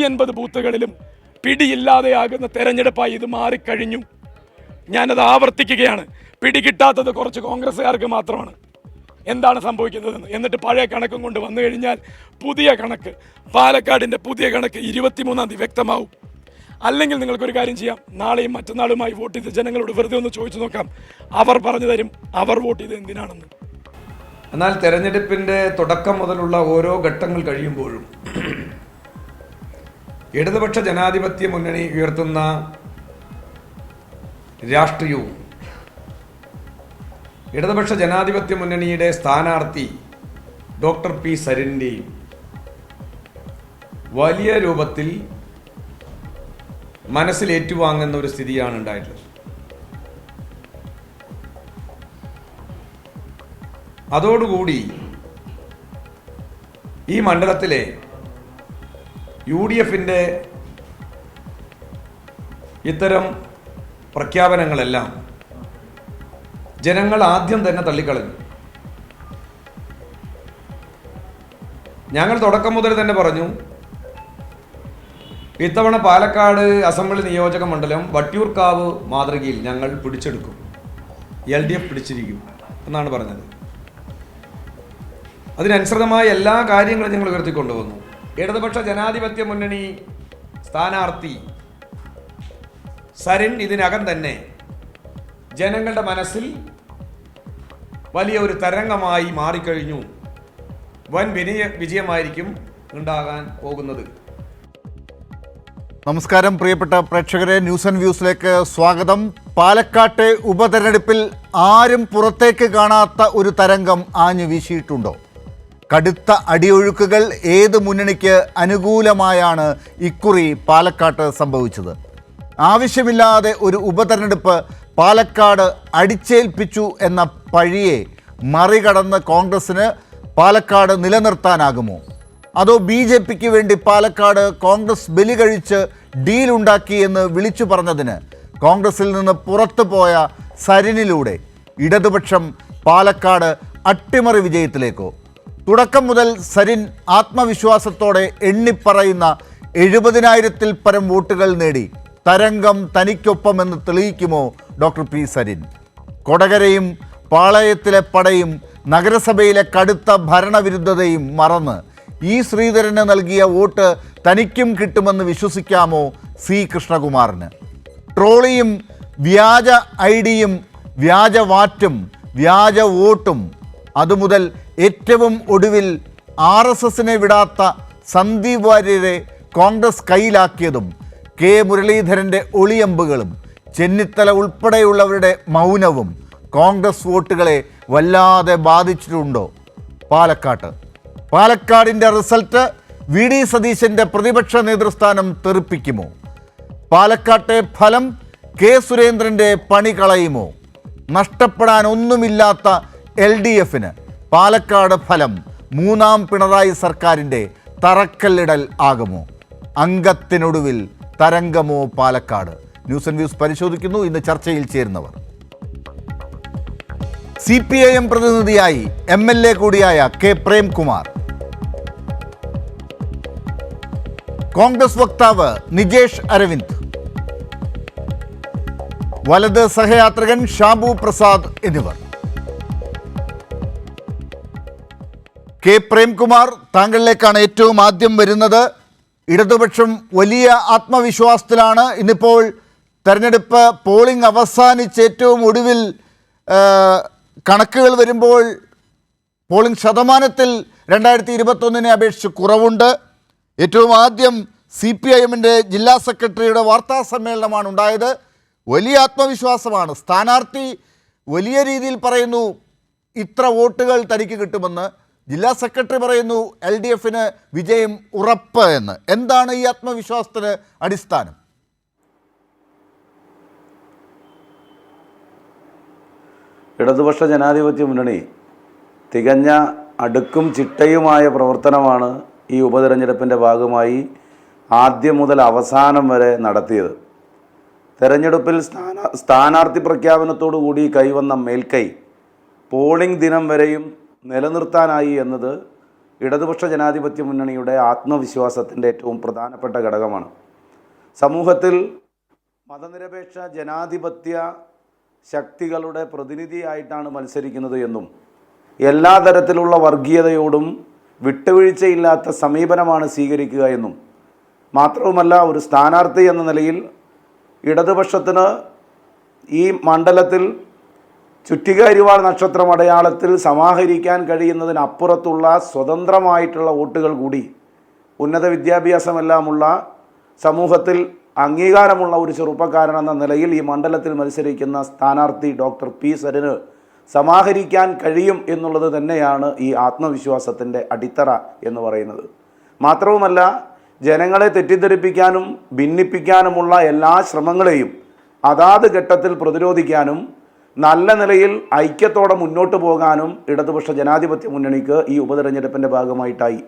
180 ബൂത്തുകളിലും പിടിയില്ലാതെയാകുന്ന തെരഞ്ഞെടുപ്പായി ഇത് മാറിക്കഴിഞ്ഞു. ഞാനത് ആവർത്തിക്കുകയാണ്. പിടികിട്ടാത്തത് കുറച്ച് കോൺഗ്രസ്സുകാർക്ക് മാത്രമാണ് എന്താണ് സംഭവിക്കുന്നതെന്ന്. എന്നിട്ട് പഴയ കണക്കും കൊണ്ട് വന്നു കഴിഞ്ഞാൽ പുതിയ കണക്ക്, പാലക്കാടിൻ്റെ പുതിയ കണക്ക് 23-ാം തീയതി വ്യക്തമാവും. അല്ലെങ്കിൽ നിങ്ങൾക്കൊരു കാര്യം ചെയ്യാം, നാളെയും മറ്റന്നാളുമായി വോട്ട് ചെയ്ത ജനങ്ങളോട് വെറുതെ ഒന്ന് ചോദിച്ചു നോക്കാം. അവർ പറഞ്ഞു തരും അവർ വോട്ട് ചെയ്ത് എന്തിനാണെന്ന്. എന്നാൽ തെരഞ്ഞെടുപ്പിൻ്റെ തുടക്കം മുതലുള്ള ഓരോ ഘട്ടങ്ങൾ കഴിയുമ്പോഴും ഇടതുപക്ഷ ജനാധിപത്യ മുന്നണി ഉയർത്തുന്ന രാഷ്ട്രീയവും ഇടതുപക്ഷ ജനാധിപത്യ മുന്നണിയുടെ സ്ഥാനാർത്ഥി ഡോക്ടർ പി സരിൻ്റെയും വലിയ രൂപത്തിൽ മനസ്സിൽ ഏറ്റുവാങ്ങുന്ന ഒരു സ്ഥിതിയാണ് ഉണ്ടായിട്ടുള്ളത്. അതോടുകൂടി ഈ മണ്ഡലത്തിലെ UDFൻ്റെ ഇത്തരം പ്രഖ്യാപനങ്ങളെല്ലാം ജനങ്ങൾ ആദ്യം തന്നെ തള്ളിക്കളഞ്ഞു. ഞങ്ങൾ തുടക്കം മുതൽ തന്നെ പറഞ്ഞു, ഇത്തവണ പാലക്കാട് അസംബ്ലി നിയോജക മണ്ഡലം വട്ടിയൂർക്കാവ് മാതൃകയിൽ ഞങ്ങൾ പിടിച്ചെടുക്കും, LDF പിടിച്ചിരിക്കും എന്നാണ് പറഞ്ഞത്. അതിനനുസൃതമായ എല്ലാ കാര്യങ്ങളും ഞങ്ങൾ ഉയർത്തിക്കൊണ്ടുവന്നു. ഇടതുപക്ഷ ജനാധിപത്യ മുന്നണി സ്ഥാനാർത്ഥി സരിൻ ഇതിനകം തന്നെ ജനങ്ങളുടെ മനസ്സിൽ വലിയ ഒരു തരംഗമായി മാറിക്കഴിഞ്ഞു. വൻ വിജയമായിരിക്കും ഉണ്ടാകാൻ പോകുന്നത്. നമസ്കാരം പ്രിയപ്പെട്ട പ്രേക്ഷകരെ, ന്യൂസ് ആൻഡ് വ്യൂസിലേക്ക് സ്വാഗതം. പാലക്കാട്ടെ ഉപതെരഞ്ഞെടുപ്പിൽ ആരും പുറത്തേക്ക് കാണാത്ത ഒരു തരംഗം ആഞ്ഞു വീശിയിട്ടുണ്ടോ? കടുത്ത അടിയൊഴുക്കുകൾ ഏത് മുന്നണിക്ക് അനുകൂലമായാണ് ഇക്കുറി പാലക്കാട്ട് സംഭവിച്ചത്? ആവശ്യമില്ലാതെ ഒരു ഉപതെരഞ്ഞെടുപ്പ് പാലക്കാട് അടിച്ചേൽപ്പിച്ചു എന്ന പഴിയെ മറികടന്ന് കോൺഗ്രസിന് പാലക്കാട് നിലനിർത്താനാകുമോ? അതോ BJPക്ക് വേണ്ടി പാലക്കാട് കോൺഗ്രസ് ബലി കഴിച്ച് ഡീലുണ്ടാക്കി എന്ന് വിളിച്ചു പറഞ്ഞതിന് കോൺഗ്രസിൽ നിന്ന് പുറത്തു പോയ സരിനിലൂടെ ഇടതുപക്ഷം പാലക്കാട് അട്ടിമറി വിജയത്തിലേക്കോ? തുടക്കം മുതൽ സരിൻ ആത്മവിശ്വാസത്തോടെ എണ്ണിപ്പറയുന്ന 70,000-ൽ പരം വോട്ടുകൾ നേടി തരംഗം തനിക്കൊപ്പമെന്ന് തെളിയിക്കുമോ ഡോക്ടർ പി സരിൻ? കൊടകരയും പാളയത്തിലെ പടയും നഗരസഭയിലെ കടുത്ത ഭരണവിരുദ്ധതയും മറന്ന് E. ശ്രീധരന് നൽകിയ വോട്ട് തനിക്കും കിട്ടുമെന്ന് വിശ്വസിക്കാമോ C. കൃഷ്ണകുമാറിന്? ട്രോളിയും വ്യാജ ഐഡിയും വ്യാജ വാറ്റും വ്യാജ വോട്ടും അതുമുതൽ ഏറ്റവും ഒടുവിൽ RSSനെ വിടാത്ത സന്ദീപ് വാര്യരെ കോൺഗ്രസ് കയ്യിലാക്കിയതും K. മുരളീധരൻ്റെ ഒളിയമ്പുകളും ചെന്നിത്തല ഉൾപ്പെടെയുള്ളവരുടെ മൗനവും കോൺഗ്രസ് വോട്ടുകളെ വല്ലാതെ ബാധിച്ചിട്ടുണ്ടോ? പാലക്കാടിൻ്റെ റിസൾട്ട് VD സതീശൻ്റെ പ്രതിപക്ഷ നേതൃസ്ഥാനം തെറിപ്പിക്കുമോ? പാലക്കാട്ടെ ഫലം K. സുരേന്ദ്രൻ്റെ പണി കളയുമോ? നഷ്ടപ്പെടാൻ ഒന്നുമില്ലാത്ത LDFന് പാലക്കാട് ഫലം മൂന്നാം പിണറായി സർക്കാരിൻ്റെ തറക്കല്ലിടൽ ആകുമോ? അംഗത്തിനൊടുവിൽ തരംഗമോ പാലക്കാട്? ന്യൂസ് ആൻഡ് വ്യൂസ് പരിശോധിക്കുന്നു. ഇന്ന് ചർച്ചയിൽ ചേരുന്നവർ: CPIM പ്രതിനിധിയായി MLA കൂടിയായ K. പ്രേംകുമാർ, കോൺഗ്രസ് വക്താവ് നിജേഷ് അരവിന്ദ്, വലത് സഹയാത്രികൻ ഷാബു പ്രസാദ് എന്നിവർ. K. പ്രേംകുമാർ, താങ്കളിലേക്കാണ് ഏറ്റവും ആദ്യം വരുന്നത്. ഇടതുപക്ഷം വലിയ ആത്മവിശ്വാസത്തിലാണ്. ഇന്നിപ്പോൾ തെരഞ്ഞെടുപ്പ് പോളിംഗ് അവസാനിച്ച് ഏറ്റവും ഒടുവിൽ കണക്കുകൾ വരുമ്പോൾ പോളിംഗ് ശതമാനത്തിൽ 2021 അപേക്ഷിച്ച് കുറവുണ്ട്. ഏറ്റവും ആദ്യം CPIMൻ്റെ ജില്ലാ സെക്രട്ടറിയുടെ വാർത്താ സമ്മേളനമാണ് ഉണ്ടായത്. വലിയ ആത്മവിശ്വാസമാണ്. സ്ഥാനാർത്ഥി വലിയ രീതിയിൽ പറയുന്നു ഇത്ര വോട്ടുകൾ തനിക്ക് കിട്ടുമെന്ന്. ജില്ലാ സെക്രട്ടറി പറയുന്നു LDFന് വിജയം ഉറപ്പ് എന്ന്. എന്താണ് ഈ ആത്മവിശ്വാസത്തിന് അടിസ്ഥാനം? ഇടതുപക്ഷ ജനാധിപത്യ മുന്നണി തികഞ്ഞ അടുക്കും ചിട്ടയുമായ പ്രവർത്തനമാണ് ഈ ഉപതെരഞ്ഞെടുപ്പിൻ്റെ ഭാഗമായി ആദ്യം മുതൽ അവസാനം വരെ നടത്തിയത്. തെരഞ്ഞെടുപ്പിൽ സ്ഥാനാർത്ഥി പ്രഖ്യാപനത്തോടുകൂടി കൈവന്ന മേൽക്കൈ പോളിംഗ് ദിനം വരെയും നിലനിർത്താനായി എന്നത് ഇടതുപക്ഷ ജനാധിപത്യ മുന്നണിയുടെ ആത്മവിശ്വാസത്തിൻ്റെ ഏറ്റവും പ്രധാനപ്പെട്ട ഘടകമാണ്. സമൂഹത്തിൽ മതനിരപേക്ഷ ജനാധിപത്യ ശക്തികളുടെ പ്രതിനിധിയായിട്ടാണ് മത്സരിക്കുന്നത് എന്നും എല്ലാ തരത്തിലുള്ള വർഗീയതയോടും വിട്ടുവീഴ്ചയില്ലാത്ത സമീപനമാണ് സ്വീകരിക്കുക എന്നും മാത്രവുമല്ല, ഒരു സ്ഥാനാർത്ഥി എന്ന നിലയിൽ ഇടതുപക്ഷത്തിന് ഈ മണ്ഡലത്തിൽ ചുറ്റിക-അരിവാൾ നക്ഷത്രം അടയാളത്തിൽ സമാഹരിക്കാൻ കഴിയുന്നതിനപ്പുറത്തുള്ള സ്വതന്ത്രമായിട്ടുള്ള വോട്ടുകൾ കൂടി ഉന്നത വിദ്യാഭ്യാസമെല്ലാമുള്ള സമൂഹത്തിൽ അംഗീകാരമുള്ള ഒരു ചെറുപ്പക്കാരൻ എന്ന നിലയിൽ ഈ മണ്ഡലത്തിൽ മത്സരിക്കുന്ന സ്ഥാനാർത്ഥി ഡോക്ടർ പി സരിന് സമാഹരിക്കാൻ കഴിയും എന്നുള്ളത് തന്നെയാണ് ഈ ആത്മവിശ്വാസത്തിൻ്റെ അടിത്തറ എന്ന് പറയുന്നത്. മാത്രവുമല്ല, ജനങ്ങളെ തെറ്റിദ്ധരിപ്പിക്കാനും ഭിന്നിപ്പിക്കാനുമുള്ള എല്ലാ ശ്രമങ്ങളെയും അതാത് ഘട്ടത്തിൽ പ്രതിരോധിക്കാനും നല്ല നിലയിൽ ഐക്യത്തോടെ മുന്നോട്ട് പോകാനും ഇടതുപക്ഷ ജനാധിപത്യ മുന്നണിക്ക് ഈ ഉപതെരഞ്ഞെടുപ്പിൻ്റെ ഭാഗമായിട്ടായി.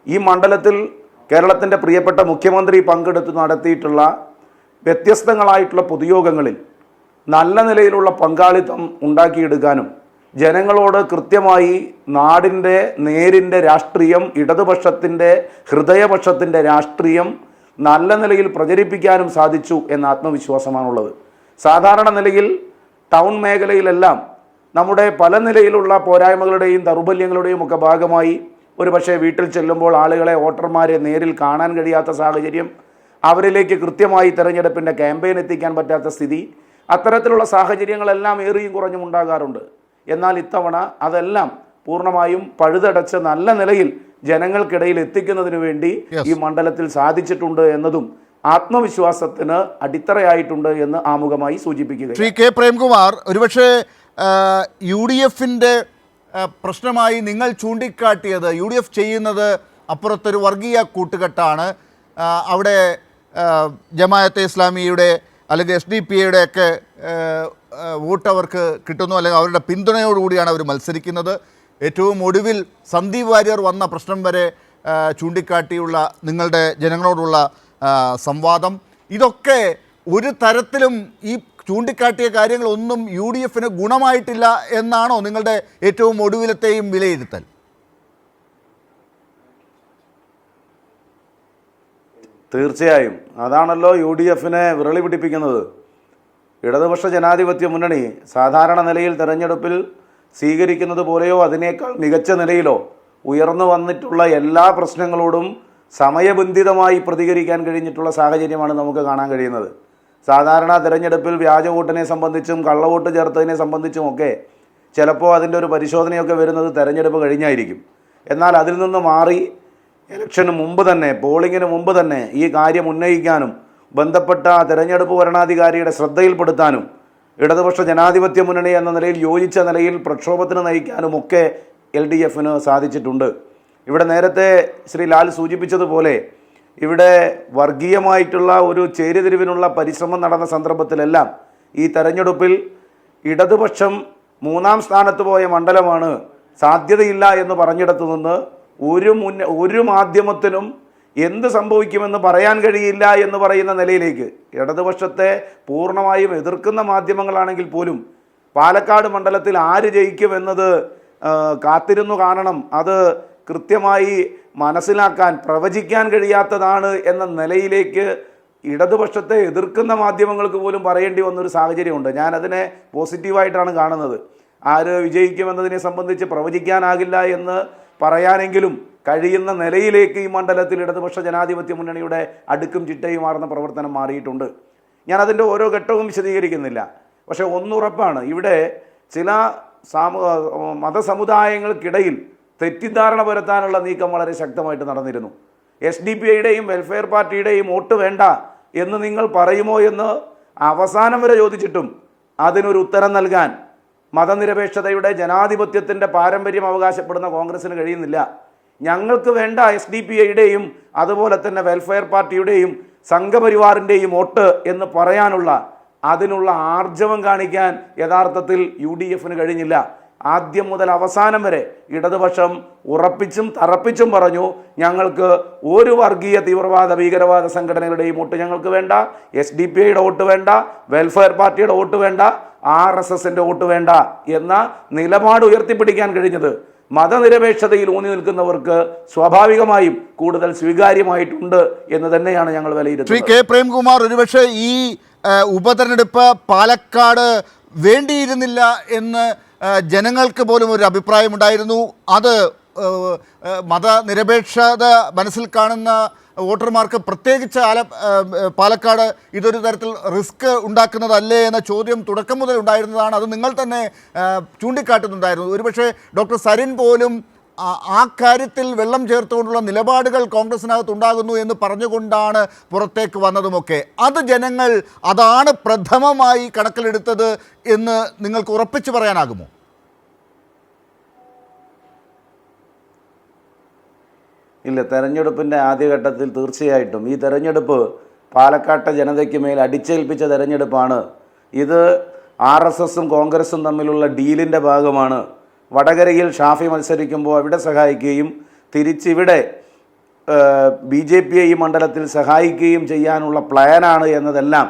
ഈ മണ്ഡലത്തിൽ കേരളത്തിൻ്റെ പ്രിയപ്പെട്ട മുഖ്യമന്ത്രി പങ്കെടുത്ത് നടത്തിയിട്ടുള്ള വ്യത്യസ്തങ്ങളായിട്ടുള്ള പൊതുയോഗങ്ങളിൽ നല്ല നിലയിലുള്ള പങ്കാളിത്തം ഉണ്ടാക്കിയെടുക്കാനും ജനങ്ങളോട് കൃത്യമായി നാടിൻ്റെ നേരിൻ്റെ രാഷ്ട്രീയം, ഇടതുപക്ഷത്തിൻ്റെ ഹൃദയപക്ഷത്തിൻ്റെ രാഷ്ട്രീയം നല്ല നിലയിൽ പ്രചരിപ്പിക്കാനും സാധിച്ചു എന്ന ആത്മവിശ്വാസമാണുള്ളത്. സാധാരണ നിലയിൽ ടൗൺ മേഖലയിലെല്ലാം നമ്മുടെ പല നിലയിലുള്ള പോരായ്മകളുടെയും ദൗർബല്യങ്ങളുടെയും ഒക്കെ ഭാഗമായി ഒരു പക്ഷേ വീട്ടിൽ ചെല്ലുമ്പോൾ ആളുകളെ വോട്ടർമാരെ നേരിൽ കാണാൻ കഴിയാത്ത സാഹചര്യം, അവരിലേക്ക് കൃത്യമായി തെരഞ്ഞെടുപ്പിൻ്റെ ക്യാമ്പയിൻ എത്തിക്കാൻ പറ്റാത്ത സ്ഥിതി, അത്തരത്തിലുള്ള സാഹചര്യങ്ങളെല്ലാം ഏറിയും കുറഞ്ഞും ഉണ്ടാകാറുണ്ട്. എന്നാൽ ഇത്തവണ അതെല്ലാം പൂർണ്ണമായും പഴുതടച്ച് നല്ല നിലയിൽ ജനങ്ങൾക്കിടയിൽ എത്തിക്കുന്നതിന് വേണ്ടി ഈ മണ്ഡലത്തിൽ സാധിച്ചിട്ടുണ്ട് എന്നതും ആത്മവിശ്വാസത്തിന് അടിത്തറയായിട്ടുണ്ട് എന്ന് ആമുഖമായി സൂചിപ്പിക്കുക. ശ്രീ കെ പ്രേംകുമാർ, ഒരുപക്ഷെ UDFിൻ്റെ പ്രശ്നമായി നിങ്ങൾ ചൂണ്ടിക്കാട്ടിയത് UDF ചെയ്യുന്നത് അപ്പുറത്തൊരു വർഗീയ കൂട്ടുകെട്ടാണ്, അവിടെ ജമാഅത്തെ ഇസ്ലാമിയുടെ അല്ലെങ്കിൽ SDPIയുടെ ഒക്കെ വോട്ട് അവർക്ക് കിട്ടുന്നു, അല്ലെങ്കിൽ അവരുടെ പിന്തുണയോടുകൂടിയാണ് അവർ മത്സരിക്കുന്നത്. ഏറ്റവും ഒടുവിൽ സന്ദീപ് വാര്യർ വന്ന പ്രശ്നം വരെ ചൂണ്ടിക്കാട്ടിയുള്ള നിങ്ങളുടെ ജനങ്ങളോടുള്ള സംവാദം, ഇതൊക്കെ ഒരു തരത്തിലും ഈ ചൂണ്ടിക്കാട്ടിയ കാര്യങ്ങളൊന്നും UDFന് ഗുണമായിട്ടില്ല എന്നാണോ നിങ്ങളുടെ ഏറ്റവും ഒടുവിലത്തെയും വിലയിരുത്തൽ? തീർച്ചയായും അതാണല്ലോ UDFനെ വിരളി പിടിപ്പിക്കുന്നത്. ഇടതുപക്ഷ ജനാധിപത്യ മുന്നണി സാധാരണ നിലയിൽ തെരഞ്ഞെടുപ്പിൽ സ്വീകരിക്കുന്നത് പോലെയോ അതിനേക്കാൾ മികച്ച നിലയിലോ ഉയർന്നു വന്നിട്ടുള്ള എല്ലാ പ്രശ്നങ്ങളോടും സമയബന്ധിതമായി പ്രതികരിക്കാൻ കഴിഞ്ഞിട്ടുള്ള സാഹചര്യമാണ് നമുക്ക് കാണാൻ കഴിയുന്നത്. സാധാരണ തെരഞ്ഞെടുപ്പിൽ വ്യാജ വോട്ടിനെ സംബന്ധിച്ചും കള്ളവോട്ട് ചേർത്തതിനെ സംബന്ധിച്ചുമൊക്കെ ചിലപ്പോൾ അതിൻ്റെ ഒരു പരിശോധനയൊക്കെ വരുന്നത് തെരഞ്ഞെടുപ്പ് കഴിഞ്ഞായിരിക്കും. എന്നാൽ അതിൽ നിന്ന് മാറി ഇലക്ഷന് മുമ്പ് തന്നെ, പോളിങ്ങിന് മുമ്പ് തന്നെ ഈ കാര്യം ഉന്നയിക്കാനും ബന്ധപ്പെട്ട തെരഞ്ഞെടുപ്പ് വരണാധികാരിയുടെ ശ്രദ്ധയിൽപ്പെടുത്താനും ഇടതുപക്ഷ ജനാധിപത്യ മുന്നണി എന്ന നിലയിൽ യോജിച്ച നിലയിൽ പ്രക്ഷോഭത്തിന് നയിക്കാനുമൊക്കെ LDFന് സാധിച്ചിട്ടുണ്ട്. ഇവിടെ നേരത്തെ ശ്രീ ലാൽ സൂചിപ്പിച്ചതുപോലെ ഇവിടെ വർഗീയമായിട്ടുള്ള ഒരു ചേരിതിരിവിനുള്ള പരിശ്രമം നടന്ന സന്ദർഭത്തിലെല്ലാം ഈ തെരഞ്ഞെടുപ്പിൽ ഇടതുപക്ഷം 3ാം സ്ഥാനത്ത് പോയ മണ്ഡലമാണ്, സാധ്യതയില്ല എന്ന് പറഞ്ഞിടത്തു നിന്ന് ഒരു മാധ്യമത്തിനും എന്ത് സംഭവിക്കുമെന്ന് പറയാൻ കഴിയില്ല എന്ന് പറയുന്ന നിലയിലേക്ക് ഇടതുപക്ഷത്തെ പൂർണ്ണമായും എതിർക്കുന്ന മാധ്യമങ്ങളാണെങ്കിൽ പോലും പാലക്കാട് മണ്ഡലത്തിൽ ആര് ജയിക്കുമെന്നത് കാത്തിരുന്നു കാണണം, അത് കൃത്യമായി മനസ്സിലാക്കാൻ പ്രവചിക്കാൻ കഴിയാത്തതാണ് എന്ന നിലയിലേക്ക് ഇടതുപക്ഷത്തെ എതിർക്കുന്ന മാധ്യമങ്ങൾക്ക് പോലും പറയേണ്ടി വന്നൊരു സാഹചര്യമുണ്ട്. ഞാനതിനെ പോസിറ്റീവായിട്ടാണ് കാണുന്നത്. ആര് വിജയിക്കുമെന്നതിനെ സംബന്ധിച്ച് പ്രവചിക്കാനാകില്ല എന്ന് പറയാനെങ്കിലും കഴിയുന്ന നിലയിലേക്ക് ഈ മണ്ഡലത്തിൽ ഇടതുപക്ഷ ജനാധിപത്യ മുന്നണിയുടെ അടുക്കും ചിട്ടയുമാർന്ന പ്രവർത്തനം മാറിയിട്ടുണ്ട്. ഞാനതിൻ്റെ ഓരോ ഘട്ടവും വിശദീകരിക്കുന്നില്ല. പക്ഷേ ഒന്നുറപ്പാണ്, ഇവിടെ ചില മതസമുദായങ്ങൾക്കിടയിൽ തെറ്റിദ്ധാരണ പരത്താനുള്ള നീക്കം വളരെ ശക്തമായിട്ട് നടന്നിരുന്നു. SDPIയുടെയും വെൽഫെയർ പാർട്ടിയുടെയും വോട്ട് വേണ്ട എന്ന് നിങ്ങൾ പറയുമോ എന്ന് അവസാനം വരെ ചോദിച്ചിട്ടും അതിനൊരു ഉത്തരം നൽകാൻ മതനിരപേക്ഷതയുടെ ജനാധിപത്യത്തിൻ്റെ പാരമ്പര്യം അവകാശപ്പെടുന്ന കോൺഗ്രസിന് കഴിയുന്നില്ല. ഞങ്ങൾക്ക് വേണ്ട SDPIയുടെയും അതുപോലെ തന്നെ വെൽഫെയർ പാർട്ടിയുടെയും സംഘപരിവാറിൻ്റെയും വോട്ട് എന്ന് പറയാനുള്ള അതിനുള്ള ആർജവം കാണിക്കാൻ യഥാർത്ഥത്തിൽ UDFന് കഴിഞ്ഞില്ല. ആദ്യം മുതൽ അവസാനം വരെ ഇടതുപക്ഷം ഉറപ്പിച്ചും തറപ്പിച്ചും പറഞ്ഞു, ഞങ്ങൾക്ക് ഒരു വർഗീയ തീവ്രവാദ ഭീകരവാദ സംഘടനകളുടെയും വോട്ട് ഞങ്ങൾക്ക് വേണ്ട, SDPIയുടെ വോട്ട് വേണ്ട, വെൽഫെയർ പാർട്ടിയുടെ വോട്ട് വേണ്ട, RSSൻ്റെ വോട്ട് വേണ്ട എന്ന നിലപാട് ഉയർത്തിപ്പിടിക്കാൻ കഴിഞ്ഞത് മതനിരപേക്ഷതയിൽ ഊന്നി നിൽക്കുന്നവർക്ക് സ്വാഭാവികമായും കൂടുതൽ സ്വീകാര്യമായിട്ടുണ്ട് എന്ന് തന്നെയാണ് ഞങ്ങൾ ശ്രീ വിലയിരുത്തുന്നത്. കെ പ്രേംകുമാർ, ഒരുപക്ഷെ ഈ ഉപതെരഞ്ഞെടുപ്പ് പാലക്കാട് വേണ്ടിയിരുന്നില്ല എന്ന് ജനങ്ങൾക്ക് പോലും ഒരു അഭിപ്രായമുണ്ടായിരുന്നു. അത് മതനിരപേക്ഷത മനസ്സിൽ കാണുന്ന വോട്ടർമാർക്ക് പ്രത്യേകിച്ച് പാലക്കാട് ഇതൊരു തരത്തിൽ റിസ്ക് ഉണ്ടാക്കുന്നതല്ലേ എന്ന ചോദ്യം തുടക്കം മുതൽ ഉണ്ടായിരുന്നതാണ്. അത് നിങ്ങൾ തന്നെ ചൂണ്ടിക്കാട്ടുന്നുണ്ടായിരുന്നു. ഒരുപക്ഷെ ഡോക്ടർ സരിൻ പോലും ആ കാര്യത്തിൽ വെള്ളം ചേർത്തുകൊണ്ടുള്ള നിലപാടുകൾ കോൺഗ്രസിനകത്ത് ഉണ്ടാകുന്നു എന്ന് പറഞ്ഞുകൊണ്ടാണ് പുറത്തേക്ക് വന്നതുമൊക്കെ. അത് ജനങ്ങൾ അതാണ് പ്രഥമമായി കണക്കിലെടുത്തത് എന്ന് നിങ്ങൾക്ക് ഉറപ്പിച്ചു പറയാനാകുമോ? ഇല്ല, തെരഞ്ഞെടുപ്പിൻ്റെ ആദ്യഘട്ടത്തിൽ തീർച്ചയായിട്ടും ഈ തെരഞ്ഞെടുപ്പ് പാലക്കാട്ടെ ജനതയ്ക്ക് മേൽ അടിച്ചേൽപ്പിച്ച തെരഞ്ഞെടുപ്പാണ്. ഇത് RSSും കോൺഗ്രസും തമ്മിലുള്ള ഡീലിൻ്റെ ഭാഗമാണ്. വടകരയിൽ ഷാഫി മത്സരിക്കുമ്പോൾ അവിടെ സഹായിക്കുകയും തിരിച്ചിവിടെ BJP ഈ മണ്ഡലത്തിൽ സഹായിക്കുകയും ചെയ്യാനുള്ള പ്ലാനാണ് എന്നതെല്ലാം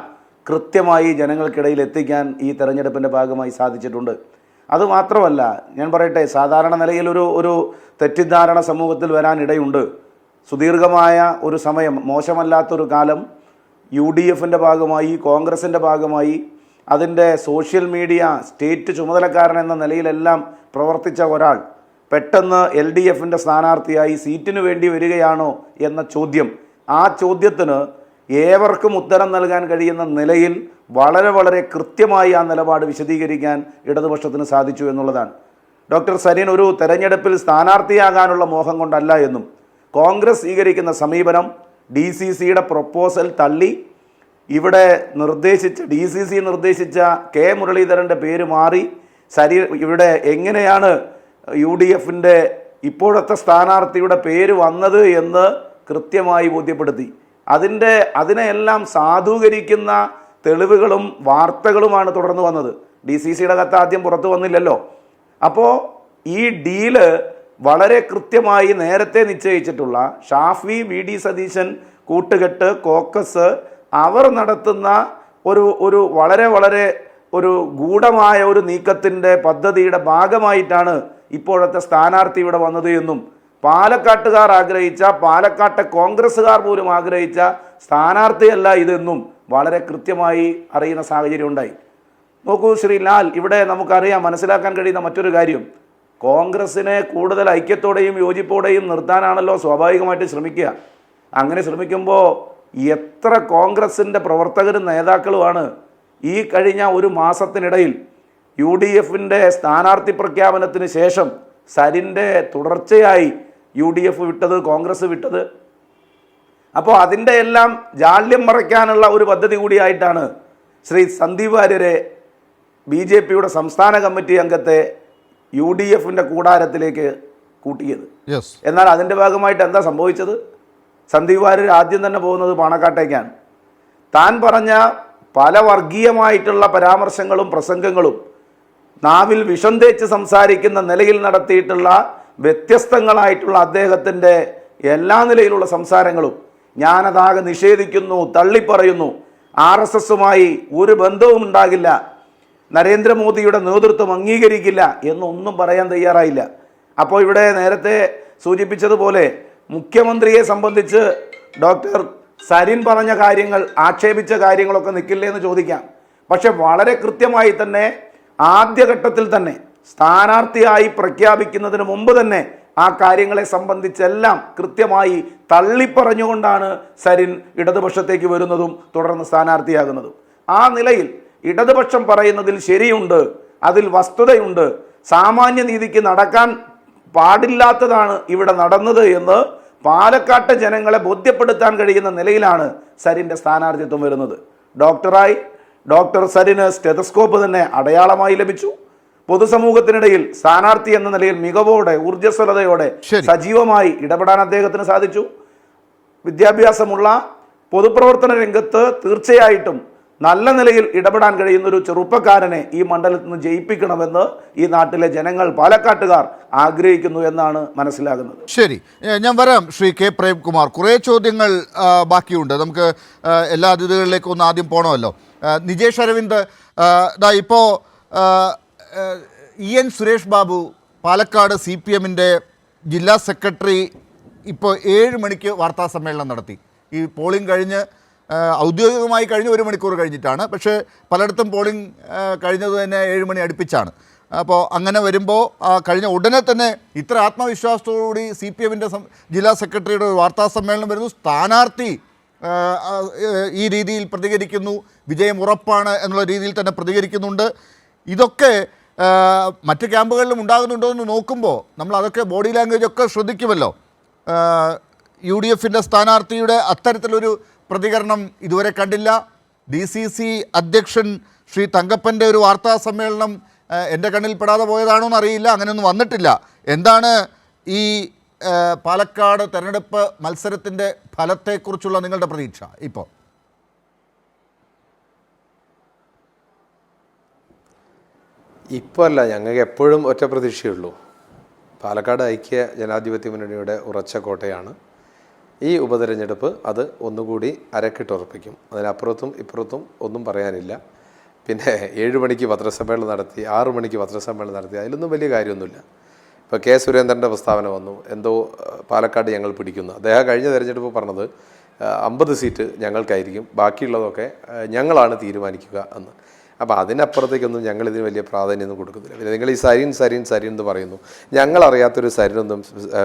കൃത്യമായി ജനങ്ങൾക്കിടയിൽ എത്തിക്കാൻ ഈ തെരഞ്ഞെടുപ്പിൻ്റെ ഭാഗമായി സാധിച്ചിട്ടുണ്ട്. അതുമാത്രമല്ല, ഞാൻ പറയട്ടെ, സാധാരണ നിലയിൽ ഒരു തെറ്റിദ്ധാരണ സമൂഹത്തിൽ വരാനിടയുണ്ട്. സുദീർഘമായ ഒരു സമയം, മോശമല്ലാത്തൊരു കാലം UDFൻ്റെ ഭാഗമായി, കോൺഗ്രസിൻ്റെ ഭാഗമായി, അതിൻ്റെ സോഷ്യൽ മീഡിയ സ്റ്റേറ്റ് ചുമതലക്കാരൻ എന്ന നിലയിലെല്ലാം പ്രവർത്തിച്ച ഒരാൾ പെട്ടെന്ന് LDFൻ്റെ സ്ഥാനാർത്ഥിയായി സീറ്റിന് വേണ്ടി വരികയാണോ എന്ന ചോദ്യം, ആ ചോദ്യത്തിന് ഏവർക്കും ഉത്തരം നൽകാൻ കഴിയുന്ന നിലയിൽ വളരെ വളരെ കൃത്യമായി ആ നിലപാട് വിശദീകരിക്കാൻ ഇടതുപക്ഷത്തിന് സാധിച്ചു എന്നുള്ളതാണ്. ഡോക്ടർ സരിൻ ഒരു തെരഞ്ഞെടുപ്പിൽ സ്ഥാനാർത്ഥിയാകാനുള്ള മോഹം കൊണ്ടല്ല എന്നും കോൺഗ്രസ് സ്വീകരിക്കുന്ന സമീപനം DCCയുടെ പ്രൊപ്പോസൽ തള്ളി ഇവിടെ DCC നിർദ്ദേശിച്ച K മുരളീധരൻ്റെ പേര് മാറി ഇവിടെ എങ്ങനെയാണ് UDFൻ്റെ ഇപ്പോഴത്തെ സ്ഥാനാർത്ഥിയുടെ പേര് വന്നത് എന്ന് കൃത്യമായി ബോധ്യപ്പെടുത്തി. അതിനെയെല്ലാം സാധൂകരിക്കുന്ന തെളിവുകളും വാർത്തകളുമാണ് തുടർന്ന് വന്നത്. DCCയുടെ കത്ത് ആദ്യം പുറത്തു വന്നില്ലല്ലോ. അപ്പോൾ ഈ ഡീല് വളരെ കൃത്യമായി നേരത്തെ നിശ്ചയിച്ചിട്ടുള്ള ഷാഫി, VD സതീശൻ കൂട്ടുകെട്ട്, കോക്കസ് അവർ നടത്തുന്ന ഒരു വളരെ വളരെ ഒരു ഗൂഢമായ ഒരു നീക്കത്തിൻ്റെ പദ്ധതിയുടെ ഭാഗമായിട്ടാണ് ഇപ്പോഴത്തെ സ്ഥാനാർത്ഥി ഇവിടെ വന്നത് എന്നും പാലക്കാട്ടുകാർ ആഗ്രഹിച്ച, പാലക്കാട്ടെ കോൺഗ്രസ്സുകാർ പോലും ആഗ്രഹിച്ച സ്ഥാനാർത്ഥിയല്ല ഇതെന്നും വളരെ കൃത്യമായി അറിയുന്ന സാഹചര്യം ഉണ്ടായി. നോക്കൂ ശ്രീ ലാൽ, ഇവിടെ നമുക്കറിയാം, മനസ്സിലാക്കാൻ കഴിയുന്ന മറ്റൊരു കാര്യം, കോൺഗ്രസിനെ കൂടുതൽ ഐക്യത്തോടെയും യോജിപ്പോടെയും നിർത്താനാണല്ലോ സ്വാഭാവികമായിട്ട് ശ്രമിക്കുക. അങ്ങനെ ശ്രമിക്കുമ്പോൾ എത്ര കോൺഗ്രസിൻ്റെ പ്രവർത്തകരും നേതാക്കളുമാണ് ഈ കഴിഞ്ഞ ഒരു മാസത്തിനിടയിൽ UDFൻ്റെ സ്ഥാനാർത്ഥി പ്രഖ്യാപനത്തിന് ശേഷം സരിൻ്റെ തുടർച്ചയായി UDF വിട്ടത്, കോൺഗ്രസ് വിട്ടത്. അപ്പോൾ അതിൻ്റെ എല്ലാം ജാള്യം മറയ്ക്കാനുള്ള ഒരു പദ്ധതി കൂടിയായിട്ടാണ് ശ്രീ സന്ദീപ് വാര്യരെ BJPയുടെ സംസ്ഥാന കമ്മിറ്റി അംഗത്തെ UDFൻ്റെ കൂടാരത്തിലേക്ക് കൂട്ടിയത്. എന്നാൽ അതിൻ്റെ ഭാഗമായിട്ട് എന്താ സംഭവിച്ചത്? സന്ദീപ് വാര്യർ ആദ്യം തന്നെ പോകുന്നത് പാണക്കാട്ടേക്കാണ്. താൻ പറഞ്ഞ പല വർഗീയമായിട്ടുള്ള പരാമർശങ്ങളും പ്രസംഗങ്ങളും നാവിൽ വിഷം തേച്ച് സംസാരിക്കുന്ന നിലയിൽ നടത്തിയിട്ടുള്ള വ്യത്യസ്തങ്ങളായിട്ടുള്ള അദ്ദേഹത്തിൻ്റെ എല്ലാ നിലയിലുള്ള സംസാരങ്ങളും ഞാനതാകെ നിഷേധിക്കുന്നു, തള്ളിപ്പറയുന്നു. RSSുമായി ഒരു ബന്ധവും ഉണ്ടാകില്ല, നരേന്ദ്രമോദിയുടെ നേതൃത്വം അംഗീകരിക്കില്ല എന്നൊന്നും പറയാൻ തയ്യാറായില്ല. അപ്പോൾ ഇവിടെ നേരത്തെ സൂചിപ്പിച്ചതുപോലെ മുഖ്യമന്ത്രിയെ സംബന്ധിച്ച് ഡോക്ടർ സരിൻ പറഞ്ഞ കാര്യങ്ങൾ, ആക്ഷേപിച്ച കാര്യങ്ങളൊക്കെ നിൽക്കില്ലേ എന്ന് ചോദിക്കാം. പക്ഷെ വളരെ കൃത്യമായി തന്നെ ആദ്യഘട്ടത്തിൽ തന്നെ സ്ഥാനാർത്ഥിയായി പ്രഖ്യാപിക്കുന്നതിന് മുമ്പ് തന്നെ ആ കാര്യങ്ങളെ സംബന്ധിച്ചെല്ലാം കൃത്യമായി തള്ളിപ്പറഞ്ഞുകൊണ്ടാണ് സരിൻ ഇടതുപക്ഷത്തേക്ക് വരുന്നതും തുടർന്ന് സ്ഥാനാർത്ഥിയാകുന്നതും. ആ നിലയിൽ ഇടതുപക്ഷം പറയുന്നതിൽ ശരിയുണ്ട്, അതിൽ വസ്തുതയുണ്ട്, സാമാന്യ നീതിക്ക് നടക്കാൻ പാടില്ലാത്തതാണ് ഇവിടെ നടന്നത് എന്ന് പാലക്കാട്ടെ ജനങ്ങളെ ബോധ്യപ്പെടുത്താൻ കഴിയുന്ന നിലയിലാണ് സരിൻ്റെ സ്ഥാനാർത്ഥിത്വം വരുന്നത്. ഡോക്ടർ സരിന് സ്റ്റെതസ്കോപ്പ് തന്നെ അടയാളമായി ലഭിച്ചു. പൊതുസമൂഹത്തിനിടയിൽ സ്ഥാനാർത്ഥി എന്ന നിലയിൽ മികവോടെ, ഊർജ്ജസ്വലതയോടെ സജീവമായി ഇടപെടാൻ അദ്ദേഹത്തിന് സാധിച്ചു. വിദ്യാഭ്യാസമുള്ള പൊതുപ്രവർത്തന രംഗത്ത് തീർച്ചയായിട്ടും നല്ല നിലയിൽ ഇടപെടാൻ കഴിയുന്ന ഒരു ചെറുപ്പക്കാരനെ ഈ മണ്ഡലത്തിൽ നിന്ന് ജയിപ്പിക്കണമെന്ന് ഈ നാട്ടിലെ ജനങ്ങൾ, പാലക്കാട്ടുകാർ ആഗ്രഹിക്കുന്നു എന്നാണ് മനസ്സിലാകുന്നത്. ശരി, ഞാൻ വരാം ശ്രീ കെ പ്രേംകുമാർ. കുറേ ചോദ്യങ്ങൾ ബാക്കിയുണ്ട്. നമുക്ക് എല്ലാ അതിഥികളിലേക്കും ഒന്ന് ആദ്യം പോകണമല്ലോ. നിജേഷ് അരവിന്ദ്, ഇപ്പോൾ EN സുരേഷ് ബാബു പാലക്കാട് CPM-ൻ്റെ ജില്ലാ സെക്രട്ടറി ഇപ്പോൾ 7 മണിക്ക് വാർത്താ സമ്മേളനം നടത്തി. ഈ പോളിംഗ് കഴിഞ്ഞ് ഔദ്യോഗികമായി കഴിഞ്ഞ് 1 മണിക്കൂർ കഴിഞ്ഞിട്ടാണ്. പക്ഷേ പലയിടത്തും പോളിംഗ് കഴിഞ്ഞത് തന്നെ 7 മണി അടുപ്പിച്ചാണ്. അപ്പോൾ അങ്ങനെ വരുമ്പോൾ കഴിഞ്ഞ ഉടനെ തന്നെ ഇത്ര ആത്മവിശ്വാസത്തോടുകൂടി CPM-ൻ്റെ ജില്ലാ സെക്രട്ടറിയുടെ ഒരു വാർത്താ സമ്മേളനം വരുന്നു. സ്ഥാനാർത്ഥി ഈ രീതിയിൽ പ്രതികരിക്കുന്നു, വിജയം ഉറപ്പാണ് എന്നുള്ള രീതിയിൽ തന്നെ പ്രതികരിക്കുന്നുണ്ട്. ഇതൊക്കെ മറ്റ് ക്യാമ്പുകളിലും ഉണ്ടാകുന്നുണ്ടോ എന്ന് നോക്കുമ്പോൾ നമ്മൾ അതൊക്കെ ബോഡി ലാംഗ്വേജ് ഒക്കെ ശ്രദ്ധിക്കുമല്ലോ. UDF-ൻ്റെ സ്ഥാനാർത്ഥിയുടെ അത്തരത്തിലൊരു പ്രതികരണം ഇതുവരെ കണ്ടില്ല. DCC അധ്യക്ഷൻ ശ്രീ തങ്കപ്പൻ്റെ ഒരു വാർത്താ സമ്മേളനം എൻ്റെ കണ്ണിൽ പെടാതെ പോയതാണോ എന്നറിയില്ല, അങ്ങനെയൊന്നും വന്നിട്ടില്ല. എന്താണ് ഈ പാലക്കാട് തെരഞ്ഞെടുപ്പ് മത്സരത്തിൻ്റെ ഫലത്തെക്കുറിച്ചുള്ള നിങ്ങളുടെ പ്രതീക്ഷ ഇപ്പോൾ? ഇപ്പോൾ അല്ല, ഞങ്ങൾക്ക് എപ്പോഴും ഒറ്റ പ്രതീക്ഷയുള്ളൂ. പാലക്കാട് ഐക്യ ജനാധിപത്യ മുന്നണിയുടെ ഉറച്ച കോട്ടയാണ്. ഈ ഉപതെരഞ്ഞെടുപ്പ് അത് ഒന്നുകൂടി അരക്കിട്ടുറപ്പിക്കും. അതിനപ്പുറത്തും ഇപ്പുറത്തും ഒന്നും പറയാനില്ല. പിന്നെ 7 മണിക്ക് പത്രസമ്മേളനം നടത്തി, 6 മണിക്ക് പത്രസമ്മേളനം നടത്തി, അതിലൊന്നും വലിയ കാര്യമൊന്നുമില്ല. ഇപ്പോൾ K. സുരേന്ദ്രൻ്റെ പ്രസ്താവന വന്നു, എന്തോ പാലക്കാട് ഞങ്ങൾ പിടിക്കുന്നു. അദ്ദേഹം കഴിഞ്ഞ തെരഞ്ഞെടുപ്പ് പറഞ്ഞത് 50 സീറ്റ് ഞങ്ങൾക്കായിരിക്കും, ബാക്കിയുള്ളതൊക്കെ ഞങ്ങളാണ് തീരുമാനിക്കുക എന്ന്. അപ്പോൾ അതിനപ്പുറത്തേക്കൊന്നും ഞങ്ങളിതിന് വലിയ പ്രാധാന്യമൊന്നും കൊടുക്കുന്നില്ല. പിന്നെ നിങ്ങൾ ഈ സരീൻ എന്ന് പറയുന്നു. ഞങ്ങളറിയാത്തൊരു സരീനൊന്നും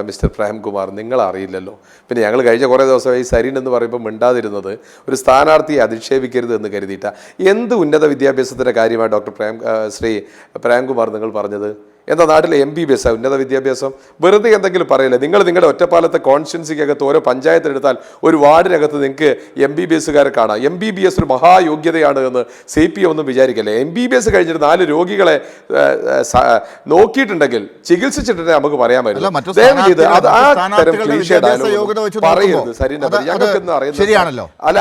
മിസ്റ്റർ പ്രേംകുമാർ നിങ്ങളറിയില്ലല്ലോ. പിന്നെ ഞങ്ങൾ കഴിഞ്ഞ കുറേ ദിവസമായി സരീൻ എന്ന് പറയുമ്പോൾ മിണ്ടാതിരുന്നത് ഒരു സ്ഥാനാർത്ഥിയെ അധിക്ഷേപിക്കരുത് എന്ന് കരുതിയിട്ടാണ്. എന്ത് ഉന്നത വിദ്യാഭ്യാസത്തിൻ്റെ കാര്യമാണ് ശ്രീ പ്രേംകുമാർ നിങ്ങൾ പറഞ്ഞത്? എന്താ നാട്ടിലെ MBBS ഉന്നത വിദ്യാഭ്യാസം? വെറുതെ എന്തെങ്കിലും പറയില്ലേ? നിങ്ങളുടെ ഒറ്റപ്പാലത്തെ കോൺസ്റ്റിറ്റ്യൻസിക്കകത്ത് ഓരോ പഞ്ചായത്തിലെടുത്താൽ ഒരു വാർഡിനകത്ത് നിങ്ങൾക്ക് MBBSകാരെ കാണാം. MBBS ഒരു മഹായോഗ്യതയാണ് എന്ന് CPM ഒന്നും വിചാരിക്കല്ലേ. MBBS കഴിഞ്ഞിട്ട് 4 രോഗികളെ നോക്കിയിട്ടുണ്ടെങ്കിൽ ചികിത്സിച്ചിട്ടുണ്ടെങ്കിൽ നമുക്ക് പറയാമായിരുന്നു. ശരിയാണല്ലോ. അല്ല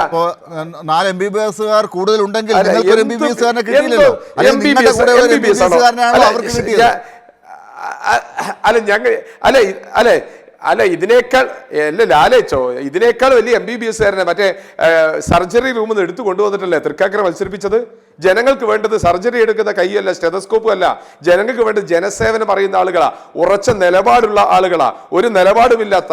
4 MBBSകാർ കൂടുതലുണ്ടെങ്കിൽ ഇതിനേക്കാൾ വലിയ MBBSകാരനെ മറ്റേ സർജറി റൂമിൽ നിന്ന് എടുത്തു കൊണ്ടുവന്നിട്ടല്ലേ തൃക്കാക്കര മത്സരിപ്പിച്ചത്? ജനങ്ങൾക്ക് വേണ്ടത് സർജറി എടുക്കുന്ന കൈയല്ല, സ്റ്റെതസ്കോപ്പും അല്ല. ജനങ്ങൾക്ക് വേണ്ടത് ജനസേവനം അറിയുന്ന ആളുകളാ, ഉറച്ച നിലപാടുള്ള ആളുകളാ. ഒരു നിലപാടുമില്ലാത്ത,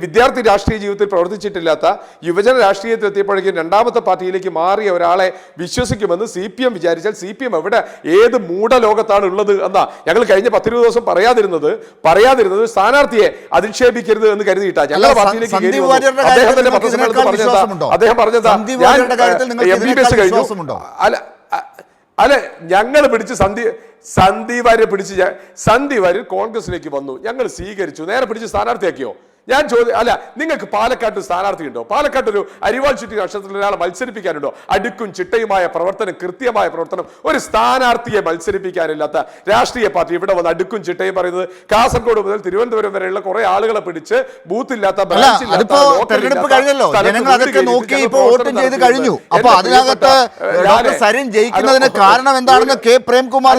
വിദ്യാർത്ഥി രാഷ്ട്രീയ ജീവിതത്തിൽ പ്രവർത്തിച്ചിട്ടില്ലാത്ത, യുവജന രാഷ്ട്രീയത്തിൽ എത്തിയപ്പോഴേക്കും രണ്ടാമത്തെ പാർട്ടിയിലേക്ക് മാറിയ ഒരാളെ വിശ്വസിക്കുമെന്ന് CPM വിചാരിച്ചാൽ CPM എവിടെ ഏത് മൂഢലോകത്താണ് ഉള്ളത് എന്നാ ഞങ്ങൾ കഴിഞ്ഞ 10-20 ദിവസം പറയാതിരുന്നത് സ്ഥാനാർത്ഥിയെ അധിക്ഷേപിക്കരുത് എന്ന് കരുതിയിട്ടാ. ഞങ്ങളുടെ പാർട്ടിയിലേക്ക് അദ്ദേഹം പറഞ്ഞതാ MBBS കഴിഞ്ഞു. അല്ല ഞങ്ങൾ പിടിച്ച് സന്ദീപ് വാര്യരെ പിടിച്ച് സന്ദീപ് വാര്യർ കോൺഗ്രസിലേക്ക് വന്നു, ഞങ്ങൾ സ്വീകരിച്ചു, നേരെ പിടിച്ച് സ്ഥാനാർത്ഥിയാക്കിയോ? ഞാൻ അല്ല, നിങ്ങൾക്ക് പാലക്കാട്ട് സ്ഥാനാർത്ഥി ഉണ്ടോ? പാലക്കാട്ട് ഒരു അരിവാൾ ചുറ്റി നക്ഷത്രത്തിൽ ഒരാളെ മത്സരിപ്പിക്കാനുണ്ടോ? അടുക്കും ചിട്ടയുമായ പ്രവർത്തനം, കൃത്യമായ പ്രവർത്തനം. ഒരു സ്ഥാനാർത്ഥിയെ മത്സരിപ്പിക്കാനില്ലാത്ത രാഷ്ട്രീയ പാർട്ടി ഇവിടെ വന്ന് അടുക്കും ചിട്ടയും പറയുന്നത് കാസർഗോഡ് മുതൽ തിരുവനന്തപുരം വരെയുള്ള കുറെ ആളുകളെ പിടിച്ച് ബൂത്തില്ലാത്ത ജയിക്കുന്നതിന് കാരണം എന്താണെന്ന് K. പ്രേംകുമാർ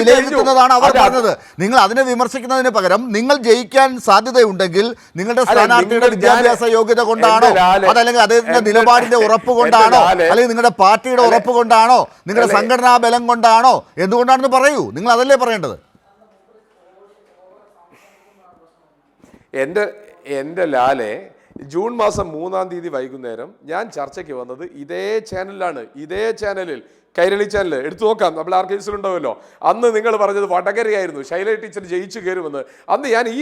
വിലയിരുത്തുന്നതാണ് അവർ പറഞ്ഞത്. നിങ്ങൾ അതിനെ വിമർശിക്കുന്നതിന് പകരം നിങ്ങൾ ജയിക്കാൻ സാധ്യതയുണ്ടെങ്കിൽ നിങ്ങളുടെ സ്ഥാനാർത്ഥിയുടെ വിദ്യാഭ്യാസ യോഗ്യത കൊണ്ടാണോ, അതല്ലെങ്കിൽ അദ്ദേഹത്തിന്റെ നിലപാടിന്റെ ഉറപ്പ് കൊണ്ടാണോ, അല്ലെങ്കിൽ നിങ്ങളുടെ പാർട്ടിയുടെ ഉറപ്പ് കൊണ്ടാണോ, നിങ്ങളുടെ സംഘടനാ ബലം കൊണ്ടാണോ, എന്തുകൊണ്ടാണെന്ന് പറയൂ. നിങ്ങൾ അതല്ലേ പറയേണ്ടത്. എൻ്റെ ലാലെ ജൂൺ മാസം 3-ാം തീയതി വൈകുന്നേരം ഞാൻ ചർച്ചയ്ക്ക് വന്നത് ഇതേ ചാനലിൽ കൈരളി ചാനൽ എടുത്തു നോക്കാം, നമ്മൾ ആർക്കൈവ്സിലുണ്ടാവുമല്ലോ. അന്ന് നിങ്ങൾ പറഞ്ഞത് വടകരയായിരുന്നു, ശൈല ടീച്ചർ ജയിച്ചു കയറുമെന്ന്. അന്ന് ഞാൻ ഈ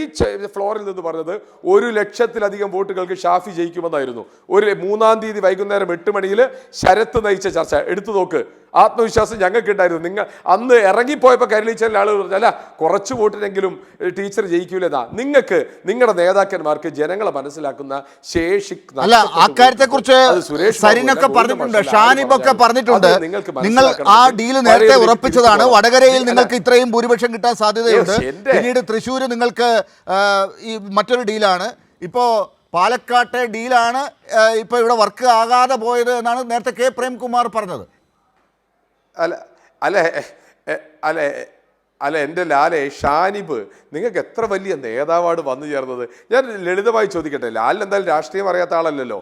ഫ്ലോറിൽ നിന്ന് പറഞ്ഞത് 1,00,000-ലധികം വോട്ടുകൾക്ക് ഷാഫി ജയിക്കുമെന്നായിരുന്നു. 3-ാം തീയതി വൈകുന്നേരം 8 മണിയിൽ ശരത്ത് നയിച്ച ചർച്ച എടുത്തു നോക്ക്. ആത്മവിശ്വാസം ഞങ്ങൾക്ക് ഉണ്ടായിരുന്നു. നിങ്ങൾ അന്ന് ഇറങ്ങിപ്പോയപ്പോൾ കൈരളി ചാനൽ ആളുകൾ പറഞ്ഞല്ല കുറച്ച് വോട്ടിനെങ്കിലും ടീച്ചർ ജയിക്കൂലെന്നാ. നിങ്ങൾക്ക് നിങ്ങളുടെ നേതാക്കന്മാർക്ക് ജനങ്ങളെ മനസ്സിലാക്കുന്ന ശേഷി അക്കാര്യത്തെക്കുറിച്ച് സരിനൊക്കെ പറഞ്ഞിട്ടുണ്ട്, ഷാനിബൊക്കെ പറഞ്ഞിട്ടുണ്ട്. നിങ്ങൾ ആ ഡീല് നേരത്തെ ഉറപ്പിച്ചതാണ്. വടകരയിൽ നിങ്ങൾക്ക് ഇത്രയും ഭൂരിപക്ഷം കിട്ടാൻ സാധ്യതയുണ്ട്. പിന്നീട് തൃശ്ശൂർ നിങ്ങൾക്ക് ഈ മറ്റൊരു ഡീലാണ്. ഇപ്പോൾ പാലക്കാട്ടെ ഡീലാണ് ഇപ്പോൾ ഇവിടെ വർക്ക് ആകാതെ പോയത് എന്നാണ് നേരത്തെ K. പ്രേംകുമാർ പറഞ്ഞത്. അല്ല എൻ്റെ ലാലെ, ഷാനിബ് നിങ്ങൾക്ക് എത്ര വലിയ നേതാവാണ് വന്നു ചേർന്നത്? ഞാൻ ലളിതമായി ചോദിക്കട്ടെ, ലാലിന് എന്തായാലും രാഷ്ട്രീയം അറിയാത്ത ആളല്ലല്ലോ.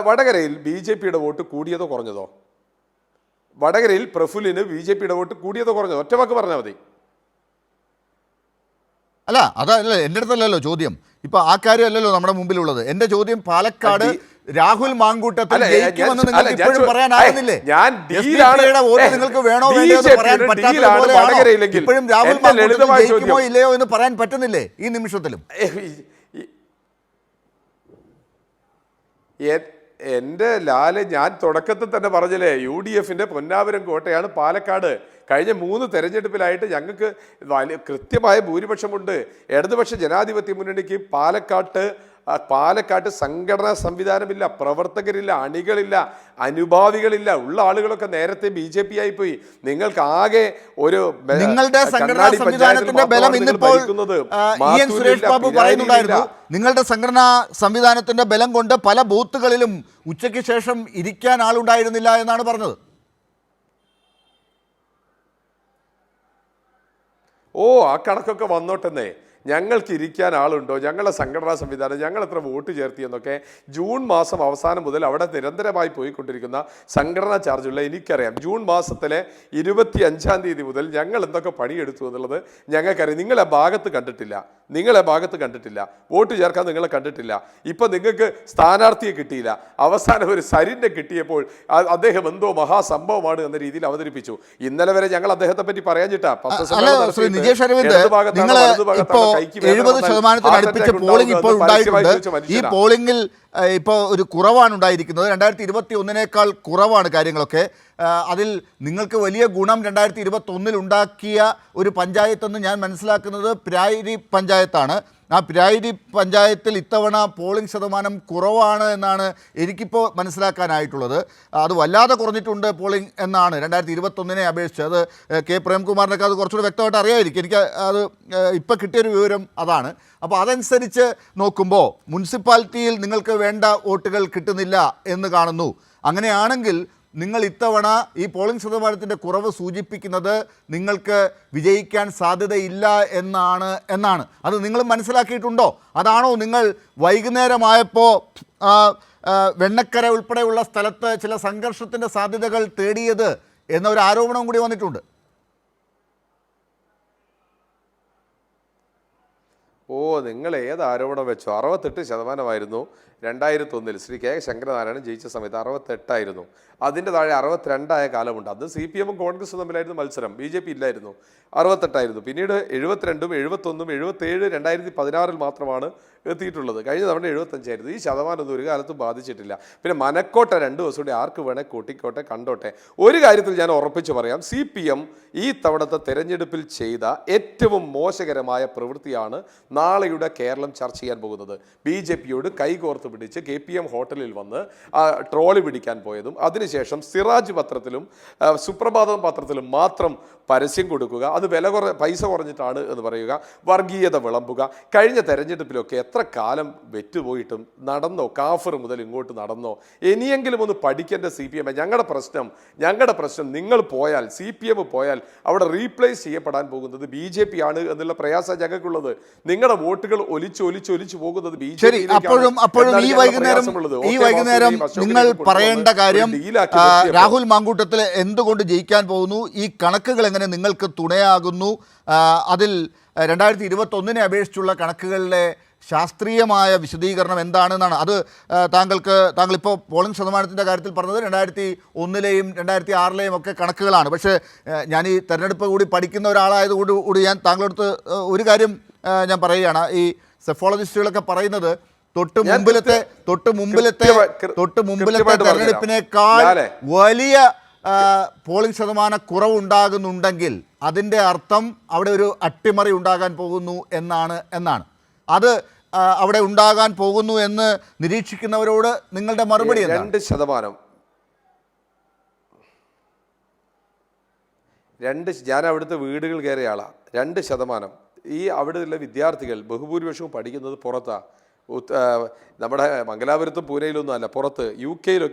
വടകരയിൽ BJPയുടെ വോട്ട് കൂടിയതോ കുറഞ്ഞതോ? വടകരയിൽ പ്രഫുല്ലിന് BJPയുടെ വോട്ട് കൂടിയതോ കുറഞ്ഞതോ? ഒറ്റ വാക്ക് പറഞ്ഞാൽ മതി. അല്ല അതല്ല എൻ്റെ അടുത്തല്ലല്ലോ ചോദ്യം. ഇപ്പൊ ആ കാര്യമല്ലല്ലോ നമ്മുടെ മുമ്പിലുള്ളത്. എൻ്റെ ചോദ്യം പാലക്കാട് രാഹുൽ മാങ്കൂട്ടത്തിൽ ജയിക്കുമെന്ന് നിങ്ങൾക്ക് ഇപ്പോഴും പറയാനാകുന്നില്ലേ? വോട്ട് നിങ്ങൾക്ക് വേണോ വേണ്ടോ എന്ന് പറയാൻ പറ്റാത്തതുപോലെയാണോ ഇപ്പോഴും രാഹുൽ മാങ്കൂട്ടത്തിൽ ജയിക്കുമോ ഇല്ലയോ എന്ന് പറയാൻ പറ്റുന്നില്ലേ ഈ നിമിഷത്തിലും? എൻ്റെ ലാല്, ഞാൻ തുടക്കത്തിൽ തന്നെ പറഞ്ഞില്ലേ, UDFന്റെ പൊന്നാപുരം കോട്ടയാണ് പാലക്കാട്. കഴിഞ്ഞ 3 തെരഞ്ഞെടുപ്പിലായിട്ട് ഞങ്ങൾക്ക് കൃത്യമായ ഭൂരിപക്ഷമുണ്ട്. ഇടതുപക്ഷ ജനാധിപത്യ മുന്നണിക്ക് പാലക്കാട്ട് സംഘടനാ സംവിധാനമില്ല, പ്രവർത്തകരില്ല, അണികളില്ല, അനുഭാവികളില്ല. ഉള്ള ആളുകളൊക്കെ നേരത്തെ BJP ആയിപ്പോയി. നിങ്ങൾക്ക് ആകെ ഒരു നിങ്ങളുടെ സംഘടനാ സംവിധാനത്തിന്റെ ബലം ഇന്നിപ്പോൾ സുരേഷ് ബാബു പറയുന്നുണ്ടായിരുന്നു. നിങ്ങളുടെ സംഘടനാ സംവിധാനത്തിന്റെ ബലം കൊണ്ട് പല ബൂത്തുകളിലും ഉച്ചയ്ക്ക് ശേഷം ഇരിക്കാൻ ആളുണ്ടായിരുന്നില്ല എന്നാണ് പറഞ്ഞത്. ആ കണക്കൊക്കെ വന്നോട്ടെന്നേ. ഞങ്ങൾക്ക് ഇരിക്കാൻ ആളുണ്ടോ, ഞങ്ങളുടെ സംഘടനാ സംവിധാനം, ഞങ്ങൾ എത്ര വോട്ട് ചേർത്തിയെന്നൊക്കെ ജൂൺ മാസം അവസാനം മുതൽ അവിടെ നിരന്തരമായി പോയിക്കൊണ്ടിരിക്കുന്ന സംഘടനാ ചാർജുള്ള എനിക്കറിയാം. ജൂൺ മാസത്തിലെ 25-ാം തീയതി മുതൽ ഞങ്ങൾ എന്തൊക്കെ പണിയെടുത്തു എന്നുള്ളത് ഞങ്ങൾക്കറിയാം. നിങ്ങളെ ഭാഗത്ത് കണ്ടിട്ടില്ല, വോട്ട് ചേർക്കാൻ നിങ്ങളെ കണ്ടിട്ടില്ല. ഇപ്പം നിങ്ങൾക്ക് സ്ഥാനാർത്ഥിയെ കിട്ടിയില്ല, അവസാനം ഒരു സരിനെ കിട്ടിയപ്പോൾ അദ്ദേഹം എന്തോ മഹാസംഭവമാണ് എന്ന രീതിയിൽ അവതരിപ്പിച്ചു. ഇന്നലെ വരെ ഞങ്ങൾ അദ്ദേഹത്തെ പറ്റി പറയാഞ്ഞിട്ടാ 70% അടുപ്പിച്ച് പോളിംഗ് ഇപ്പോൾ ഉണ്ടായിട്ടുണ്ട്. ഈ പോളിംഗിൽ ഇപ്പോൾ ഒരു കുറവാണ് ഉണ്ടായിരിക്കുന്നത്. 2021 കുറവാണ് കാര്യങ്ങളൊക്കെ. അതിൽ നിങ്ങൾക്ക് വലിയ ഗുണം 2021 ഉണ്ടാക്കിയ ഒരു പഞ്ചായത്തെന്ന് ഞാൻ മനസ്സിലാക്കുന്നത് പിരായിരി പഞ്ചായത്താണ്. ആ പിരായിരി പഞ്ചായത്തിൽ ഇത്തവണ പോളിംഗ് ശതമാനം കുറവാണ് എന്നാണ് എനിക്കിപ്പോൾ മനസ്സിലാക്കാനായിട്ടുള്ളത്. അത് വല്ലാതെ കുറഞ്ഞിട്ടുണ്ട് പോളിംഗ് എന്നാണ് 2021 അപേക്ഷിച്ച്. അത് കെ പ്രേംകുമാറിനൊക്കെ അത് കുറച്ചുകൂടി വ്യക്തമായിട്ട് അറിയാമായിരിക്കും. എനിക്ക് അത് ഇപ്പോൾ കിട്ടിയൊരു വിവരം അതാണ്. അപ്പോൾ അതനുസരിച്ച് നോക്കുമ്പോൾ മുനിസിപ്പാലിറ്റിയിൽ നിങ്ങൾക്ക് വേണ്ട വോട്ടുകൾ കിട്ടുന്നില്ല എന്ന് കാണുന്നു. അങ്ങനെയാണെങ്കിൽ നിങ്ങൾ ഇത്തവണ ഈ പോളിംഗ് ശതമാനത്തിൻ്റെ കുറവ് സൂചിപ്പിക്കുന്നത് നിങ്ങൾക്ക് വിജയിക്കാൻ സാധ്യതയില്ല എന്നാണ്. അത് നിങ്ങൾ മനസ്സിലാക്കിയിട്ടുണ്ടോ? അതാണോ നിങ്ങൾ വൈകുന്നേരമായപ്പോൾ വെണ്ണക്കര ഉൾപ്പെടെയുള്ള സ്ഥലത്ത് ചില സംഘർഷത്തിൻ്റെ സാധ്യതകൾ തേടിയത് എന്നൊരു ആരോപണവും കൂടി വന്നിട്ടുണ്ട്? നിങ്ങൾ ഏത് ആരോപണം വെച്ചോ? 68% 2001 ശ്രീ കെ ശങ്കരനാരായണൻ ജയിച്ച സമയത്ത് 68 അതിൻ്റെ താഴെ 62 കാലമുണ്ട്. അത് CPM കോൺഗ്രസും തമ്മിലായിരുന്നു മത്സരം, BJP ഇല്ലായിരുന്നു. 68 പിന്നീട് 72, 71, 77 2016 മാത്രമാണ് എത്തിയിട്ടുള്ളത്. കഴിഞ്ഞ തവണ 75 ഈ ശതമാനം ഒരു കാലത്തും ബാധിച്ചിട്ടില്ല. പിന്നെ മനക്കോട്ട 2 ദിവസം കൂടി ആർക്ക് വേണേ കൂട്ടിക്കോട്ടെ, കണ്ടോട്ടെ. ഒരു കാര്യത്തിൽ ഞാൻ ഉറപ്പിച്ച് പറയാം, CPM ഈ തവണത്തെ തെരഞ്ഞെടുപ്പിൽ ചെയ്ത ഏറ്റവും മോശകരമായ പ്രവൃത്തിയാണ് നാളെയുടെ കേരളം ചർച്ച ചെയ്യാൻ പോകുന്നത്. BJPയോട് കൈകോർത്ത് പിടിച്ച് KPM ഹോട്ടലിൽ വന്ന് ട്രോളി പിടിക്കാൻ പോയതും അതിനുശേഷം സിറാജ് പത്രത്തിലും സുപ്രഭാതം പത്രത്തിലും മാത്രം പരസ്യം കൊടുക്കുക, അത് പൈസ കുറഞ്ഞിട്ടാണ് എന്ന് പറയുക, വർഗീയത വിളമ്പുക. കഴിഞ്ഞ തെരഞ്ഞെടുപ്പിലൊക്കെ എത്ര കാലം വെറ്റുപോയിട്ടും നടന്നോ? കാഫർ മുതൽ ഇങ്ങോട്ട് നടന്നോ? ഇനിയെങ്കിലും ഒന്ന് പഠിക്കേണ്ട CPM. ഞങ്ങളുടെ പ്രശ്നം നിങ്ങൾ പോയാൽ, CPM പോയാൽ അവിടെ റീപ്ലേസ് ചെയ്യപ്പെടാൻ പോകുന്നത് BJP ആണ് എന്നുള്ള പ്രയാസം ഞങ്ങൾക്കുള്ളത്. നിങ്ങളുടെ വോട്ടുകൾ ഒലിച്ചു പോകുന്നത് BJP. അപ്പോഴും ഈ വൈകുന്നേരം നിങ്ങൾ പറയേണ്ട കാര്യം രാഹുൽ മാങ്കൂട്ടത്തിൽ എന്തുകൊണ്ട് ജയിക്കാൻ പോകുന്നു, ഈ കണക്കുകൾ എങ്ങനെ നിങ്ങൾക്ക് തുണയാകുന്നു, അതിൽ 2021 അപേക്ഷിച്ചുള്ള കണക്കുകളിലെ ശാസ്ത്രീയമായ വിശദീകരണം എന്താണെന്നാണ്. അത് താങ്കളിപ്പോൾ പോളിംഗ് ശതമാനത്തിൻ്റെ കാര്യത്തിൽ പറഞ്ഞത് 2001 2006 ഒക്കെ കണക്കുകളാണ്. പക്ഷേ ഞാൻ ഈ തെരഞ്ഞെടുപ്പ് കൂടി പഠിക്കുന്ന ഒരാളായതുകൂടി ഞാൻ താങ്കളടുത്ത് ഒരു കാര്യം ഞാൻ പറയുകയാണ്. ഈ സെഫോളജിസ്റ്റുകളൊക്കെ പറയുന്നത് തൊട്ട് മുമ്പിലത്തെ തെരഞ്ഞെടുപ്പിനേക്കാൾ വലിയ പോളിംഗ് ശതമാന കുറവുണ്ടാകുന്നുണ്ടെങ്കിൽ അതിൻ്റെ അർത്ഥം അവിടെ ഒരു അട്ടിമറി ഉണ്ടാകാൻ പോകുന്നു എന്നാണ്. അത് അവിടെ ഉണ്ടാകാൻ പോകുന്നു എന്ന് നിരീക്ഷിക്കുന്നവരോട് നിങ്ങളുടെ മറുപടി 2%. ഞാൻ അവിടുത്തെ വീടുകൾ കയറിയ ആളാണ്. 2%. ഈ അവിടെയുള്ള വിദ്യാർത്ഥികൾ ബഹുഭൂരിപക്ഷവും പഠിക്കുന്നത് പുറത്താണ്. നമ്മുടെ മംഗലാപുരത്തും പൂനെയിലൊന്നും അല്ല, പുറത്ത് UK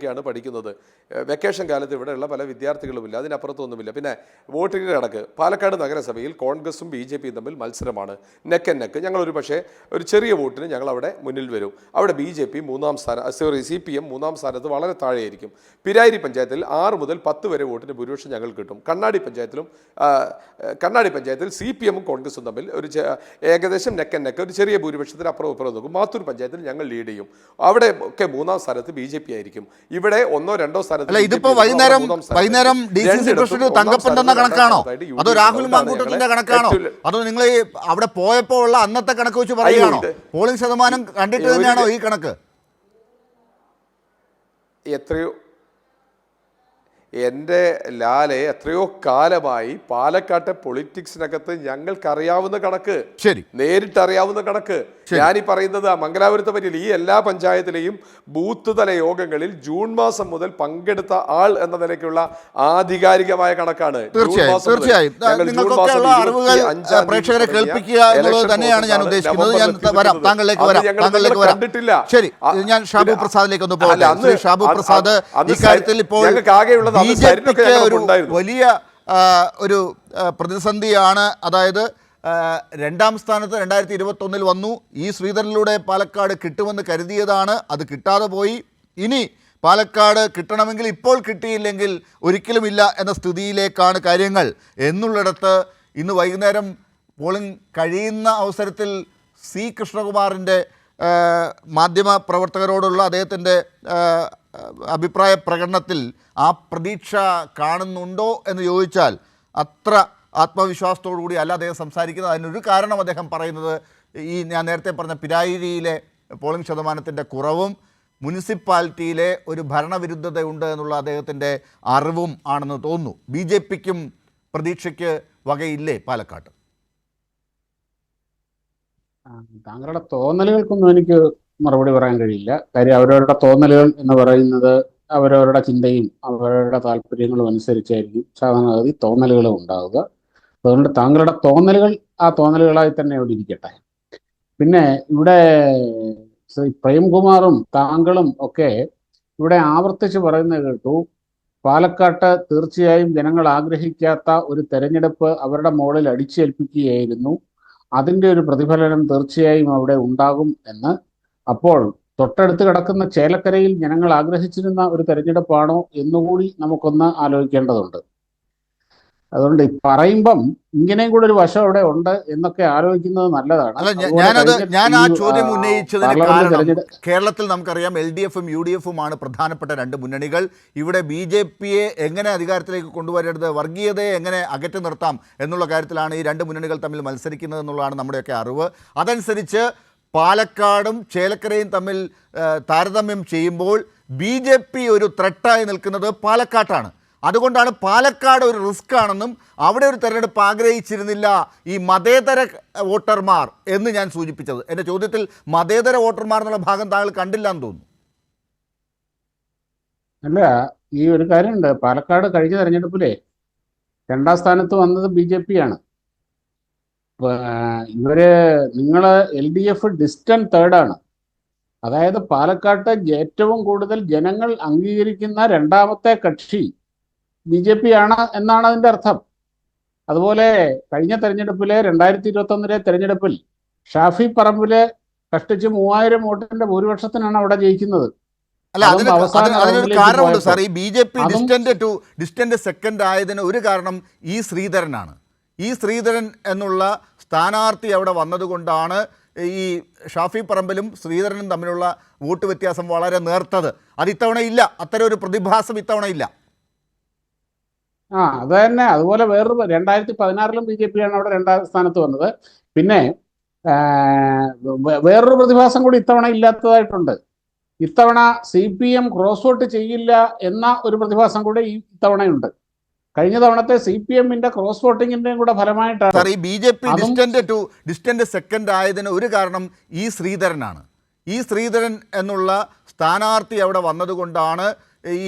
പഠിക്കുന്നത്. വെക്കേഷൻ കാലത്ത് ഇവിടെയുള്ള പല വിദ്യാർത്ഥികളുമില്ല, അതിനപ്പുറത്തൊന്നുമില്ല. പിന്നെ വോട്ടിംഗ് കണക്ക് പാലക്കാട് നഗരസഭയിൽ കോൺഗ്രസും BJP യും തമ്മിൽ മത്സരമാണ്, നെക്ക് ആൻഡ് നെക്ക്. ഞങ്ങളൊരു പക്ഷേ ഒരു ചെറിയ വോട്ടിന് ഞങ്ങൾ അവിടെ മുന്നിൽ വരും. അവിടെ BJP CPM മൂന്നാം സ്ഥാനത്ത് വളരെ താഴെയായിരിക്കും. പിരായിരി പഞ്ചായത്തിൽ 6 മുതൽ 10 വരെ വോട്ടിന് ഭൂരിപക്ഷം ഞങ്ങൾ കിട്ടും. കണ്ണാടി പഞ്ചായത്തിൽ CPM ഉം കോൺഗ്രസും തമ്മിൽ ഒരു ഏകദേശം നെക്ക് ആൻഡ് നെക്ക്, ഒരു ചെറിയ ഭൂരിപക്ഷത്തിന് അപ്പുറം നോക്കും. മാത്തൂർ പഞ്ചായത്തിൽ ഞങ്ങൾ ലീഡ് ചെയ്യും. അവിടെ ഒക്കെ 3-ാം സ്ഥാനത്ത് BJP ആയിരിക്കും. ഇവിടെ 1-2 സ്ഥാനത്ത് ഇതിപ്പോ വൈകുന്നേരം DCC പ്രസിഡന്റ് തങ്കപ്പൻ തന്ന കണക്കാണോ, അതോ രാഹുൽ മാങ്കൂട്ടത്തിന്റെ കണക്കാണോ, അതോ നിങ്ങൾ അവിടെ പോയപ്പോ ഉള്ള അന്നത്തെ കണക്ക് വെച്ച് പറയുകയാണോ? പോളിംഗ് ശതമാനം കണ്ടിട്ട് തന്നെയാണോ ഈ കണക്ക്? എത്രയോ എൻ്റെ ലാലെ എത്രയോ കാലമായി പാലക്കാട്ടെ പൊളിറ്റിക്സിനകത്ത് ഞങ്ങൾക്കറിയാവുന്ന കണക്ക്, ശരി, നേരിട്ടറിയാവുന്ന കണക്ക്. ഞാനീ പറയുന്നത് മംഗലാപുരത്തെ പറ്റിയില്ല, ഈ എല്ലാ പഞ്ചായത്തിലെയും ബൂത്ത് തല യോഗങ്ങളിൽ ജൂൺ മാസം മുതൽ പങ്കെടുത്ത ആൾ എന്ന നിലയ്ക്കുള്ള ആധികാരികമായ കണക്കാണ്. തീർച്ചയായും നിങ്ങൾക്കൊക്കെയുള്ള അറിവുകൾ പ്രേക്ഷകരെ കേൾപ്പിക്കുക എന്നുള്ളത് തന്നെയാണ് ഞാൻ ഉദ്ദേശിക്കുന്നത്. ഞാൻ വരാം, താങ്കളിലേക്ക് വരാം. ശരി, ഞാൻ ഷാബു പ്രസാദിലേക്ക് ഒന്ന് പോകാം. ഷാബു പ്രസാദ്, ഇക്കാര്യത്തിൽ ഇപ്പോൾ BJPക്ക് ഒരു വലിയ ഒരു പ്രതിസന്ധിയാണ്. അതായത് 2-ാം സ്ഥാനത്ത് 2021 വന്നു. ഈ ശ്രീധരനിലൂടെ പാലക്കാട് കിട്ടുമെന്ന് കരുതിയതാണ്, അത് കിട്ടാതെ പോയി. ഇനി പാലക്കാട് കിട്ടണമെങ്കിൽ ഇപ്പോൾ കിട്ടിയില്ലെങ്കിൽ ഒരിക്കലുമില്ല എന്ന സ്ഥിതിയിലേക്കാണ് കാര്യങ്ങൾ എന്നുള്ളിടത്ത് ഇന്ന് വൈകുന്നേരം പോളിംഗ് കഴിയുന്ന അവസരത്തിൽ C കൃഷ്ണകുമാറിൻ്റെ മാധ്യമ പ്രവർത്തകരോടുള്ള അദ്ദേഹത്തിൻ്റെ അഭിപ്രായ പ്രകടനത്തിൽ ആ പ്രതീക്ഷ കാണുന്നുണ്ടോ എന്ന് ചോദിച്ചാൽ അത്ര ആത്മവിശ്വാസത്തോടു കൂടി അല്ല അദ്ദേഹം സംസാരിക്കുന്നത്. അതിനൊരു കാരണം അദ്ദേഹം പറയുന്നത് ഈ ഞാൻ നേരത്തെ പറഞ്ഞ പിരായിരിയിലെ പോളിംഗ് ശതമാനത്തിൻ്റെ കുറവും മുനിസിപ്പാലിറ്റിയിലെ ഒരു ഭരണവിരുദ്ധതയുണ്ട് എന്നുള്ള അദ്ദേഹത്തിൻ്റെ അറിവും ആണെന്ന് തോന്നുന്നു. BJPക്കും പ്രതീക്ഷയ്ക്ക് വകയില്ലേ പാലക്കാട്? താങ്കളുടെ തോന്നലുകൾക്കൊന്നും എനിക്ക് മറുപടി പറയാൻ കഴിയില്ല. കാര്യം അവരവരുടെ തോന്നലുകൾ എന്ന് പറയുന്നത് അവരവരുടെ ചിന്തയും അവരുടെ താല്പര്യങ്ങളും അനുസരിച്ചായിരിക്കും സാധാരണഗതി തോന്നലുകൾ ഉണ്ടാവുക. അതുകൊണ്ട് താങ്കളുടെ തോന്നലുകൾ ആ തോന്നലുകളായി തന്നെ ഇവിടെ ഇരിക്കട്ടെ. പിന്നെ ഇവിടെ പ്രേംകുമാറും താങ്കളും ഒക്കെ ഇവിടെ ആവർത്തിച്ച് പറയുന്നത് കേട്ടു, പാലക്കാട്ട് തീർച്ചയായും ജനങ്ങൾ ആഗ്രഹിക്കാത്ത ഒരു തെരഞ്ഞെടുപ്പ് അവരുടെ മുകളിൽ അടിച്ചേൽപ്പിക്കുകയായിരുന്നു, അതിൻ്റെ ഒരു പ്രതിഫലനം തീർച്ചയായും അവിടെ ഉണ്ടാകും എന്ന്. അപ്പോൾ തൊട്ടടുത്ത് കിടക്കുന്ന ചേലക്കരയിൽ ജനങ്ങൾ ആഗ്രഹിച്ചിരുന്ന ഒരു തെരഞ്ഞെടുപ്പാണോ എന്നുകൂടി നമുക്കൊന്ന് ആലോചിക്കേണ്ടതുണ്ട്. അതുകൊണ്ട് പറയുമ്പം ഇങ്ങനെയും കൂടെ ഒരു വശം അവിടെ ഉണ്ട് എന്നൊക്കെ ആലോചിക്കുന്നത് നല്ലതാണ്. ഞാൻ ആ ചോദ്യം ഉന്നയിച്ചതിന് കാരണം കേരളത്തിൽ നമുക്കറിയാം LDFും UDFുമാണ് പ്രധാനപ്പെട്ട 2 മുന്നണികൾ. ഇവിടെ BJPയെ എങ്ങനെ അധികാരത്തിലേക്ക് കൊണ്ടുവരരുത്, വർഗീയതയെ എങ്ങനെ അകറ്റി നിർത്താം എന്നുള്ള കാര്യത്തിലാണ് ഈ 2 മുന്നണികൾ തമ്മിൽ മത്സരിക്കുന്നത് എന്നുള്ളതാണ് നമ്മുടെയൊക്കെ അറിവ്. അതനുസരിച്ച് പാലക്കാടും ചേലക്കരയും തമ്മിൽ താരതമ്യം ചെയ്യുമ്പോൾ BJP ഒരു ത്രെട്ടായി നിൽക്കുന്നത് പാലക്കാട്ടാണ്. അതുകൊണ്ടാണ് പാലക്കാട് ഒരു റിസ്ക് ആണെന്നും അവിടെ ഒരു തെരഞ്ഞെടുപ്പ് ആഗ്രഹിച്ചിരുന്നില്ല ഈ മതേതര വോട്ടർമാർ എന്ന് ഞാൻ സൂചിപ്പിച്ചത്. എൻ്റെ ചോദ്യത്തിൽ മതേതര വോട്ടർമാർ എന്നുള്ള ഭാഗം താങ്കൾ കണ്ടില്ല എന്ന് തോന്നുന്നു. അല്ല, ഈ ഒരു കാര്യമുണ്ട്. പാലക്കാട് കഴിഞ്ഞ തെരഞ്ഞെടുപ്പിലെ 2-ാം സ്ഥാനത്ത് വന്നത് BJP ആണ്. നിങ്ങള് LDF ഡിസ്റ്റന്റ് തേർഡാണ്. അതായത് പാലക്കാട്ട് ഏറ്റവും കൂടുതൽ ജനങ്ങൾ അംഗീകരിക്കുന്ന 2ാമത്തെ കക്ഷി BJP ആണ് എന്നാണ് അതിൻ്റെ അർത്ഥം. അതുപോലെ കഴിഞ്ഞ തെരഞ്ഞെടുപ്പിലെ 2021 തെരഞ്ഞെടുപ്പിൽ ഷാഫി പറമ്പില് കഷ്ടിച്ച് 3000 വോട്ടിന്റെ ഭൂരിപക്ഷത്തിനാണ് അവിടെ ജയിക്കുന്നത്. അല്ല, അതിനൊരു കാരണമുണ്ട് സാർ. ഈ BJP ഡിസ്റ്റന്റ് സെക്കൻഡ് ആയതിന് ഒരു കാരണം ഈ ശ്രീധരനാണ്. ഈ ശ്രീധരൻ എന്നുള്ള സ്ഥാനാർത്ഥി അവിടെ വന്നതുകൊണ്ടാണ് ഈ ഷാഫി പറമ്പിലും ശ്രീധരനും തമ്മിലുള്ള വോട്ട് വ്യത്യാസം വളരെ നേർത്തത്. അത് ഇത്തവണ ഇല്ല, അത്തരം ഒരു പ്രതിഭാസം ഇത്തവണ ഇല്ല. അത് തന്നെ. അതുപോലെ വേറൊരു 2016 BJP ആണ് അവിടെ 2ാം സ്ഥാനത്ത് വന്നത്. പിന്നെ വേറൊരു പ്രതിഭാസം കൂടി ഇത്തവണ ഇല്ലാത്തതായിട്ടുണ്ട്. ഇത്തവണ CPM ക്രോസ് വോട്ട് ചെയ്യില്ല എന്ന ഒരു പ്രതിഭാസം കൂടി ഇത്തവണയുണ്ട്. കഴിഞ്ഞ തവണത്തെ CPMന്റെ ക്രോസ് വോട്ടിങ്ങിന്റെയും കൂടെ ഫലമായിട്ടാണ് ഈ BJP ഡിസ്റ്റന്റ് സെക്കൻഡ് ആയതിന് ഒരു കാരണം ഈ ശ്രീധരനാണ്. ഈ ശ്രീധരൻ എന്നുള്ള സ്ഥാനാർത്ഥി അവിടെ വന്നതുകൊണ്ടാണ് ഈ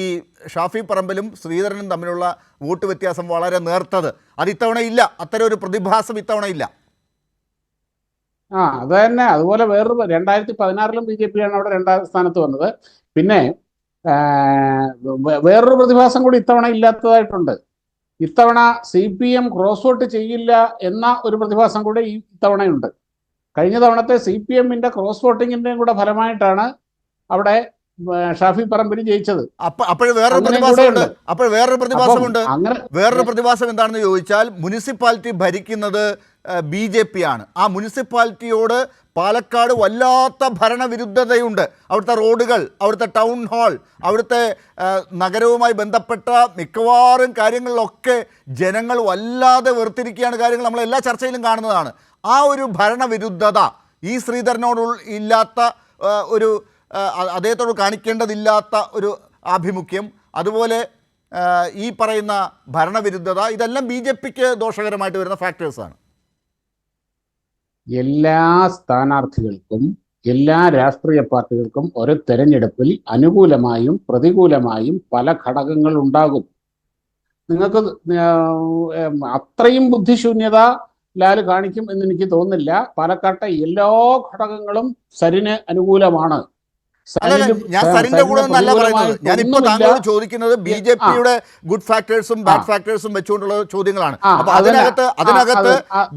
ഷാഫി പറമ്പിലും ശ്രീധരനും തമ്മിലുള്ള വോട്ട് വ്യത്യാസം വളരെ നേർത്തത്. അത് ഇത്തവണ ഇല്ല, അത്തരം ഒരു പ്രതിഭാസം ഇത്തവണ ഇല്ല. അത് തന്നെ. അതുപോലെ വേറൊരു 2016 BJP ആണ് അവിടെ 2ാം സ്ഥാനത്ത് വന്നത്. പിന്നെ വേറൊരു പ്രതിഭാസം കൂടി ഇത്തവണ ഇല്ലാത്തതായിട്ടുണ്ട്. ഇത്തവണ CPM ക്രോസ് വോട്ട് ചെയ്യില്ല എന്ന ഒരു പ്രതിഭാസം കൂടി ഇത്തവണയുണ്ട്. കഴിഞ്ഞ തവണത്തെ CPM-ന്റെ ക്രോസ് വോട്ടിങ്ങിന്റെയും കൂടെ ഫലമായിട്ടാണ് അവിടെ ഷാഫി പറമ്പിൽ ജയിച്ചത്. അപ്പോൾ വേറൊരു പ്രതിഭാസം എന്താണെന്ന് ചോദിച്ചാൽ, മുനിസിപ്പാലിറ്റി ഭരിക്കുന്നത് BJP ആണ്. ആ മുനിസിപ്പാലിറ്റിയോട് പാലക്കാട് വല്ലാത്ത ഭരണവിരുദ്ധതയുണ്ട്. അവിടുത്തെ റോഡുകൾ, അവിടുത്തെ ടൗൺ ഹാൾ, അവിടുത്തെ നഗരവുമായി ബന്ധപ്പെട്ട മിക്കവാറും കാര്യങ്ങളിലൊക്കെ ജനങ്ങൾ വല്ലാതെ വെറുത്തിരിക്കുകയാണ്. കാര്യങ്ങൾ നമ്മൾ എല്ലാ ചർച്ചയിലും കാണുന്നതാണ്. ആ ഒരു ഭരണവിരുദ്ധത ഈ ശ്രീധരനോട് ഇല്ലാത്ത ഒരു അദ്ദേഹത്തോട് കാണിക്കേണ്ടതില്ലാത്ത ഒരു ആഭിമുഖ്യം, അതുപോലെ ഈ പറയുന്ന ഭരണവിരുദ്ധത, ഇതെല്ലാം BJPക്ക് ദോഷകരമായിട്ട് വരുന്ന ഫാക്ടേഴ്സാണ്. എല്ലാ സ്ഥാനാർത്ഥികൾക്കും എല്ലാ രാഷ്ട്രീയ പാർട്ടികൾക്കും ഒരു തെരഞ്ഞെടുപ്പിൽ അനുകൂലമായും പ്രതികൂലമായും പല ഘടകങ്ങൾ ഉണ്ടാകും. നിങ്ങൾക്ക് അത്രയും ബുദ്ധിശൂന്യത ലാൽ കാണിക്കും എന്ന് എനിക്ക് തോന്നുന്നില്ല. പാലക്കാട്ടെ എല്ലാ ഘടകങ്ങളും സരിന് അനുകൂലമാണ്. ഞാൻ സരിന്റെ കൂടെ ഒന്നല്ല പറയുന്നത്. ഞാനിപ്പോ താങ്കളോട് ചോദിക്കുന്നത് BJPയുടെ ഗുഡ് ഫാക്ടേഴ്സും ബാഡ് ഫാക്ടേഴ്സും വെച്ചുകൊണ്ടുള്ള ചോദ്യങ്ങളാണ്. അപ്പൊ അതിനകത്ത്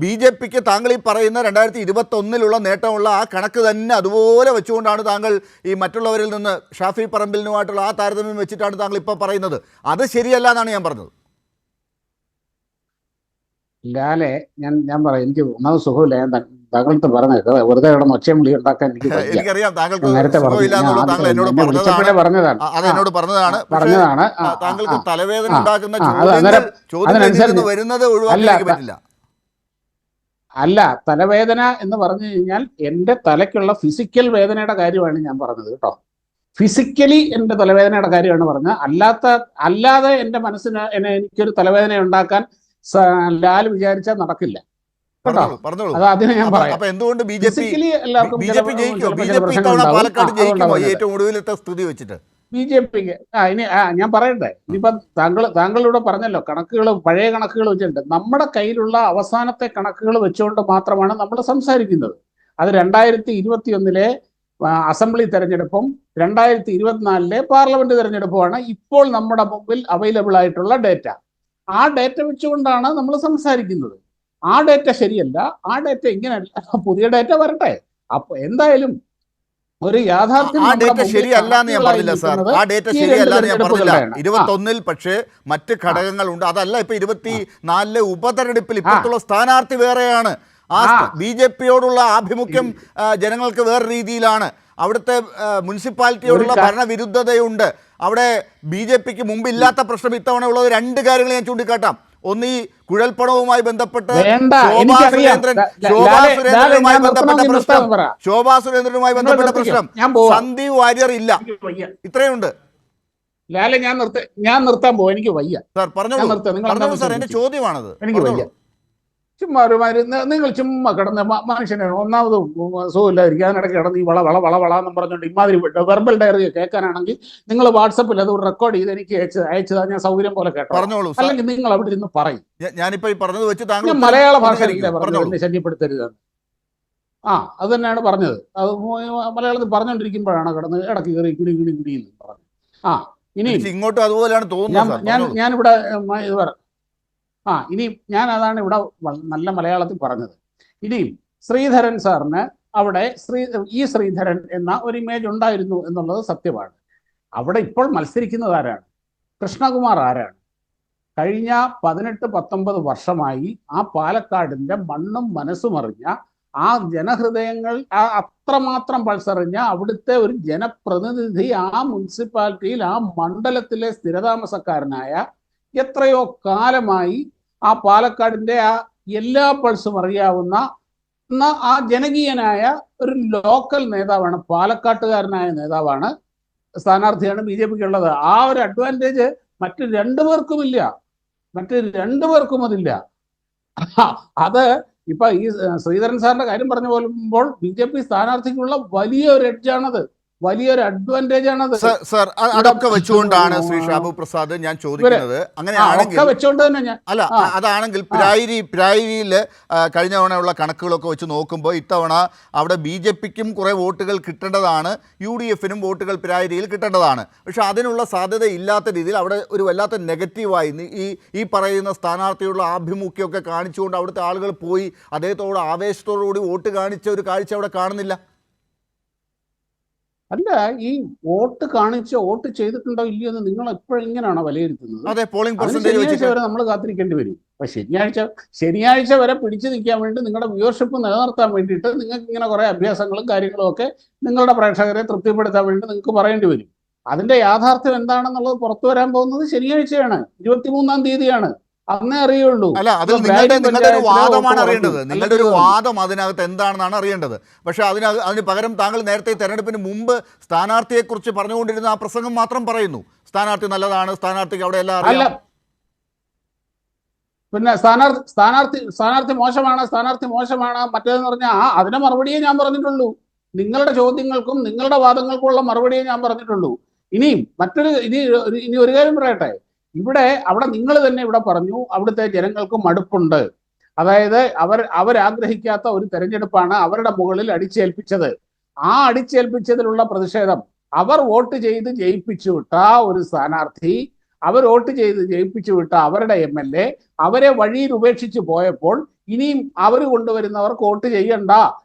BJPക്ക് താങ്കൾ ഈ പറയുന്ന 2021 നേട്ടമുള്ള ആ കണക്ക് തന്നെ അതുപോലെ വെച്ചുകൊണ്ടാണ് താങ്കൾ ഈ മറ്റുള്ളവരിൽ നിന്ന് ഷാഫി പറമ്പിലിനുമായിട്ടുള്ള ആ താരതമ്യം വെച്ചിട്ടാണ് താങ്കൾ ഇപ്പോൾ പറയുന്നത്. അത് ശരിയല്ല എന്നാണ് ഞാൻ പറഞ്ഞത്. ലാലെ, ഞാൻ പറയാം, എനിക്ക് ഒന്നാമത് സുഖമില്ല. ഞാൻ താങ്കൾക്ക് പറഞ്ഞത് വെറുതെ കിടന്ന് ഒച്ചയും വിളി ഉണ്ടാക്കാൻ എനിക്കറിയാം. നേരത്തെ പറഞ്ഞതാണ്. താങ്കൾക്ക് തലവേദന ഉണ്ടാക്കുന്ന ചോദ്യം വരുന്നത് ഒഴിവാക്കാൻ പറ്റില്ല. അല്ല, തലവേദന എന്ന് പറഞ്ഞു കഴിഞ്ഞാൽ എൻ്റെ തലയ്ക്കുള്ള ഫിസിക്കൽ വേദനയുടെ കാര്യമാണ് ഞാൻ പറഞ്ഞത് കേട്ടോ. ഫിസിക്കലി എൻ്റെ തലവേദനയുടെ കാര്യമാണ് പറഞ്ഞത്. അല്ലാതെ എൻ്റെ മനസ്സിന് എനിക്കൊരു തലവേദന ഉണ്ടാക്കാൻ ലാൽ വിചാരിച്ചാൽ നടക്കില്ല കേട്ടോ. അത് അതിന് ഞാൻ പറയാം. ഫിസിക്കലി എല്ലാവർക്കും BJPക്ക് ഇനി ഞാൻ പറയട്ടെ. ഇനിയിപ്പം താങ്കളിവിടെ പറഞ്ഞല്ലോ കണക്കുകൾ, പഴയ കണക്കുകൾ വെച്ചിട്ടുണ്ട്. നമ്മുടെ കയ്യിലുള്ള അവസാനത്തെ കണക്കുകൾ വെച്ചുകൊണ്ട് മാത്രമാണ് നമ്മൾ സംസാരിക്കുന്നത്. അത് 2021 അസംബ്ലി തെരഞ്ഞെടുപ്പും 2024 പാർലമെന്റ് തെരഞ്ഞെടുപ്പുമാണ് ഇപ്പോൾ നമ്മുടെ മുമ്പിൽ അവൈലബിൾ ആയിട്ടുള്ള ഡേറ്റ. ആ ഡേറ്റ വെച്ചുകൊണ്ടാണ് നമ്മൾ സംസാരിക്കുന്നത്. ആ ഡേറ്റ ശരിയല്ല. ആ ഡേറ്റ ഇങ്ങനെയല്ല, പുതിയ ഡേറ്റ വരട്ടെ. അപ്പൊ എന്തായാലും ഒരു യാഥാർത്ഥ്യം ശരിയല്ല എന്ന് ഞാൻ പറഞ്ഞില്ല സാർ. ആ ഡേറ്റ ശരിയല്ല എന്ന് ഞാൻ പറഞ്ഞില്ല. 21 പക്ഷേ മറ്റ് ഘടകങ്ങളുണ്ട്. അതല്ല ഇപ്പൊ 24 ഉപതെരഞ്ഞെടുപ്പിൽ ഇപ്പോഴത്തുള്ള സ്ഥാനാർത്ഥി വേറെയാണ്. ആ BJPയോടുള്ള ആഭിമുഖ്യം ജനങ്ങൾക്ക് വേറെ രീതിയിലാണ്. അവിടുത്തെ മുനിസിപ്പാലിറ്റിയോടുള്ള ഭരണവിരുദ്ധതയുണ്ട്. അവിടെ BJPക്ക് മുമ്പില്ലാത്ത പ്രശ്നം ഇത്തവണ ഉള്ളത് 2 കാര്യങ്ങൾ ഞാൻ ചൂണ്ടിക്കാട്ടാം. ഒന്ന്, ഈ കുഴൽപ്പണവുമായി ബന്ധപ്പെട്ട് ശോഭാ സുരേന്ദ്രനുമായി ബന്ധപ്പെട്ട പ്രശ്നം. സന്ദീപ് വാര്യർ ഇല്ല. ഇത്രയുണ്ട്. ലാലെ, ഞാൻ നിർത്താൻ പോകും. എനിക്ക് വയ്യ സാർ. പറഞ്ഞോളൂ സാർ, എന്റെ ചോദ്യമാണത്. എനിക്ക് വയ്യ. ചുമ്മാ ഒരുമാതിരി നിങ്ങൾ ചുമ്മാ കിടന്ന് മനുഷ്യനെ ഒന്നാമത് സുഖമില്ലാതിരിക്കും. അതിനിടയ്ക്ക് കിടന്ന് ഈ വള എന്നും പറഞ്ഞുകൊണ്ട് ഇമാതിരി വെർബൽ ഡയറി കേൾക്കാനാണെങ്കിൽ നിങ്ങൾ വാട്സപ്പിൽ അത് റെക്കോർഡ് ചെയ്ത് എനിക്ക് അയച്ചതാ. ഞാൻ സൗകര്യം പോലെ കേട്ടോ. അല്ലെങ്കിൽ നിങ്ങൾ അവിടെ ഇരുന്ന് പറയും. ഞാനിപ്പോ പറഞ്ഞത് വെച്ച് മലയാള ഭാഷയിലെ പറഞ്ഞത് ശല്യപ്പെടുത്തരുത്. അത് തന്നെയാണ് പറഞ്ഞത്. അത് മലയാളത്തിൽ പറഞ്ഞുകൊണ്ടിരിക്കുമ്പോഴാണ് കിടന്ന് ഇടയ്ക്ക് കയറി കിടി എന്ന് പറഞ്ഞു. ഇനി ഇങ്ങോട്ടും അതുപോലെയാണ് തോന്നുന്നത്. ഞാനിവിടെ ഇത് പറയാം. ഇനി ഞാൻ അതാണ് ഇവിടെ നല്ല മലയാളത്തിൽ പറഞ്ഞത്. ഇനി ശ്രീധരൻ സാറിന് അവിടെ ശ്രീധരൻ എന്ന ഒരു ഇമേജ് ഉണ്ടായിരുന്നു എന്നുള്ളത് സത്യമാണ്. അവിടെ ഇപ്പോൾ മത്സരിക്കുന്നത് ആരാണ്? കൃഷ്ണകുമാർ ആരാണ്? കഴിഞ്ഞ 18-19 വർഷമായി ആ പാലക്കാടിൻ്റെ മണ്ണും മനസ്സും അറിഞ്ഞ, ആ ജനഹൃദയങ്ങൾ അത്രമാത്രം പൾസറിഞ്ഞ അവിടുത്തെ ഒരു ജനപ്രതിനിധി ആ മുനിസിപ്പാലിറ്റിയിൽ, ആ മണ്ഡലത്തിലെ സ്ഥിരതാമസക്കാരനായ, എത്രയോ കാലമായി ആ പാലക്കാടിൻ്റെ ആ എല്ലാ പൾസും അറിയാവുന്ന ആ ജനകീയനായ ഒരു ലോക്കൽ നേതാവാണ്, പാലക്കാട്ടുകാരനായ നേതാവാണ്, സ്ഥാനാർത്ഥിയാണ് BJPക്ക് ഉള്ളത്. ആ ഒരു അഡ്വാൻറ്റേജ് മറ്റ് 2 പേർക്കുമില്ല. അതില്ല. അത് ഇപ്പൊ ഈ ശ്രീധരൻ സാറിന്റെ കാര്യം പറഞ്ഞു പോകുമ്പോൾ BJP സ്ഥാനാർത്ഥിക്കുള്ള വലിയൊരു എഡ്ജാണത്. വലിയൊരു അഡ്വാൻറ്റേജ് ആണത്. സർ അതൊക്കെ വെച്ചുകൊണ്ടാണ് ശ്രീ ഷാബു പ്രസാദ് ഞാൻ ചോദിക്കുന്നത്. അങ്ങനെയാണെങ്കിൽ വെച്ചുകൊണ്ട് തന്നെ ഞാൻ അല്ല അതാണെങ്കിൽ പിരായിരിയിൽ കഴിഞ്ഞ തവണയുള്ള കണക്കുകളൊക്കെ വെച്ച് നോക്കുമ്പോൾ ഇത്തവണ അവിടെ BJPക്കും കുറേ വോട്ടുകൾ കിട്ടേണ്ടതാണ്, UDFനും വോട്ടുകൾ പിരായിരിയിൽ കിട്ടേണ്ടതാണ്. പക്ഷെ അതിനുള്ള സാധ്യത ഇല്ലാത്ത രീതിയിൽ അവിടെ ഒരു വല്ലാത്ത നെഗറ്റീവായി ഈ പറയുന്ന സ്ഥാനാർത്ഥിയുള്ള ആഭിമുഖ്യമൊക്കെ കാണിച്ചുകൊണ്ട് അവിടുത്തെ ആളുകൾ പോയി അദ്ദേഹത്തോട് ആവേശത്തോടുകൂടി വോട്ട് കാണിച്ച ഒരു കാഴ്ച അവിടെ കാണുന്നില്ല. അല്ല, ഈ വോട്ട് ചെയ്തിട്ടുണ്ടോ ഇല്ലയോ എന്ന് നിങ്ങൾ എപ്പോഴും ഇങ്ങനെയാണോ വിലയിരുത്തുന്നത്? അതെ, പോളിംഗ് അതിന് പെർസെന്റേജ് ശനിയാഴ്ച വരെ നമ്മൾ കാത്തിരിക്കേണ്ടി വരും. അപ്പൊ ശനിയാഴ്ച വരെ പിടിച്ചു നിൽക്കാൻ വേണ്ടി, നിങ്ങളുടെ വ്യൂവർഷിപ്പ് നിലനിർത്താൻ വേണ്ടിയിട്ട് നിങ്ങൾക്ക് ഇങ്ങനെ കുറെ അഭ്യാസങ്ങളും കാര്യങ്ങളും ഒക്കെ നിങ്ങളുടെ പ്രേക്ഷകരെ തൃപ്തിപ്പെടുത്താൻ വേണ്ടി നിങ്ങൾക്ക് പറയേണ്ടി വരും. അതിന്റെ യാഥാർത്ഥ്യം എന്താണെന്നുള്ളത് പുറത്തു വരാൻ പോകുന്നത് ശനിയാഴ്ചയാണ്, 23-ാം തീയതിയാണ്. അന്നേ അറിയുള്ളൂ. അല്ല, അതിൽ നിങ്ങളുടെ ഒരു വാദമാണ് അറിയേണ്ടത്. നിങ്ങളുടെ ഒരു വാദം അതിനകത്ത് എന്താണെന്നാണ് അറിയേണ്ടത്. പക്ഷെ അതിന് പകരം താങ്കൾ നേരത്തെ തെരഞ്ഞെടുപ്പിന് മുമ്പ് സ്ഥാനാർത്ഥിയെക്കുറിച്ച് പറഞ്ഞുകൊണ്ടിരുന്ന ആ പ്രസംഗം മാത്രം പറയുന്നു. സ്ഥാനാർത്ഥി നല്ലതാണ്, സ്ഥാനാർത്ഥിക്ക് അവിടെ എല്ലാം അല്ല, അറിയാം. പിന്നെ സ്ഥാനാർത്ഥി മോശമാണ് മറ്റേതെന്ന് പറഞ്ഞാൽ അതിന്റെ മറുപടിയേ ഞാൻ പറഞ്ഞിട്ടുള്ളൂ. നിങ്ങളുടെ ചോദ്യങ്ങൾക്കും നിങ്ങളുടെ വാദങ്ങൾക്കുമുള്ള മറുപടിയേ ഞാൻ പറഞ്ഞിട്ടുള്ളൂ. ഇനി ഒരു കാര്യം പറയട്ടെ. അവിടെ നിങ്ങൾ തന്നെ ഇവിടെ പറഞ്ഞു, അവിടുത്തെ ജനങ്ങൾക്ക് മടുപ്പുണ്ട്. അതായത് അവരാഗ്രഹിക്കാത്ത ഒരു തെരഞ്ഞെടുപ്പാണ് അവരുടെ മുകളിൽ അടിച്ചേൽപ്പിച്ചത്. ആ അടിച്ചേൽപ്പിച്ചതിലുള്ള പ്രതിഷേധം, അവർ വോട്ട് ചെയ്ത് ജയിപ്പിച്ചു വിട്ട ഒരു സ്ഥാനാർത്ഥി, അവർ വോട്ട് ചെയ്ത് ജയിപ്പിച്ചു വിട്ട അവരുടെ MLA അവരെ വഴിയിൽ ഉപേക്ഷിച്ച് പോയപ്പോൾ ഇനിയും അവർ കൊണ്ടുവരുന്നവർക്ക് വോട്ട് ചെയ്യണ്ട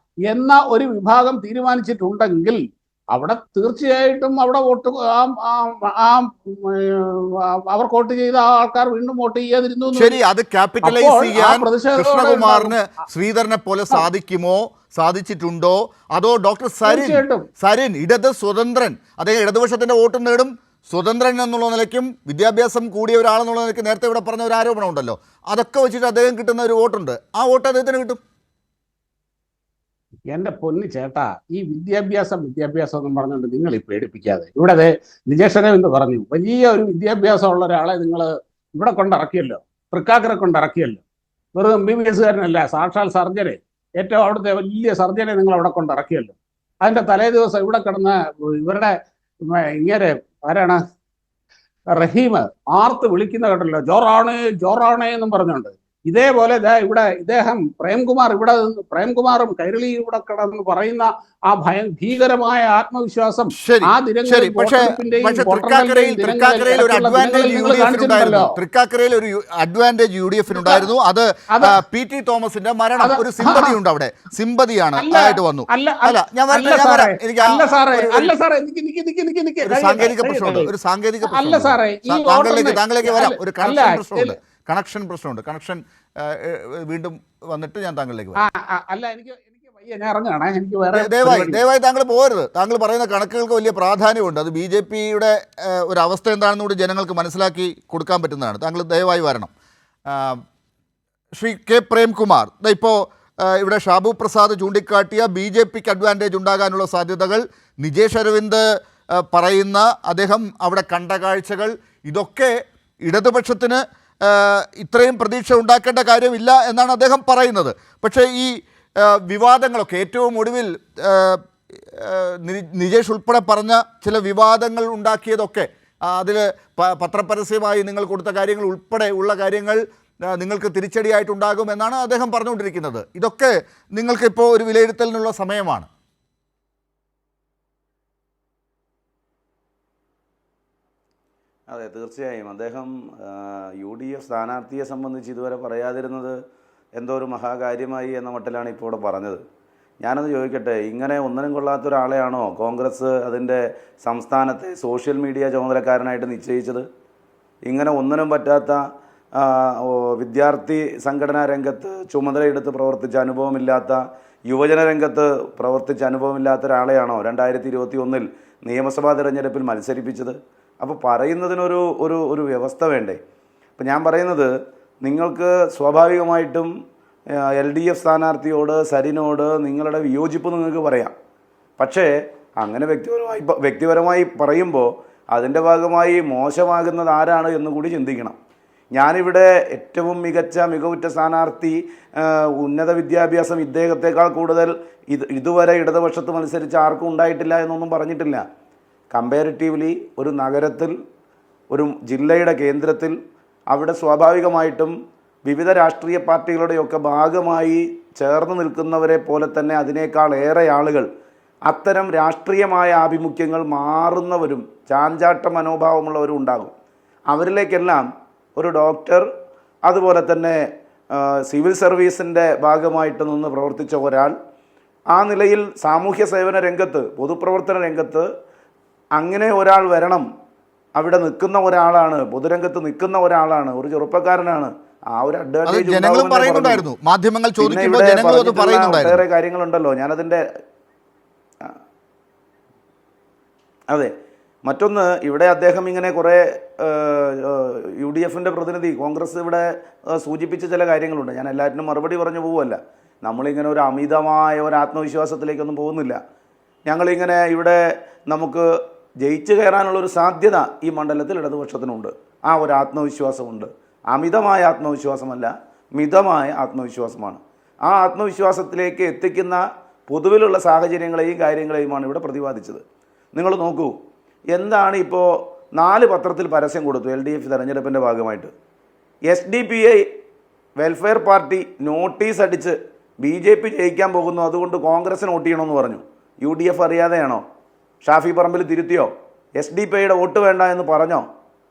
എന്ന ഒരു വിഭാഗം തീരുമാനിച്ചിട്ടുണ്ടെങ്കിൽ അവിടെ തീർച്ചയായിട്ടും അവിടെ അവർ വോട്ട് ചെയ്ത ആൾക്കാർ വീണ്ടും വോട്ട് ചെയ്യാതിരുന്നു. ശരി, അത് ക്യാപിറ്റലൈസ് ചെയ്യാൻ കൃഷ്ണകുമാറിന് ശ്രീധരനെ പോലെ സാധിച്ചിട്ടുണ്ടോ? അതോ ഡോക്ടർ സരിൻ ഇടത് സ്വതന്ത്രൻ, അദ്ദേഹം ഇടതുപക്ഷത്തിന്റെ വോട്ട് നേടും, സ്വതന്ത്രൻ എന്നുള്ള നിലയ്ക്കും വിദ്യാഭ്യാസം കൂടിയ ഒരാളെന്നുള്ള നിലയ്ക്ക് നേരത്തെ ഇവിടെ പറഞ്ഞ ഒരു ആരോപണം ഉണ്ടല്ലോ, അതൊക്കെ വെച്ചിട്ട് അദ്ദേഹം കിട്ടുന്ന ഒരു വോട്ടുണ്ട്. ആ വോട്ട് അദ്ദേഹത്തിന് കിട്ടും. എന്റെ പൊന്നു ചേട്ടാ, ഈ വിദ്യാഭ്യാസം എന്ന് പറഞ്ഞുകൊണ്ട് നിങ്ങൾ ഈ പേടിപ്പിക്കാതെ. ഇവിടെ നിജേഷനെ എന്ന് പറഞ്ഞു, വലിയ ഒരു വിദ്യാഭ്യാസമുള്ള ഒരാളെ നിങ്ങൾ ഇവിടെ കൊണ്ടിറക്കിയല്ലോ, തൃക്കാക്കരെ കൊണ്ടിറക്കിയല്ലോ. വെറും MBBS കാരനല്ല, സാക്ഷാൽ സർജനെ, ഏറ്റവും അവിടുത്തെ വലിയ സർജനെ നിങ്ങൾ അവിടെ കൊണ്ടിറക്കിയല്ലോ. അതിന്റെ തലേ ദിവസം ഇവിടെ കിടന്ന് ഇവരുടെ ഇങ്ങനെ ആരാണ് റഹീം ആർത്ത് വിളിക്കുന്ന കേട്ടല്ലോ, ജോറാണേ എന്നും പറഞ്ഞുകൊണ്ട്. ഇതേപോലെ ഇവിടെ ഇദ്ദേഹം പ്രേംകുമാറും കൈരളിയും ഇവിടെ കിടന്ന് പറയുന്ന ആ ഭീകരമായ ആത്മവിശ്വാസം ആ തൃക്കാക്കരയിൽ ഒരു അഡ്വാൻറ്റേജ് UDF ഉണ്ടായിരുന്നു. അത് PT തോമസിന്റെ മരണം ഒരു സിമ്പതിയുണ്ട്, അവിടെ സിമ്പതിയാണ് ആയിട്ട് വന്നു. ഒരു സാങ്കേതിക താങ്കളിലേക്ക് വരാം. ഒരു കണക്ഷൻ പ്രശ്നമുണ്ട്. കണക്ഷൻ വീണ്ടും വന്നിട്ട് ഞാൻ താങ്കളിലേക്ക് ദയവായി താങ്കൾ പോകരുത്. താങ്കൾ പറയുന്ന കണക്കുകൾക്ക് വലിയ പ്രാധാന്യമുണ്ട്. അത് BJPയുടെ ഒരു അവസ്ഥ എന്താണെന്ന് കൂടി ജനങ്ങൾക്ക് മനസ്സിലാക്കി കൊടുക്കാൻ പറ്റുന്നതാണ്. താങ്കൾ ദയവായി വരണം. ശ്രീ K. പ്രേംകുമാർ, ഇപ്പോൾ ഇവിടെ ഷാബു പ്രസാദ് ചൂണ്ടിക്കാട്ടിയ BJPക്ക് അഡ്വാൻറ്റേജ് ഉണ്ടാകാനുള്ള സാധ്യതകൾ, നിജേഷ് അരവിന്ദ് പറയുന്ന അദ്ദേഹം അവിടെ കണ്ട കാഴ്ചകൾ, ഇതൊക്കെ ഇടതുപക്ഷത്തിന് ഇത്രയും പ്രതീക്ഷ ഉണ്ടാക്കേണ്ട കാര്യമില്ല എന്നാണ് അദ്ദേഹം പറയുന്നത്. പക്ഷേ ഈ വിവാദങ്ങളൊക്കെ ഏറ്റവും ഒടുവിൽ നിജേഷ് ഉൾപ്പെടെ പറഞ്ഞ ചില വിവാദങ്ങൾ ഉണ്ടാക്കിയതൊക്കെ, അതിൽ പത്രപരസ്യമായി നിങ്ങൾ കൊടുത്ത കാര്യങ്ങൾ ഉൾപ്പെടെ ഉള്ള കാര്യങ്ങൾ നിങ്ങൾക്ക് തിരിച്ചടിയായിട്ടുണ്ടാകും എന്നാണ് അദ്ദേഹം പറഞ്ഞുകൊണ്ടിരിക്കുന്നത്. ഇതൊക്കെ നിങ്ങൾക്കിപ്പോൾ ഒരു വിലയിരുത്തലിനുള്ള സമയമാണ്. അതെ, തീർച്ചയായും അദ്ദേഹം UDF സ്ഥാനാർത്ഥിയെ സംബന്ധിച്ച് ഇതുവരെ പറയാതിരുന്നത് എന്തോ ഒരു മഹാകാര്യമായി എന്ന മട്ടിലാണ് ഇപ്പോൾ ഇവിടെ പറഞ്ഞത്. ഞാനൊന്ന് ചോദിക്കട്ടെ, ഇങ്ങനെ ഒന്നിനും കൊള്ളാത്ത ഒരാളെയാണോ കോൺഗ്രസ് അതിൻ്റെ സംസ്ഥാനത്തെ സോഷ്യൽ മീഡിയ ചുമതലക്കാരനായിട്ട് നിശ്ചയിച്ചത്? ഇങ്ങനെ ഒന്നിനും പറ്റാത്ത വിദ്യാർത്ഥി സംഘടനാ രംഗത്ത് ചുമതലയെടുത്ത് പ്രവർത്തിച്ച അനുഭവമില്ലാത്ത, യുവജന രംഗത്ത് പ്രവർത്തിച്ച അനുഭവമില്ലാത്ത ഒരാളെയാണോ 2021 നിയമസഭാ തിരഞ്ഞെടുപ്പിൽ മത്സരിപ്പിച്ചത്? അപ്പോൾ പറയുന്നതിനൊരു ഒരു ഒരു വ്യവസ്ഥ വേണ്ടേ? ഇപ്പം ഞാൻ പറയുന്നത്, നിങ്ങൾക്ക് സ്വാഭാവികമായിട്ടും LDF സ്ഥാനാർത്ഥിയോട് സരിനോട് നിങ്ങളുടെ വിയോജിപ്പ് നിങ്ങൾക്ക് പറയാം. പക്ഷേ അങ്ങനെ വ്യക്തിപരമായി പറയുമ്പോൾ അതിൻ്റെ ഭാഗമായി മോശമാകുന്നത് ആരാണ് എന്ന് കൂടി ചിന്തിക്കണം. ഞാനിവിടെ ഏറ്റവും മികവുറ്റ സ്ഥാനാർത്ഥി, ഉന്നത വിദ്യാഭ്യാസം ഇദ്ദേഹത്തെക്കാൾ കൂടുതൽ ഇതുവരെ ഇടതുപക്ഷത്ത് മത്സരിച്ച് ആർക്കും ഉണ്ടായിട്ടില്ല എന്നൊന്നും പറഞ്ഞിട്ടില്ല. കമ്പാരിറ്റീവ്ലി ഒരു നഗരത്തിൽ, ഒരു ജില്ലയുടെ കേന്ദ്രത്തിൽ, അവിടെ സ്വാഭാവികമായിട്ടും വിവിധ രാഷ്ട്രീയ പാർട്ടികളുടെയൊക്കെ ഭാഗമായി ചേർന്ന് നിൽക്കുന്നവരെ പോലെ തന്നെ അതിനേക്കാൾ ഏറെ ആളുകൾ അത്തരം രാഷ്ട്രീയമായ ആഭിമുഖ്യങ്ങൾ മാറുന്നവരും ചാഞ്ചാട്ട മനോഭാവമുള്ളവരും ഉണ്ടാകും. അവരിലേക്കെല്ലാം ഒരു ഡോക്ടർ, അതുപോലെ തന്നെ സിവിൽ സർവീസിൻ്റെ ഭാഗമായിട്ട് നിന്ന് പ്രവർത്തിച്ച ഒരാൾ, ആ നിലയിൽ സാമൂഹ്യ സേവന രംഗത്ത്, പൊതുപ്രവർത്തന രംഗത്ത് അങ്ങനെ ഒരാൾ വരണം. അവിടെ നിൽക്കുന്ന ഒരാളാണ്, പൊതുരംഗത്ത് നിൽക്കുന്ന ഒരാളാണ്, ഒരു ചെറുപ്പക്കാരനാണ്. ആ ഒരു അഡ്വാൻറ്റേജ് മാധ്യമങ്ങൾ ചോദിക്കുമ്പോൾ ജനങ്ങളും അത് പറയുന്നുണ്ടായിരുന്നു. വേറെ കാര്യങ്ങളുണ്ടല്ലോ, ഞാനതിൻ്റെ അതെ. മറ്റൊന്ന്, ഇവിടെ അദ്ദേഹം ഇങ്ങനെ കുറേ UDFൻ്റെ പ്രതിനിധി, കോൺഗ്രസ് ഇവിടെ സൂചിപ്പിച്ച ചില കാര്യങ്ങളുണ്ട്. ഞാൻ എല്ലാറ്റിനും മറുപടി പറഞ്ഞു പോവുമല്ല. നമ്മളിങ്ങനെ ഒരു അമിതമായ ഒരു ആത്മവിശ്വാസത്തിലേക്കൊന്നും പോകുന്നില്ല. ഞങ്ങളിങ്ങനെ ഇവിടെ നമുക്ക് ജയിച്ചു കയറാനുള്ളൊരു സാധ്യത ഈ മണ്ഡലത്തിൽ ഇടതുപക്ഷത്തിനുണ്ട്. ആ ഒരു ആത്മവിശ്വാസമുണ്ട്. അമിതമായ ആത്മവിശ്വാസമല്ല, മിതമായ ആത്മവിശ്വാസമാണ്. ആ ആത്മവിശ്വാസത്തിലേക്ക് എത്തിക്കുന്ന പൊതുവിലുള്ള സാഹചര്യങ്ങളെയും കാര്യങ്ങളെയുമാണ് ഇവിടെ പ്രതിപാദിച്ചത്. നിങ്ങൾ നോക്കൂ, എന്താണ് ഇപ്പോൾ 4 പത്രത്തിൽ പരസ്യം കൊടുത്തു LDF തെരഞ്ഞെടുപ്പിൻ്റെ ഭാഗമായിട്ട്. SDPI വെൽഫെയർ പാർട്ടി നോട്ടീസ് അടിച്ച് BJP ജയിക്കാൻ പോകുന്നു, അതുകൊണ്ട് കോൺഗ്രസിന് വോട്ട് ചെയ്യണമെന്ന് പറഞ്ഞു. UDF അറിയാതെയാണോ? ഷാഫി പറമ്പിൽ തിരുത്തിയോ? SDPIയുടെ വോട്ട് വേണ്ട എന്ന് പറഞ്ഞോ?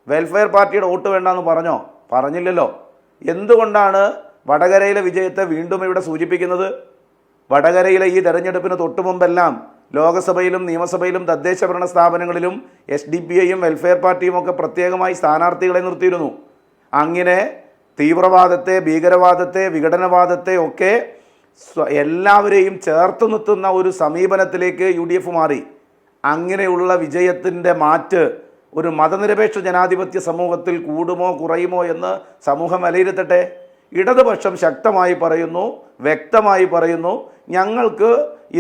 വെൽഫെയർ പാർട്ടിയുടെ വോട്ട് വേണ്ട എന്ന് പറഞ്ഞോ? പറഞ്ഞില്ലല്ലോ. എന്തുകൊണ്ടാണ് വടകരയിലെ വിജയത്തെ വീണ്ടും ഇവിടെ സൂചിപ്പിക്കുന്നത്? വടകരയിലെ ഈ തെരഞ്ഞെടുപ്പിന് തൊട്ടു മുമ്പെല്ലാം ലോകസഭയിലും നിയമസഭയിലും തദ്ദേശ ഭരണ സ്ഥാപനങ്ങളിലും SDPIയും വെൽഫെയർ പാർട്ടിയും ഒക്കെ പ്രത്യേകമായി സ്ഥാനാർത്ഥികളെ നിർത്തിയിരുന്നു. അങ്ങനെ തീവ്രവാദത്തെ, ഭീകരവാദത്തെ, വിഘടനവാദത്തെ ഒക്കെ എല്ലാവരെയും ചേർത്ത് നിർത്തുന്ന ഒരു സമീപനത്തിലേക്ക് UDF മാറി. അങ്ങനെയുള്ള വിജയത്തിൻ്റെ മാറ്റ് ഒരു മതനിരപേക്ഷ ജനാധിപത്യ സമൂഹത്തിൽ കൂടുമോ കുറയുമോ എന്ന് സമൂഹം വിലയിരുത്തട്ടെ. ഇടതുപക്ഷം ശക്തമായി പറയുന്നു, വ്യക്തമായി പറയുന്നു, ഞങ്ങൾക്ക്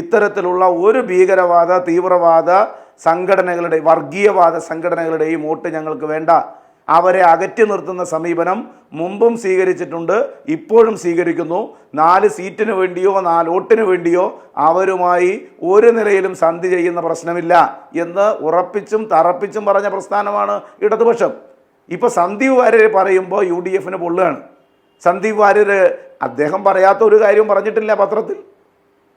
ഇത്തരത്തിലുള്ള ഒരു ഭീകരവാദ, തീവ്രവാദ സംഘടനകളുടെ, വർഗീയവാദ സംഘടനകളുടെയും വോട്ട് ഞങ്ങൾക്ക് വേണ്ട. അവരെ അകറ്റി നിർത്തുന്ന സമീപനം മുമ്പും സ്വീകരിച്ചിട്ടുണ്ട്, ഇപ്പോഴും സ്വീകരിക്കുന്നു. 4 സീറ്റിന് വേണ്ടിയോ 4 വോട്ടിന് വേണ്ടിയോ അവരുമായി ഒരു നിലയിലും സന്ധി ചെയ്യുന്ന പ്രശ്നമില്ല എന്ന് ഉറപ്പിച്ചും തറപ്പിച്ചും പറഞ്ഞ പ്രസ്ഥാനമാണ് ഇടതുപക്ഷം. ഇപ്പോൾ സന്ദീപ് വാര്യർ പറയുമ്പോൾ UDFന് പൊള്ളുകയാണ്. സന്ദീപ് വാര്യർ അദ്ദേഹം പറയാത്ത ഒരു കാര്യവും പറഞ്ഞിട്ടില്ല പത്രത്തിൽ.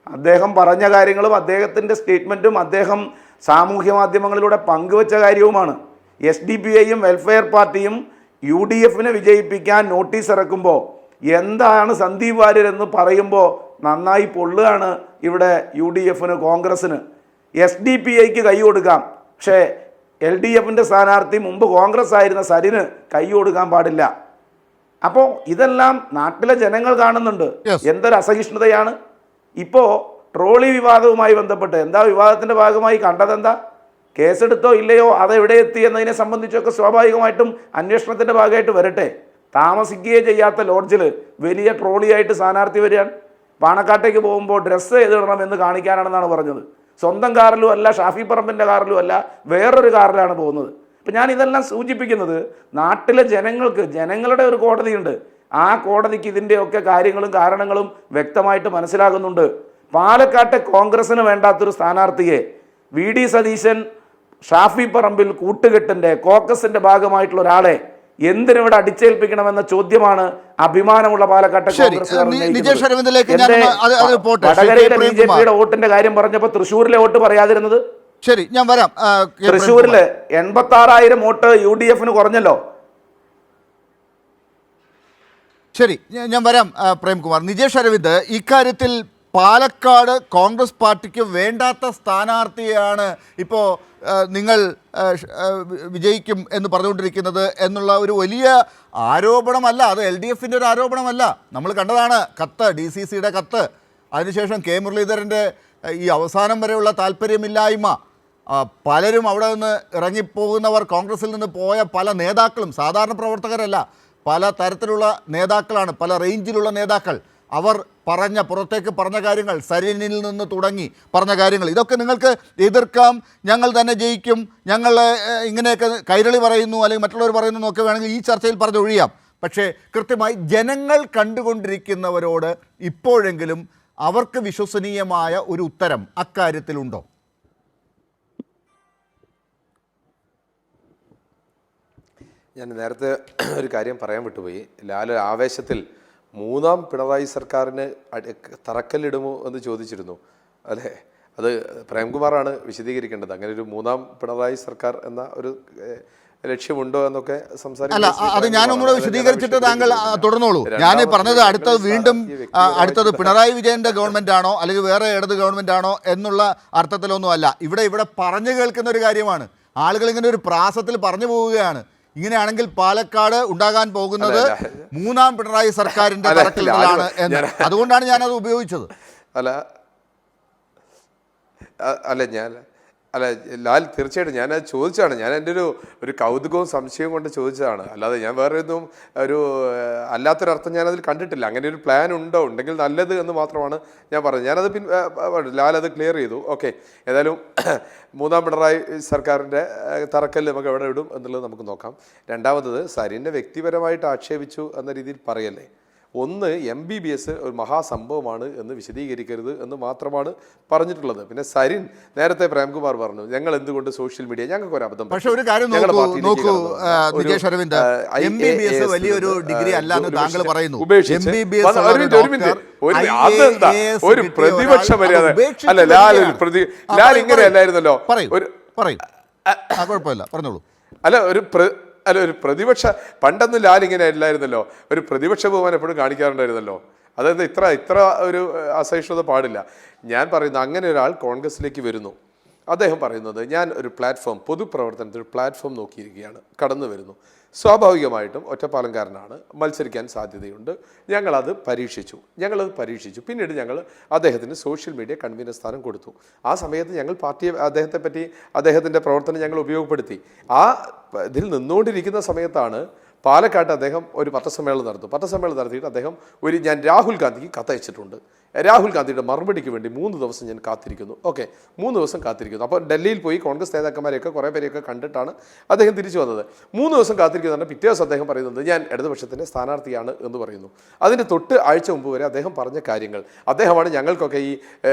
അദ്ദേഹം പറഞ്ഞ കാര്യങ്ങളും അദ്ദേഹത്തിൻ്റെ സ്റ്റേറ്റ്മെൻറ്റും അദ്ദേഹം സാമൂഹ്യ മാധ്യമങ്ങളിലൂടെ പങ്കുവച്ച കാര്യവുമാണ്. SDPIയും വെൽഫെയർ പാർട്ടിയും UDFനെ വിജയിപ്പിക്കാൻ നോട്ടീസ് ഇറക്കുമ്പോൾ എന്താണ് സന്ദീപ് വാര്യർ എന്ന് പറയുമ്പോൾ നന്നായി പൊള്ളുകയാണ് ഇവിടെ UDFന്, കോൺഗ്രസ്സിന്. SDPIക്ക് കൈ കൊടുക്കാം, പക്ഷേ LDFൻ്റെ സ്ഥാനാർത്ഥി മുമ്പ് കോൺഗ്രസ് ആയിരുന്ന സരിന് കൈ കൊടുക്കാൻ പാടില്ല. അപ്പോൾ ഇതെല്ലാം നാട്ടിലെ ജനങ്ങൾ കാണുന്നുണ്ട്. എന്തൊരു അസഹിഷ്ണുതയാണ്. ഇപ്പോൾ ട്രോളി വിവാദവുമായി ബന്ധപ്പെട്ട് എന്താ വിവാദത്തിൻ്റെ ഭാഗമായി കണ്ടതെന്താ? കേസെടുത്തോ ഇല്ലയോ, അതെവിടെ എത്തി എന്നതിനെ സംബന്ധിച്ചൊക്കെ സ്വാഭാവികമായിട്ടും അന്വേഷണത്തിൻ്റെ ഭാഗമായിട്ട് വരട്ടെ. താമസിക്കുകയേ ചെയ്യാത്ത ലോഡ്ജിൽ വലിയ ട്രോളിയായിട്ട് സ്ഥാനാർത്ഥി വരികയാണ്. പാണക്കാട്ടേക്ക് പോകുമ്പോൾ ഡ്രസ്സ് ചെയ്തിടണം എന്ന് കാണിക്കാനാണെന്നാണ് പറഞ്ഞത്. സ്വന്തം കാറിലും അല്ല, ഷാഫി പറമ്പിൻ്റെ കാറിലും അല്ല, വേറൊരു കാറിലാണ് പോകുന്നത്. അപ്പം ഞാൻ ഇതെല്ലാം സൂചിപ്പിക്കുന്നത് നാട്ടിലെ ജനങ്ങൾക്ക്, ജനങ്ങളുടെ ഒരു കോടതിയുണ്ട്. ആ കോടതിക്ക് ഇതിൻ്റെയൊക്കെ കാര്യങ്ങളും കാരണങ്ങളും വ്യക്തമായിട്ട് മനസ്സിലാകുന്നുണ്ട്. പാലക്കാട്ടെ കോൺഗ്രസ്സിന് വേണ്ടാത്തൊരു സ്ഥാനാർത്ഥിയെ VD സതീശൻ ഷാഫി പറമ്പിൽ കൂട്ടുകെട്ടിൻ്റെ, കോക്കസിൻ്റെ ഭാഗമായിട്ടുള്ള ഒരാളെ എന്തിനിവിടെ അടിച്ചേൽപ്പിക്കണമെന്ന ചോദ്യമാണ് അഭിമാനമുള്ള പാലക്കാട്ടെ വടകരയിലെ BJPയുടെ വോട്ടിന്റെ കാര്യം പറഞ്ഞപ്പോൾ തൃശ്ശൂരിലെ വോട്ട് പറയാതിരുന്നത്? ശരി, ഞാൻ വരാം. തൃശ്ശൂരില് 86,000 വോട്ട് UDFന് കുറഞ്ഞല്ലോ. ശരി, ഞാൻ വരാം. പ്രേംകുമാർ, നിജേഷ് അരവിന്ദ്, ഇക്കാര്യത്തിൽ പാലക്കാട് കോൺഗ്രസ് പാർട്ടിക്ക് വേണ്ടാത്ത സ്ഥാനാർത്ഥിയാണ് ഇപ്പോൾ നിങ്ങൾ വിജയിക്കും എന്ന് പറഞ്ഞുകൊണ്ടിരിക്കുന്നത് എന്നുള്ള ഒരു വലിയ ആരോപണമല്ല, അത് LDFൻ്റെ ഒരു ആരോപണമല്ല. നമ്മൾ കണ്ടതാണ് കത്ത്, DCCയുടെ കത്ത്, അതിനുശേഷം K മുരളീധരൻ്റെ ഈ അവസാനം വരെയുള്ള താല്പര്യമില്ലായ്മ, പലരും അവിടെ നിന്ന് ഇറങ്ങിപ്പോകുന്നവർ, കോൺഗ്രസിൽ നിന്ന് പോയ പല നേതാക്കളും സാധാരണ പ്രവർത്തകരല്ല, പല തരത്തിലുള്ള നേതാക്കളാണ്, പല റേഞ്ചിലുള്ള നേതാക്കൾ. അവർ പുറത്തേക്ക് പറഞ്ഞ കാര്യങ്ങൾ, സരിനിൽ നിന്ന് തുടങ്ങി പറഞ്ഞ കാര്യങ്ങൾ, ഇതൊക്കെ നിങ്ങൾക്ക് എതിർക്കാം, ഞങ്ങൾ തന്നെ ജയിക്കും, ഞങ്ങൾ ഇങ്ങനെയൊക്കെ കൈരളി പറയുന്നു അല്ലെങ്കിൽ മറ്റുള്ളവർ പറയുന്നു എന്നൊക്കെ വേണമെങ്കിൽ ഈ ചർച്ചയിൽ പറഞ്ഞൊഴിയാം. പക്ഷേ കൃത്യമായി ജനങ്ങൾ കണ്ടുകൊണ്ടിരിക്കുന്നവരോട് ഇപ്പോഴെങ്കിലും അവർക്ക് വിശ്വസനീയമായ ഒരു ഉത്തരം അക്കാര്യത്തിലുണ്ടോ? ഞാൻ നേരത്തെ ഒരു കാര്യം പറയാൻ വിട്ടുപോയി. ലാൽ ആവേശത്തിൽ മൂന്നാം പിണറായി സർക്കാരിന് തറക്കല്ലിടുമോ എന്ന് ചോദിച്ചിരുന്നു. അല്ലേ, അത് പ്രേംകുമാറാണ് വിശദീകരിക്കേണ്ടത്. അങ്ങനെ ഒരു മൂന്നാം പിണറായി സർക്കാർ എന്ന ഒരു ലക്ഷ്യമുണ്ടോ എന്നൊക്കെ അല്ല, അത് ഞാനൊന്നുകൂടെ വിശദീകരിച്ചിട്ട് താങ്കൾ തുടർന്നോളൂ. ഞാൻ പറഞ്ഞത് അടുത്തത് പിണറായി വിജയന്റെ ഗവൺമെന്റ് ആണോ അല്ലെങ്കിൽ വേറെ ഇടത് ഗവൺമെന്റ് ആണോ എന്നുള്ള അർത്ഥത്തിലൊന്നും അല്ല. ഇവിടെ പറഞ്ഞു കേൾക്കുന്ന ഒരു കാര്യമാണ്. ആളുകൾ ഇങ്ങനെ ഒരു പ്രാസത്തിൽ പറഞ്ഞു പോവുകയാണ്. ഇങ്ങനെയാണെങ്കിൽ പാലക്കാട് ഉണ്ടാകാൻ പോകുന്നത് മൂന്നാം പിണറായി സർക്കാരിന്റെ തറക്കല്ലിടലാണ് എന്ന്. അതുകൊണ്ടാണ് ഞാനത് ഉപയോഗിച്ചത്. ലാൽ തീർച്ചയായിട്ടും ഞാനത് ചോദിച്ചതാണ്. ഞാൻ എൻ്റെ ഒരു കൗതുകവും സംശയവും കൊണ്ട് ചോദിച്ചതാണ്. അല്ലാതെ ഞാൻ വേറെ ഒന്നും അല്ലാത്തൊരർത്ഥം ഞാനതിൽ കണ്ടിട്ടില്ല. അങ്ങനെ ഒരു പ്ലാൻ ഉണ്ടെങ്കിൽ നല്ലത് എന്ന് മാത്രമാണ് ഞാൻ പറഞ്ഞത്. ഞാനത് ലാൽ അത് ക്ലിയർ ചെയ്തു. ഓക്കെ, ഏതായാലും മൂന്നാം പിണറായി സർക്കാരിൻ്റെ തറക്കല്ല് നമുക്ക് എവിടെ ഇടും എന്നുള്ളത് നമുക്ക് നോക്കാം. രണ്ടാമത്തത് സരിനെ വ്യക്തിപരമായിട്ട് ആക്ഷേപിച്ചു എന്ന രീതിയിൽ പറയല്ലേ. ഒന്ന്, MBBS ഒരു മഹാസംഭവമാണ് എന്ന് വിശദീകരിക്കരുത് എന്ന് മാത്രമാണ് പറഞ്ഞിട്ടുള്ളത്. പിന്നെ സരിൻ നേരത്തെ പ്രേംകുമാർ പറഞ്ഞു ഞങ്ങൾ എന്തുകൊണ്ട് സോഷ്യൽ മീഡിയ ഞങ്ങൾക്ക് ഒരു അബദ്ധം. പക്ഷേ ഒരു കാര്യം നോക്കൂ നികേഷ് അരവിന്ദ്, MBBS വലിയൊരു ഡിഗ്രി അല്ലാന്ന് താങ്കൾ പറയുന്നു. ഒരു പ്രതിപക്ഷ മര്യാദ അല്ല, ലാൽ ഇങ്ങനെ അല്ലായിരുന്നല്ലോ. കുഴപ്പമില്ല, പറഞ്ഞോളൂ. ഒരു പ്രതിപക്ഷ പണ്ടൊന്നും ലാൽ ഇങ്ങനെ അല്ലായിരുന്നല്ലോ. ഒരു പ്രതിപക്ഷ ബഹുമാനം എപ്പോഴും കാണിക്കാറുണ്ടായിരുന്നല്ലോ. അതായത് ഇത്ര ഒരു അസഹിഷ്ണുത പാടില്ല. ഞാൻ പറയുന്നത് അങ്ങനെ ഒരാൾ കോൺഗ്രസിലേക്ക് വരുന്നു, അദ്ദേഹം പറയുന്നത് ഞാൻ ഒരു പ്ലാറ്റ്ഫോം, പൊതുപ്രവർത്തനത്തിൽ ഒരു പ്ലാറ്റ്ഫോം നോക്കിയിരിക്കുകയാണ്, കടന്നു വരുന്നു. സ്വാഭാവികമായിട്ടും ഒറ്റപ്പാലംകാരനാണ്, മത്സരിക്കാൻ സാധ്യതയുണ്ട്. ഞങ്ങളത് പരീക്ഷിച്ചു. പിന്നീട് ഞങ്ങൾ അദ്ദേഹത്തിന് സോഷ്യൽ മീഡിയ കൺവീനർ സ്ഥാനം കൊടുത്തു. ആ സമയത്ത് ഞങ്ങൾ അദ്ദേഹത്തിൻ്റെ പ്രവർത്തനം ഞങ്ങൾ ഉപയോഗപ്പെടുത്തി. ആ ഇതിൽ നിന്നുകൊണ്ടിരിക്കുന്ന സമയത്താണ് പാലക്കാട്ട് അദ്ദേഹം ഒരു പത്രസമ്മേളനം നടത്തിയിട്ട് അദ്ദേഹം ഞാൻ രാഹുൽ ഗാന്ധിക്ക് കത്തയച്ചിട്ടുണ്ട്. രാഹുൽ ഗാന്ധിയുടെ മറുപടിക്ക് വേണ്ടി 3 ദിവസം ഞാൻ കാത്തിരിക്കുന്നു. ഓക്കെ, 3 ദിവസം കാത്തിരിക്കുന്നു. അപ്പോൾ ഡൽഹിയിൽ പോയി കോൺഗ്രസ് നേതാക്കന്മാരെയൊക്കെ കുറേ പേരെയൊക്കെ കണ്ടിട്ടാണ് അദ്ദേഹം തിരിച്ചു വന്നത്. 3 ദിവസം കാത്തിരിക്കുന്നുണ്ട്. പിറ്റേ ദിവസം അദ്ദേഹം പറയുന്നത് ഞാൻ ഇടതുപക്ഷത്തിൻ്റെ സ്ഥാനാർത്ഥിയാണ് എന്ന് പറയുന്നു. അതിന് തൊട്ട് ആഴ്ച മുമ്പ് വരെ അദ്ദേഹം പറഞ്ഞ കാര്യങ്ങൾ, അദ്ദേഹമാണ് ഞങ്ങൾക്കൊക്കെ ഈ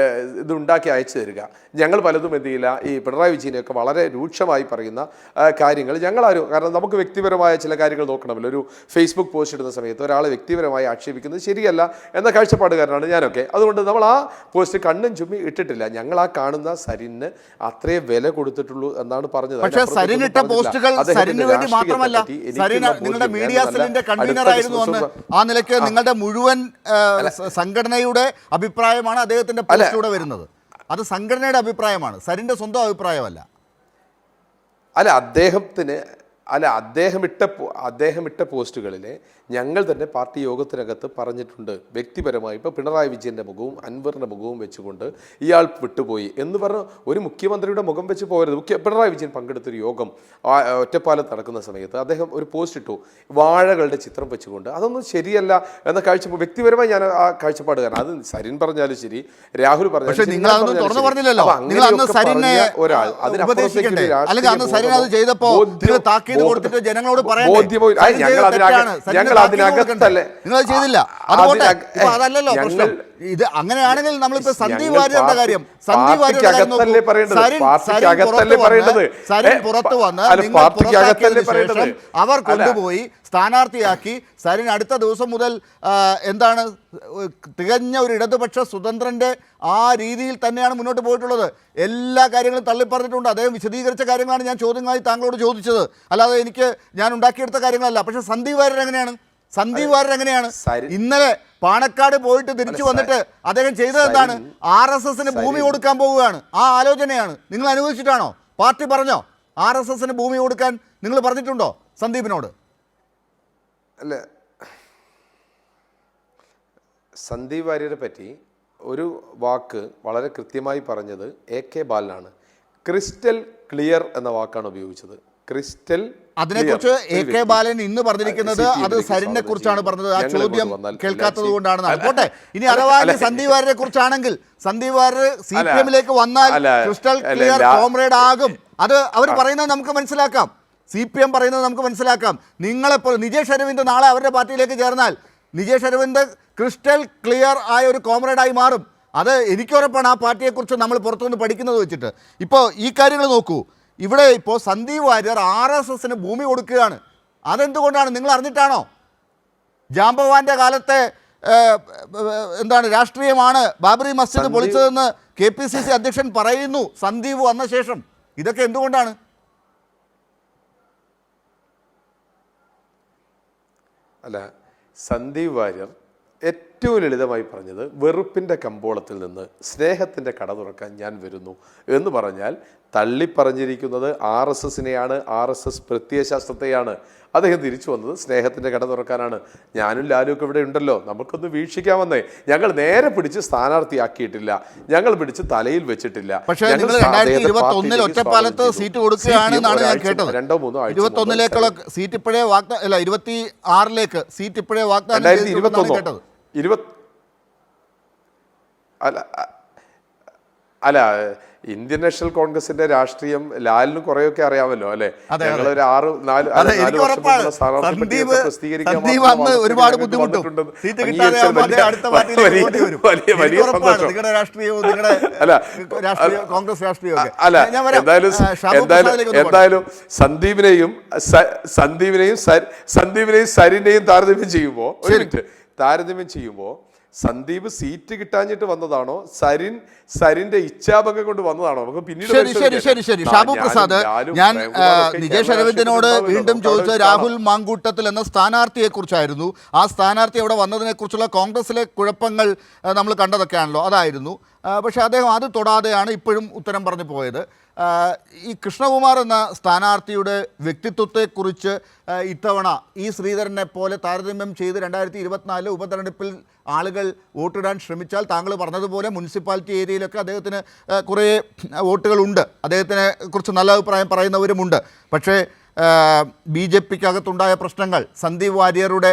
ഇതുണ്ടാക്കി അയച്ചു തരിക. ഞങ്ങൾ പലതും എന്ത് ചെയ്യില്ല, ഈ പിണറായി വിജയനെയൊക്കെ വളരെ രൂക്ഷമായി പറയുന്ന കാര്യങ്ങൾ ഞങ്ങളാരും, കാരണം നമുക്ക് വ്യക്തിപരമായ ചില കാര്യങ്ങൾ നോക്കണമല്ലോ. ഒരു ഫേസ്ബുക്ക് പോസ്റ്റ് ഇടുന്ന സമയത്ത് ഒരാളെ വ്യക്തിപരമായി ആക്ഷേപിക്കുന്നത് ശരിയല്ല എന്ന കാഴ്ചപ്പാടുകാരനാണ് ഞാനൊക്കെ. അതുകൊണ്ട് നമ്മൾ ആ പോസ്റ്റ് കണ്ണും ചുമ്മി ഇട്ടിട്ടില്ല. ഞങ്ങൾ ആ കാണുന്ന സരിന് അത്രേ വില കൊടുത്തിട്ടുള്ളൂ എന്നാണ് പറഞ്ഞത്. പക്ഷേ സരിനിട്ട പോസ്റ്റുകൾ സരിന് വേണ്ടി മാത്രമല്ല, സരിന് നിങ്ങളുടെ മീഡിയ സെല്ലിന്റെ കൺവീനർ ആയിരുന്നു അന്ന്. ആ നിലയ്ക്ക് നിങ്ങളുടെ മുഴുവൻ സംഘടനയുടെ അഭിപ്രായമാണ് അദ്ദേഹത്തിന്റെ പോസ്റ്റിലൂടെ വരുന്നത്. അത് സംഘടനയുടെ അഭിപ്രായമാണ്, സരിന്റെ സ്വന്തം അഭിപ്രായമല്ല. അദ്ദേഹം ഇട്ട പോസ്റ്റുകളിൽ ഞങ്ങൾ തന്നെ പാർട്ടി യോഗത്തിനകത്ത് പറഞ്ഞിട്ടുണ്ട്. വ്യക്തിപരമായി ഇപ്പോൾ പിണറായി വിജയൻ്റെ മുഖവും അൻവറിൻ്റെ മുഖവും വെച്ചുകൊണ്ട് ഇയാൾ വിട്ടുപോയി എന്ന് പറഞ്ഞ് ഒരു മുഖ്യമന്ത്രിയുടെ മുഖം വെച്ച് പോകരുത്. പിണറായി വിജയൻ പങ്കെടുത്തൊരു യോഗം ഒറ്റപ്പാലത്ത് നടക്കുന്ന സമയത്ത് അദ്ദേഹം ഒരു പോസ്റ്റ് ഇട്ടു, വാഴകളുടെ ചിത്രം വെച്ചുകൊണ്ട്. അതൊന്നും ശരിയല്ല എന്ന കാഴ്ചപ്പാട് വ്യക്തിപരമായി ഞാൻ ആ കാഴ്ചപ്പാടുകാരൻ. അത് സരിൻ പറഞ്ഞാലും ശരി, രാഹുൽ പറഞ്ഞാലും ഒരാൾ ജനങ്ങളോട് നിങ്ങൾ ചെയ്തില്ല. അതല്ലല്ലോ പ്രശ്നം. ഇത് അങ്ങനെയാണെങ്കിൽ നമ്മളിപ്പോ സന്ദീപ് വാര്യരുടെ കാര്യം, സരിൻ പുറത്തു വന്ന് അവർ കൊണ്ടുപോയി സ്ഥാനാർത്ഥിയാക്കി. സരിൻ അടുത്ത ദിവസം മുതൽ എന്താണ് തികഞ്ഞ ഒരു ഇടതുപക്ഷ സ്വതന്ത്രന്റെ ആ രീതിയിൽ തന്നെയാണ് മുന്നോട്ട് പോയിട്ടുള്ളത്. എല്ലാ കാര്യങ്ങളും തള്ളിപ്പറഞ്ഞിട്ടുണ്ട്. അദ്ദേഹം വിശദീകരിച്ച കാര്യങ്ങളാണ് ഞാൻ ചോദ്യങ്ങളായി താങ്കളോട് ചോദിച്ചത്, അല്ലാതെ ഞാൻ ഉണ്ടാക്കിയെടുത്ത കാര്യങ്ങളല്ല. പക്ഷെ സന്ദീപ് വാര്യർ എങ്ങനെയാണ് ഇന്നലെ പാണക്കാട് പോയിട്ട് തിരിച്ചു വന്നിട്ട് അദ്ദേഹം ചെയ്തത് എന്താണ്? RSSന് ഭൂമി കൊടുക്കാൻ പോവുകയാണ്. ആ ആലോചനയാണ് നിങ്ങൾ അനുവദിച്ചിട്ടാണോ? പാർട്ടി പറഞ്ഞോ RSSന് ഭൂമി കൊടുക്കാൻ? നിങ്ങൾ പറഞ്ഞിട്ടുണ്ടോ സന്ദീപിനോട്? അല്ല, സന്ദീപ് വാര്യരെ പറ്റി ഒരു വാക്ക് വളരെ കൃത്യമായി പറഞ്ഞത് AK ബാലനാണ്. ക്രിസ്റ്റൽ ക്ലിയർ എന്ന വാക്കാണ് ഉപയോഗിച്ചത്. ക്രിസ്റ്റൽ. അതിനെക്കുറിച്ച് AK ബാലൻ ഇന്ന് പറഞ്ഞിരിക്കുന്നത് അത് സരിനെ കുറിച്ചാണ് പറഞ്ഞത്. ആ ചോദ്യം കേൾക്കാത്തത് കൊണ്ടാണ്. പോട്ടെ, ഇനി അഥവാ സന്ദീപ് വാര്യരെ കുറിച്ചാണെങ്കിൽ സന്ദീപ് വാര്യർ CPM-ലേക്ക് വന്നാൽ ക്രിസ്റ്റൽ ക്ലിയർ കോമ്രേഡ് ആകും. അത് അവർ പറയുന്നത് നമുക്ക് മനസ്സിലാക്കാം. CPM പറയുന്നത് നമുക്ക് മനസ്സിലാക്കാം. നിങ്ങളെപ്പോൾ നിജേഷ് അരവിന്ദ് നാളെ അവരുടെ പാർട്ടിയിലേക്ക് ചേർന്നാൽ നിജേഷ് അരവിന്ദ് ക്രിസ്റ്റൽ ക്ലിയർ ആയ ഒരു കോമ്രേഡായി മാറും. അത് എനിക്കുറപ്പാണ്. ആ പാർട്ടിയെക്കുറിച്ച് നമ്മൾ പുറത്തുനിന്ന് പഠിക്കുന്നത് വെച്ചിട്ട്. ഇപ്പോൾ ഈ കാര്യങ്ങൾ നോക്കൂ. ഇവിടെ ഇപ്പോൾ സന്ദീപ് വാര്യർ RSSന് ഭൂമി കൊടുക്കുകയാണ്. അതെന്തുകൊണ്ടാണ്? നിങ്ങൾ അറിഞ്ഞിട്ടാണോ? ജാംബവാന്റെ കാലത്തെ എന്താണ് രാഷ്ട്രീയമാണ് ബാബറി മസ്ജിദ് പൊളിച്ചതെന്ന് KPCC അധ്യക്ഷൻ പറയുന്നു സന്ദീപ് വന്ന ശേഷം. ഇതൊക്കെ എന്തുകൊണ്ടാണ്? അല്ല, സന്ദീപ് വാര്യർ ഏറ്റവും ലളിതമായി പറഞ്ഞത് വെറുപ്പിൻ്റെ കമ്പോളത്തിൽ നിന്ന് സ്നേഹത്തിൻ്റെ കട തുറക്കാൻ ഞാൻ വരുന്നു എന്ന് പറഞ്ഞാൽ തള്ളിപ്പറഞ്ഞിരിക്കുന്നത് RSSനെയാണ്, RSS പ്രത്യയശാസ്ത്രത്തെയാണ്. അദ്ദേഹം തിരിച്ചു വന്നത് സ്നേഹത്തിൻ്റെ കട തുറക്കാനാണ്. ഞാനും ലാലുവൊക്കെ ഇവിടെ ഉണ്ടല്ലോ, നമുക്കൊന്ന് വീക്ഷിക്കാൻ വന്നേ. ഞങ്ങൾ നേരെ പിടിച്ച് സ്ഥാനാർത്ഥിയാക്കിയിട്ടില്ല, ഞങ്ങൾ പിടിച്ച് തലയിൽ വെച്ചിട്ടില്ല. പക്ഷേ നിങ്ങൾ 2021 ഒറ്റപ്പാലത്ത് സീറ്റ് കൊടുക്കുകയാണെന്നാണ് ഞാൻ കേട്ടത്. 21ലേക്കുള്ള സീറ്റ് ഇപ്പോഴേ വാഗ്ദാനം അല്ല, 26ലേക്ക് സീറ്റ് ഇപ്പോഴേ വാഗ്ദാനം കേട്ടത്. അല്ല, ഇന്ത്യൻ നാഷണൽ കോൺഗ്രസിന്റെ രാഷ്ട്രീയം ലാലിനും കുറെയൊക്കെ അറിയാമല്ലോ അല്ലെ. ഞങ്ങളൊരു 4 വർഷം ഒരുപാട് ബുദ്ധിമുട്ടുണ്ട്. എന്തായാലും സന്ദീപിനെയും സരിനെയും താരതമ്യം ചെയ്യുമ്പോ സന്ദീപ് സീറ്റ് കിട്ടാഞ്ഞിട്ട് വന്നതാണോ, സരിന്റെ ഇച്ഛാഭംഗം കൊണ്ട് വന്നതാണോ? നമുക്ക് പിന്നീട് ശരി ഷാബു പ്രസാദ്, ഞാൻ നിജേഷ് അരവിന്ദനോട് വീണ്ടും ചോദിച്ചത് രാഹുൽ മാങ്കൂട്ടത്തിൽ എന്ന സ്ഥാനാർത്ഥിയെ കുറിച്ചായിരുന്നു. ആ സ്ഥാനാർത്ഥി അവിടെ വന്നതിനെ കുറിച്ചുള്ള കോൺഗ്രസിലെ കുഴപ്പങ്ങൾ നമ്മൾ കണ്ടതൊക്കെയാണല്ലോ, അതായിരുന്നു. പക്ഷേ അദ്ദേഹം അത് തൊടാതെയാണ് ഇപ്പോഴും ഉത്തരം പറഞ്ഞു പോയത്. ഈ കൃഷ്ണകുമാർ എന്ന സ്ഥാനാർത്ഥിയുടെ വ്യക്തിത്വത്തെക്കുറിച്ച് ഇത്തവണ ഈ ശ്രീധരനെ പോലെ താരതമ്യം ചെയ്ത് 2024 ഉപതെരഞ്ഞെടുപ്പിൽ ആളുകൾ വോട്ടിടാൻ ശ്രമിച്ചാൽ താങ്കൾ പറഞ്ഞതുപോലെ മുനിസിപ്പാലിറ്റി ഏരിയയിലൊക്കെ അദ്ദേഹത്തിന് കുറേ വോട്ടുകളുണ്ട്, അദ്ദേഹത്തിനെ കുറിച്ച് നല്ല അഭിപ്രായം പറയുന്നവരുമുണ്ട്. പക്ഷേ BJPക്കകത്തുണ്ടായ പ്രശ്നങ്ങൾ, സന്ദീപ് വാര്യരുടെ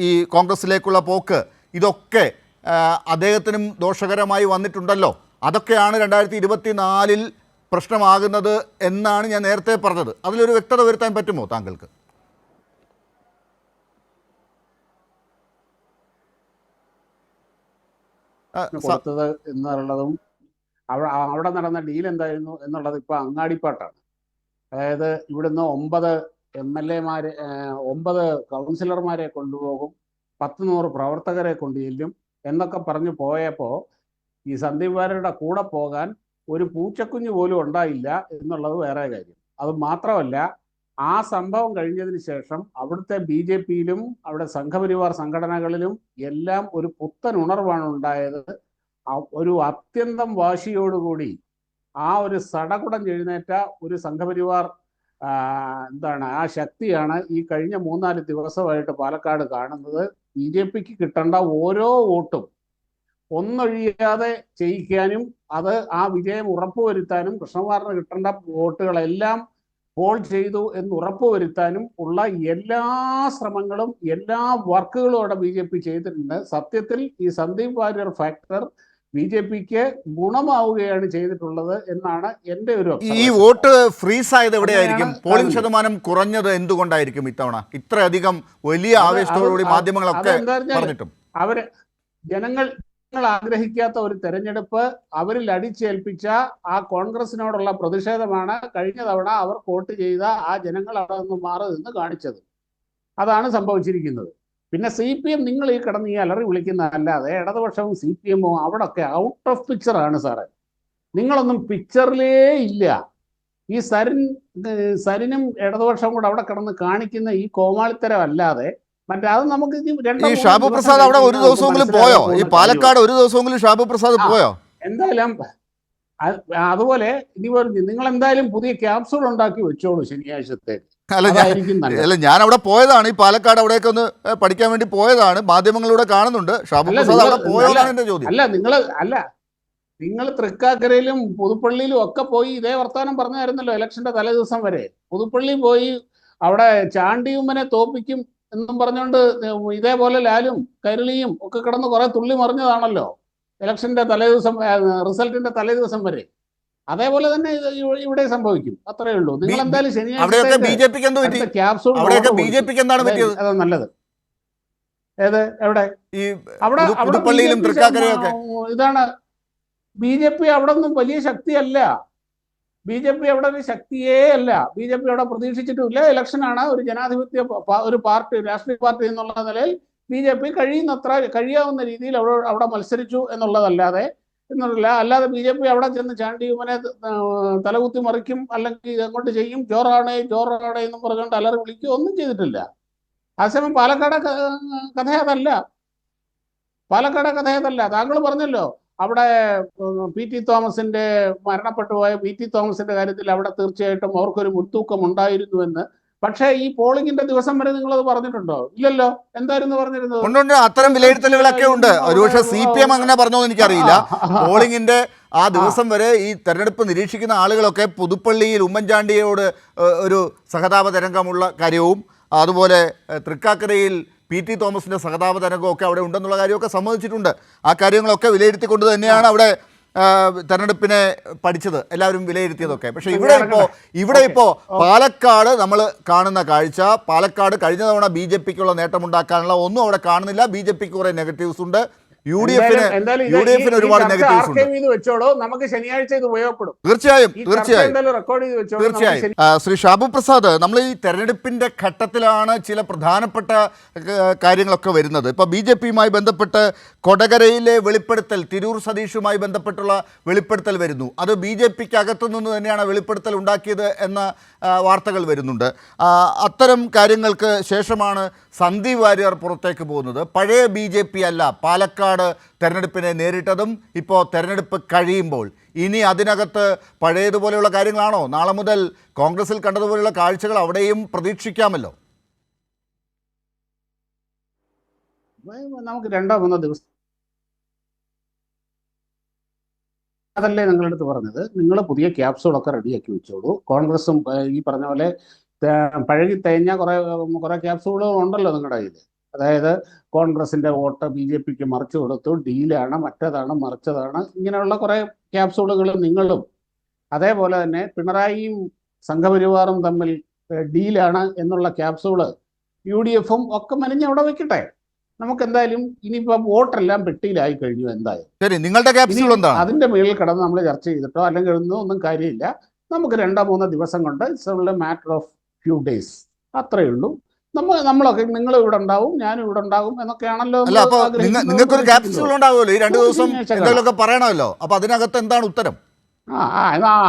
ഈ കോൺഗ്രസിലേക്കുള്ള പോക്ക്, ഇതൊക്കെ അദ്ദേഹത്തിനും ദോഷകരമായി വന്നിട്ടുണ്ടല്ലോ. അതൊക്കെയാണ് 2024 പ്രശ്നമാകുന്നത് എന്നാണ് ഞാൻ നേരത്തെ പറഞ്ഞത്. അതിലൊരു വ്യക്തത വരുത്താൻ പറ്റുമോ താങ്കൾക്ക്? കൊടുത്തത് എന്നുള്ളതും അവിടെ നടന്ന ഡീൽ എന്തായിരുന്നു എന്നുള്ളത് ഇപ്പോൾ അങ്ങാടിപ്പാട്ടാണ്. അതായത് ഇവിടുന്ന് 9 MLA-മാരെ 9 കൗൺസിലർമാരെ കൊണ്ടുപോകും, 100 പ്രവർത്തകരെ കൊണ്ടുചെല്ലും എന്നൊക്കെ പറഞ്ഞു പോയപ്പോൾ ഈ സന്ദീപ് വാര്യരുടെ കൂടെ പോകാൻ ഒരു പൂച്ചക്കുഞ്ഞ് പോലും ഉണ്ടായില്ല എന്നുള്ളത് വേറെ കാര്യം. അത് മാത്രമല്ല, ആ സംഭവം കഴിഞ്ഞതിന് ശേഷം അവിടുത്തെ BJPയിലും അവിടെ സംഘപരിവാർ സംഘടനകളിലും എല്ലാം ഒരു പുത്തൻ ഉണർവാണ് ഉണ്ടായത്. ഒരു അത്യന്തം വാശിയോടുകൂടി ആ ഒരു സടകുടം എഴുന്നേറ്റ ഒരു സംഘപരിവാർ ആ ശക്തിയാണ് ഈ കഴിഞ്ഞ 3-4 ദിവസമായിട്ട് പാലക്കാട് കാണുന്നത്. BJPക്ക് കിട്ടേണ്ട ഓരോ വോട്ടും ഒന്നൊഴിയാതെ ചെയ്യിക്കാനും അത് ആ വിജയം ഉറപ്പുവരുത്താനും കൃഷ്ണകുമാറിന് കിട്ടേണ്ട വോട്ടുകളെല്ലാം പോൾ ചെയ്തു എന്ന് ഉറപ്പുവരുത്താനും ഉള്ള എല്ലാ ശ്രമങ്ങളും എല്ലാ വർക്കുകളും അവിടെ BJP ചെയ്തിട്ടുണ്ട്. സത്യത്തിൽ ഈ സന്ദീപ് വാര്യർ ഫാക്ടർ BJPക്ക് ഗുണമാവുകയാണ് ചെയ്തിട്ടുള്ളത് എന്നാണ് എൻ്റെ ഒരു ഈ വോട്ട് ഫ്രീസ് ആയത് എവിടെയായിരിക്കും? പോളിംഗ് ശതമാനം കുറഞ്ഞത് എന്തുകൊണ്ടായിരിക്കും ഇത്തവണ ഇത്രയധികം വലിയ ആവേശത്തോടുകൂടി മാധ്യമങ്ങളൊക്കെ പറഞ്ഞിട്ടും? ജനങ്ങൾ ആഗ്രഹിക്കാത്ത ഒരു തെരഞ്ഞെടുപ്പ് അവരിൽ അടിച്ചേൽപ്പിച്ച ആ കോൺഗ്രസിനോടുള്ള പ്രതിഷേധമാണ് കഴിഞ്ഞ തവണ അവർ വോട്ട് ചെയ്ത ആ ജനങ്ങൾ അവിടെ നിന്ന് മാറി നിന്ന് കാണിച്ചത്. അതാണ് സംഭവിച്ചിരിക്കുന്നത്. പിന്നെ CPM നിങ്ങൾ ഈ കിടന്ന് ഈ അലറി വിളിക്കുന്നതല്ലാതെ ഇടതുപക്ഷവും CPM-ഉം അവിടെയൊക്കെ ഔട്ട് ഓഫ് പിക്ചറാണ് സാറേ. നിങ്ങളൊന്നും പിക്ചറിലേ ഇല്ല. ഈ സരിനും ഇടതുപക്ഷവും കൂടെ അവിടെ കിടന്ന് കാണിക്കുന്ന ഈ കോമാളിത്തരം അല്ലാതെ മറ്റേ അത് നമുക്ക് ഈ ഷാബു പ്രസാദ് അവിടെ ഒരു ദിവസമെങ്കിലും പോയോ? ഈ പാലക്കാട് ഒരു ദിവസമെങ്കിലും ഷാബു പ്രസാദ് പോയോ? എന്തായാലും അതുപോലെ ഇനി നിങ്ങൾ എന്തായാലും പുതിയ ക്യാപ്സൂൾ ഉണ്ടാക്കി വെച്ചോളൂ ശനിയാഴ്ചത്തെ. അല്ല, ഞാൻ അവിടെ പോയതാണ്, ഈ പാലക്കാട് അവിടേക്ക് ഒന്ന് പഠിക്കാൻ വേണ്ടി പോയതാണ്. മാധ്യമങ്ങളിലൂടെ കാണുന്നുണ്ട്. ഷാബു പ്രസാദ് അവിടെ പോയതാണ് എന്റെ ചോദ്യം. നിങ്ങൾ തൃക്കാക്കരയിലും പുതുപ്പള്ളിയിലും ഒക്കെ പോയി ഇതേ വർത്തമാനം പറഞ്ഞായിരുന്നല്ലോ ഇലക്ഷന്റെ തലേ ദിവസം വരെ. പുതുപ്പള്ളി പോയി അവിടെ ചാണ്ടിയുമ്മനെ തോപ്പിക്കും എന്നും പറഞ്ഞുകൊണ്ട് ഇതേപോലെ ലാലും കൈരളിയും ഒക്കെ കിടന്ന് കുറെ തുള്ളി മറിഞ്ഞതാണല്ലോ ഇലക്ഷന്റെ തലേദിവസം, റിസൾട്ടിന്റെ തലേദിവസം വരെ. അതേപോലെ തന്നെ ഇവിടെ സംഭവിക്കും. അത്രേ ഉള്ളൂ. നിങ്ങൾ എന്തായാലും അവിടെയൊക്കെ ബി ജെ പിക്ക് എന്ത് പറ്റി? അവിടെയൊക്കെ ബി ജെ പിക്ക് എന്താണ് പറ്റിയത്? അതാ നല്ലത്. ഏത് എവിടെ? ഈ അവിടെ പുതുപ്പള്ളിയിലും തൃക്കാക്കരയൊക്കെ ഇതാണ് ബി ജെ പി അവിടെ ഒന്നും വലിയ ശക്തിയല്ല. ബി ജെ പി അവിടെ ഒരു ശക്തിയേ അല്ല. ബി ജെ പി അവിടെ പ്രതീക്ഷിച്ചിട്ടുമില്ല. ഇലക്ഷനാണ്, ഒരു ജനാധിപത്യ ഒരു പാർട്ടി, രാഷ്ട്രീയ പാർട്ടി എന്നുള്ള നിലയിൽ ബി ജെ പി കഴിയാവുന്ന രീതിയിൽ അവിടെ മത്സരിച്ചു അല്ലാതെ ബി ജെ പി അവിടെ ചെന്ന് ചാണ്ടി ഉമ്മനെ തലകുത്തി മറിക്കും, അല്ലെങ്കിൽ അങ്ങോട്ട് ചെയ്യും, ജോറാണേ എന്നും പറഞ്ഞുകൊണ്ട് അലറി വിളിക്കുക ഒന്നും ചെയ്തിട്ടില്ല. അതേസമയം പാലക്കാട് കഥ അതല്ല. താങ്കൾ പറഞ്ഞല്ലോ അവിടെ പി ടി തോമസിന്റെ മരണപ്പെട്ടുപോയ പി ടി തോമസിന്റെ കാര്യത്തിൽ അവിടെ തീർച്ചയായിട്ടും അവർക്കൊരു മുൻതൂക്കം ഉണ്ടായിരുന്നുവെന്ന്. പക്ഷേ ഈ പോളിംഗിന്റെ ദിവസം വരെ നിങ്ങൾ അത് പറഞ്ഞിട്ടുണ്ടോ? ഇല്ലല്ലോ. എന്തായിരുന്നു പറഞ്ഞിരുന്നത്? ഉണ്ട്. അത്തരം വിലയിരുത്തലുകളൊക്കെ ഉണ്ട്. ഒരുപക്ഷെ CPM അങ്ങനെ പറഞ്ഞോ എന്ന് എനിക്കറിയില്ല. പോളിംഗിന്റെ ആ ദിവസം വരെ ഈ തെരഞ്ഞെടുപ്പ് നിരീക്ഷിക്കുന്ന ആളുകളൊക്കെ പുതുപ്പള്ളിയിൽ ഉമ്മൻചാണ്ടിയോട് ഒരു സഹതാപ തരംഗമുള്ള കാര്യവും അതുപോലെ തൃക്കാക്കരയിൽ പി ടി തോമസിൻ്റെ സഹതാപ തരംഗമൊക്കെ അവിടെ ഉണ്ടെന്നുള്ള കാര്യമൊക്കെ സമ്മതിച്ചിട്ടുണ്ട്. ആ കാര്യങ്ങളൊക്കെ വിലയിരുത്തിക്കൊണ്ട് തന്നെയാണ് അവിടെ തെരഞ്ഞെടുപ്പിനെ പഠിച്ചത്, എല്ലാവരും വിലയിരുത്തിയതൊക്കെ. പക്ഷേ ഇവിടെ ഇപ്പോൾ പാലക്കാട് നമ്മൾ കാണുന്ന കാഴ്ച, പാലക്കാട് കഴിഞ്ഞ തവണ ബി ജെ പിക്കുള്ള നേട്ടമുണ്ടാക്കാനുള്ള ഒന്നും അവിടെ കാണുന്നില്ല. ബി ജെ പിക്ക് കുറേ നെഗറ്റീവ്സ് ഉണ്ട്, യു ഡി എഫിന് ഒരുപാട് നെഗറ്റീവ്സ് ഉണ്ട്. നമുക്ക് ശനിയാഴ്ച ഇത് ഉപയോഗപ്പെടും. തീർച്ചയായും. ശ്രീ ഷാബു പ്രസാദ്, നമ്മൾ ഈ തെരഞ്ഞെടുപ്പിന്റെ ഘട്ടത്തിലാണ് ചില പ്രധാനപ്പെട്ട കാര്യങ്ങളൊക്കെ വരുന്നത്. ഇപ്പോൾ ബി ജെ പിയുമായി ബന്ധപ്പെട്ട് കൊടകരയിലെ വെളിപ്പെടുത്തൽ, തിരൂർ സതീഷുമായി ബന്ധപ്പെട്ടുള്ള വെളിപ്പെടുത്തൽ വരുന്നു. അത് ബി ജെ പിക്ക് അകത്തുനിന്ന് തന്നെയാണ് വെളിപ്പെടുത്തൽ ഉണ്ടാക്കിയത് എന്ന വാർത്തകൾ വരുന്നുണ്ട്. അത്തരം കാര്യങ്ങൾക്ക് ശേഷമാണ് സന്ദീപ് വാര്യർ പുറത്തേക്ക് പോകുന്നത്. പഴയ ബി ജെ പി അല്ല പാലക്കാട് തെരഞ്ഞെടുപ്പിനെ നേരിട്ടതും ഇപ്പോൾ തെരഞ്ഞെടുപ്പ് കഴിയുമ്പോൾ ഇനി അതിനകത്ത് പഴയതുപോലെയുള്ള കാര്യങ്ങളാണോ? നാളെ മുതൽ കോൺഗ്രസിൽ കണ്ടതുപോലെയുള്ള കാഴ്ചകൾ അവിടെയും പ്രതീക്ഷിക്കാമല്ലോ. നമുക്ക് 2-3 ദിവസം അതല്ലേ നിങ്ങളുടെ അടുത്ത് പറഞ്ഞത്. നിങ്ങൾ പുതിയ ക്യാപ്സൂളൊക്കെ റെഡിയാക്കി വെച്ചോളൂ. കോൺഗ്രസും ഈ പറഞ്ഞ പോലെ പഴകി തേഞ്ഞ കുറെ ക്യാപ്സൂളുകൾ ഉണ്ടല്ലോ നിങ്ങളുടെ കയ്യിൽ. അതായത് കോൺഗ്രസിന്റെ വോട്ട് ബി ജെ പിക്ക് മറിച്ചു കൊടുത്തു, ഡീലാണ്, മറ്റേതാണ്, മറിച്ചതാണ്, ഇങ്ങനെയുള്ള കുറെ ക്യാപ്സൂളുകൾ നിങ്ങളും, അതേപോലെ തന്നെ പിണറായിയും സംഘപരിവാറും തമ്മിൽ ഡീലാണ് എന്നുള്ള ക്യാപ്സൂള് UDF-ഉം ഒക്കെ മെനഞ്ഞവിടെ വെക്കട്ടെ. നമുക്ക് എന്തായാലും ഇനിയിപ്പോ വോട്ടെല്ലാം പെട്ടിയിലായി കഴിഞ്ഞു. എന്തായാലും നിങ്ങളുടെ ക്യാപ്സൂൾ എന്താണ്? അതിന്റെ മേളിൽ കിടന്ന് നമ്മൾ ചർച്ച ചെയ്തിട്ടോ അല്ലെങ്കിൽ ഒന്നും കാര്യമില്ല. നമുക്ക് 2-3 ദിവസം കൊണ്ട് it's only matter of few days, അത്രയേ ഉള്ളൂ. നമ്മളൊക്കെ നിങ്ങൾ ഇവിടെ ഉണ്ടാവും, ഞാനും ഇവിടെ ഉണ്ടാകും എന്നൊക്കെയാണല്ലോ. നിങ്ങൾക്കൊരു ക്യാപ്സൂൾ ഉണ്ടാവുമല്ലോ, ഈ 2 ദിവസം എന്തെങ്കിലുമൊക്കെ പറയണമല്ലോ. അപ്പൊ അതിനകത്ത് എന്താണ് ഉത്തരം?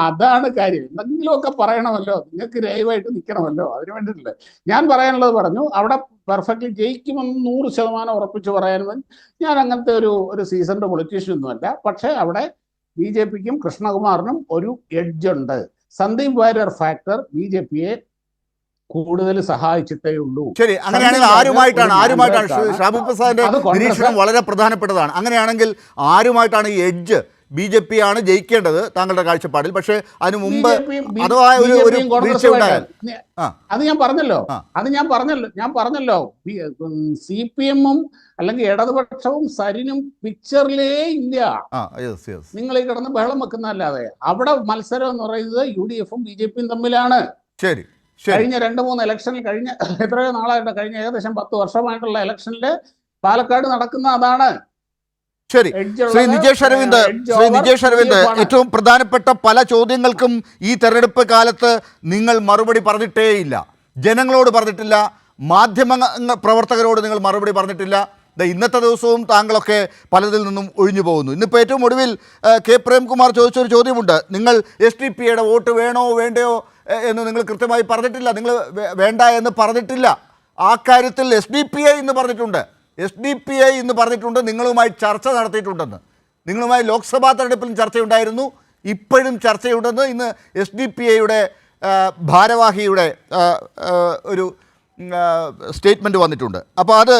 അതാണ് കാര്യം. എന്തെങ്കിലുമൊക്കെ പറയണമല്ലോ, നിങ്ങൾക്ക് ലൈവായിട്ട് നിൽക്കണമല്ലോ, അതിന് വേണ്ടിയിട്ടില്ലേ. ഞാൻ പറയാനുള്ളത് പറഞ്ഞു. അവിടെ പെർഫെക്റ്റ്ലി ജയിക്കുമെന്ന് 100% ഉറപ്പിച്ച് പറയാനും ഞാൻ അങ്ങനത്തെ ഒരു സീസൺഡ് പൊളിറ്റീഷ്യൻ ഒന്നുമല്ല. പക്ഷേ അവിടെ ബി ജെ പിക്കും കൃഷ്ണകുമാറിനും ഒരു എഡ്ജ് ഉണ്ട്. Sandeep Warrier factor B J പിയെ കൂടുതൽ സഹായിച്ചിട്ടേ ഉള്ളൂ. ശരി, അങ്ങനെയാണെങ്കിൽ ആരുമായിട്ടാണ് ഷാബു പ്രസാദിന്റെ നിരീക്ഷണം വളരെ പ്രധാനപ്പെട്ടതാണ്. അങ്ങനെയാണെങ്കിൽ ആരുമായിട്ടാണ് ഈ എഡ്ജ്? ബി ജെ പി ആണ് ജയിക്കേണ്ടത് താങ്കളുടെ കാഴ്ചപ്പാടിൽ. പക്ഷേ അതിനു മുമ്പ് അഥവാ ഒരു വീഴ്ച ഉണ്ടായാൽ അത് ഞാൻ പറഞ്ഞല്ലോ CPM-ഉം അല്ലെങ്കിൽ ഇടതുപക്ഷവും സരിനും പിക്ചറിലേ ഇല്ല. നിങ്ങൾ ഈ കിടന്ന് ബഹളം വെക്കുന്നതല്ലാതെ അവിടെ മത്സരം എന്ന് പറയുന്നത് UDF-ഉം BJP-യും തമ്മിലാണ്. ശരി, കഴിഞ്ഞ 2-3 ഇലക്ഷനിൽ, എത്രയോ നാളായിട്ട്, കഴിഞ്ഞ ഏകദേശം 10 വർഷമായിട്ടുള്ള ഇലക്ഷനിൽ പാലക്കാട് നടക്കുന്ന അതാണ്. ശരി, ശ്രീ നിജേഷ് അരവിന്ദ്, ഏറ്റവും പ്രധാനപ്പെട്ട പല ചോദ്യങ്ങൾക്കും ഈ തെരഞ്ഞെടുപ്പ് കാലത്ത് നിങ്ങൾ മറുപടി പറഞ്ഞിട്ടേയില്ല. ജനങ്ങളോട് പറഞ്ഞിട്ടില്ല, മാധ്യമ പ്രവർത്തകരോട് നിങ്ങൾ മറുപടി പറഞ്ഞിട്ടില്ല. ഇന്നത്തെ ദിവസവും താങ്കളൊക്കെ പലതിൽ നിന്നും ഒഴിഞ്ഞു പോകുന്നു. ഇന്നിപ്പോൾ ഏറ്റവും ഒടുവിൽ കെ പ്രേംകുമാർ ചോദിച്ചൊരു ചോദ്യമുണ്ട്. നിങ്ങൾ SDPയുടെ വോട്ട് വേണോ വേണ്ടയോ എന്ന് നിങ്ങൾ കൃത്യമായി പറഞ്ഞിട്ടില്ല. നിങ്ങൾ വേണ്ട എന്ന് പറഞ്ഞിട്ടില്ല. ആ കാര്യത്തിൽ SDPI എന്ന് പറഞ്ഞിട്ടുണ്ട്. നിങ്ങളുമായി ചർച്ച നടത്തിയിട്ടുണ്ടെന്ന്. നിങ്ങളുമായി ലോക്സഭാ തെരഞ്ഞെടുപ്പിലും ചർച്ചയുണ്ടായിരുന്നു, ഇപ്പോഴും ചർച്ചയുണ്ടെന്ന് ഇന്ന് SDPIയുടെ ഭാരവാഹിയുടെ ഒരു സ്റ്റേറ്റ്മെൻറ്റ് വന്നിട്ടുണ്ട്. അപ്പോൾ അത്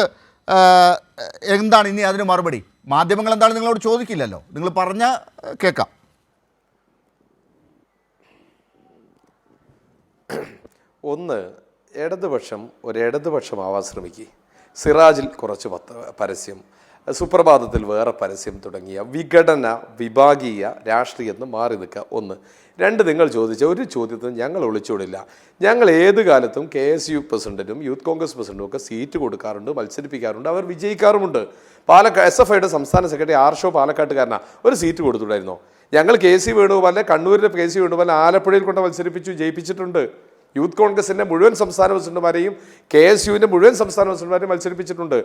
എന്താണ് ഇനി അതിന് മറുപടി? മാധ്യമങ്ങൾ എന്താണ് നിങ്ങളോട് ചോദിക്കില്ലല്ലോ, നിങ്ങൾ പറഞ്ഞാൽ കേൾക്കാം. ഒന്ന്, ഇടതുപക്ഷം ആവാൻ ശ്രമിക്കുക. സിറാജിൽ കുറച്ച് പരസ്യം, സുപ്രഭാതത്തിൽ വേറെ പരസ്യം തുടങ്ങിയ വിഘടന വിഭാഗീയ രാഷ്ട്രീയത്തിൽ മാറി നിൽക്കുക. ഒന്ന്. രണ്ട്, നിങ്ങൾ ചോദിച്ച ഒരു ചോദ്യത്തിനും ഞങ്ങൾ ഒളിച്ചോടില്ല. ഞങ്ങൾ ഏത് കാലത്തും KSU പ്രസിഡന്റിനും യൂത്ത് കോൺഗ്രസ് പ്രസിഡന്റും ഒക്കെ സീറ്റ് കൊടുക്കാറുണ്ട്, മത്സരിപ്പിക്കാറുണ്ട്, അവർ വിജയിക്കാറുമുണ്ട്. SFIയുടെ സംസ്ഥാന സെക്രട്ടറി ആർഷോ പാലക്കാട്ടുകാരനാ, ഒരു സീറ്റ് കൊടുത്തുണ്ടായിരുന്നോ? ഞങ്ങൾ KC വേണുഗോപാലിനെ കണ്ണൂരിലെ KC വേണുഗോപാലിനെ ആലപ്പുഴയിൽ കൊണ്ട് മത്സരിപ്പിച്ചു, ജയിപ്പിച്ചിട്ടുണ്ട്. യൂത്ത് കോൺഗ്രസിൻ്റെ മുഴുവൻ സംസ്ഥാന പ്രസിഡന്റുമാരെയും KSUവിൻ്റെ മുഴുവൻ സംസ്ഥാന പ്രസിഡന്റുമാരെയും മത്സരിപ്പിച്ചിട്ടുണ്ട്.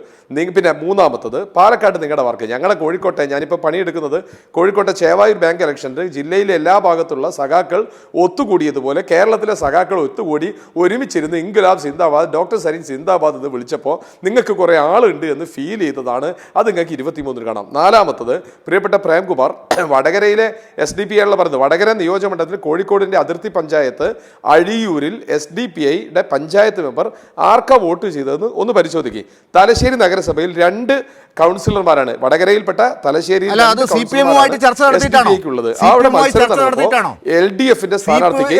പിന്നെ മൂന്നാമത്തത്, പാലക്കാട് നിങ്ങളുടെ വർക്ക്. ഞങ്ങളെ കോഴിക്കോട്ടെ, ഞാനിപ്പോൾ പണിയെടുക്കുന്നത് കോഴിക്കോട്ടെ ചേവായൂർ ബാങ്ക് ഇലക്ഷനിൽ ജില്ലയിലെ എല്ലാ ഭാഗത്തുള്ള സഖാക്കൾ ഒത്തുകൂടിയതുപോലെ കേരളത്തിലെ സഖാക്കൾ ഒത്തുകൂടി ഒരുമിച്ചിരുന്ന് ഇൻക്ലാബ് സിന്ദാബാദ്, ഡോക്ടർ സരീൻ സിന്ദാബാദ് എന്ന് വിളിച്ചപ്പോൾ നിങ്ങൾക്ക് കുറേ ആളുണ്ട് എന്ന് ഫീൽ ചെയ്തതാണ്. അത് നിങ്ങൾക്ക് 23 കാണാം. നാലാമത്തത്, പ്രിയപ്പെട്ട പ്രേംകുമാർ, വടകരയിലെ SDP ആണല്ലോ പറയുന്നത്. വടകര നിയോജകമണ്ഡലത്തിൽ കോഴിക്കോടിൻ്റെ അതിർത്തി പഞ്ചായത്ത് അഴിയൂരിൽ SDPIയുടെ പഞ്ചായത്ത് മെമ്പർ ആർക്കാ വോട്ട് ചെയ്തതെന്ന് ഒന്ന് പരിശോധിക്കുക. തലശ്ശേരി നഗരസഭയിൽ 2 കൗൺസിലർമാരാണ് വടകരയിൽപ്പെട്ട തലശ്ശേരി ക്കുള്ളത്. അവിടെ മത്സരം നടന്നപ്പോൾ LDFന്റെ സ്ഥാനാർത്ഥിക്ക്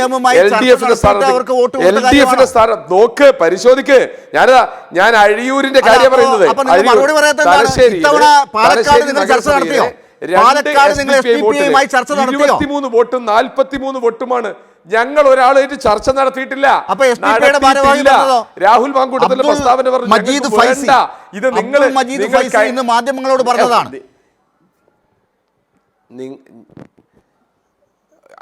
LDFന്റെ സ്ഥാനം നോക്ക്, പരിശോധിക്ക്. ഞാൻ അഴിയൂരിന്റെ കാര്യം പറയുന്നത്. തലശ്ശേരി 23 വോട്ടും 43 വോട്ടുമാണ്. ഞങ്ങൾ ഒരാളായിട്ട് ചർച്ച നടത്തിയിട്ടില്ല. രാഹുൽ മാങ്കൂട്ടത്തിന്റെ പ്രസ്താവന പറഞ്ഞു ഇത് നിങ്ങൾ മാധ്യമങ്ങളോട് പറഞ്ഞതാണ്.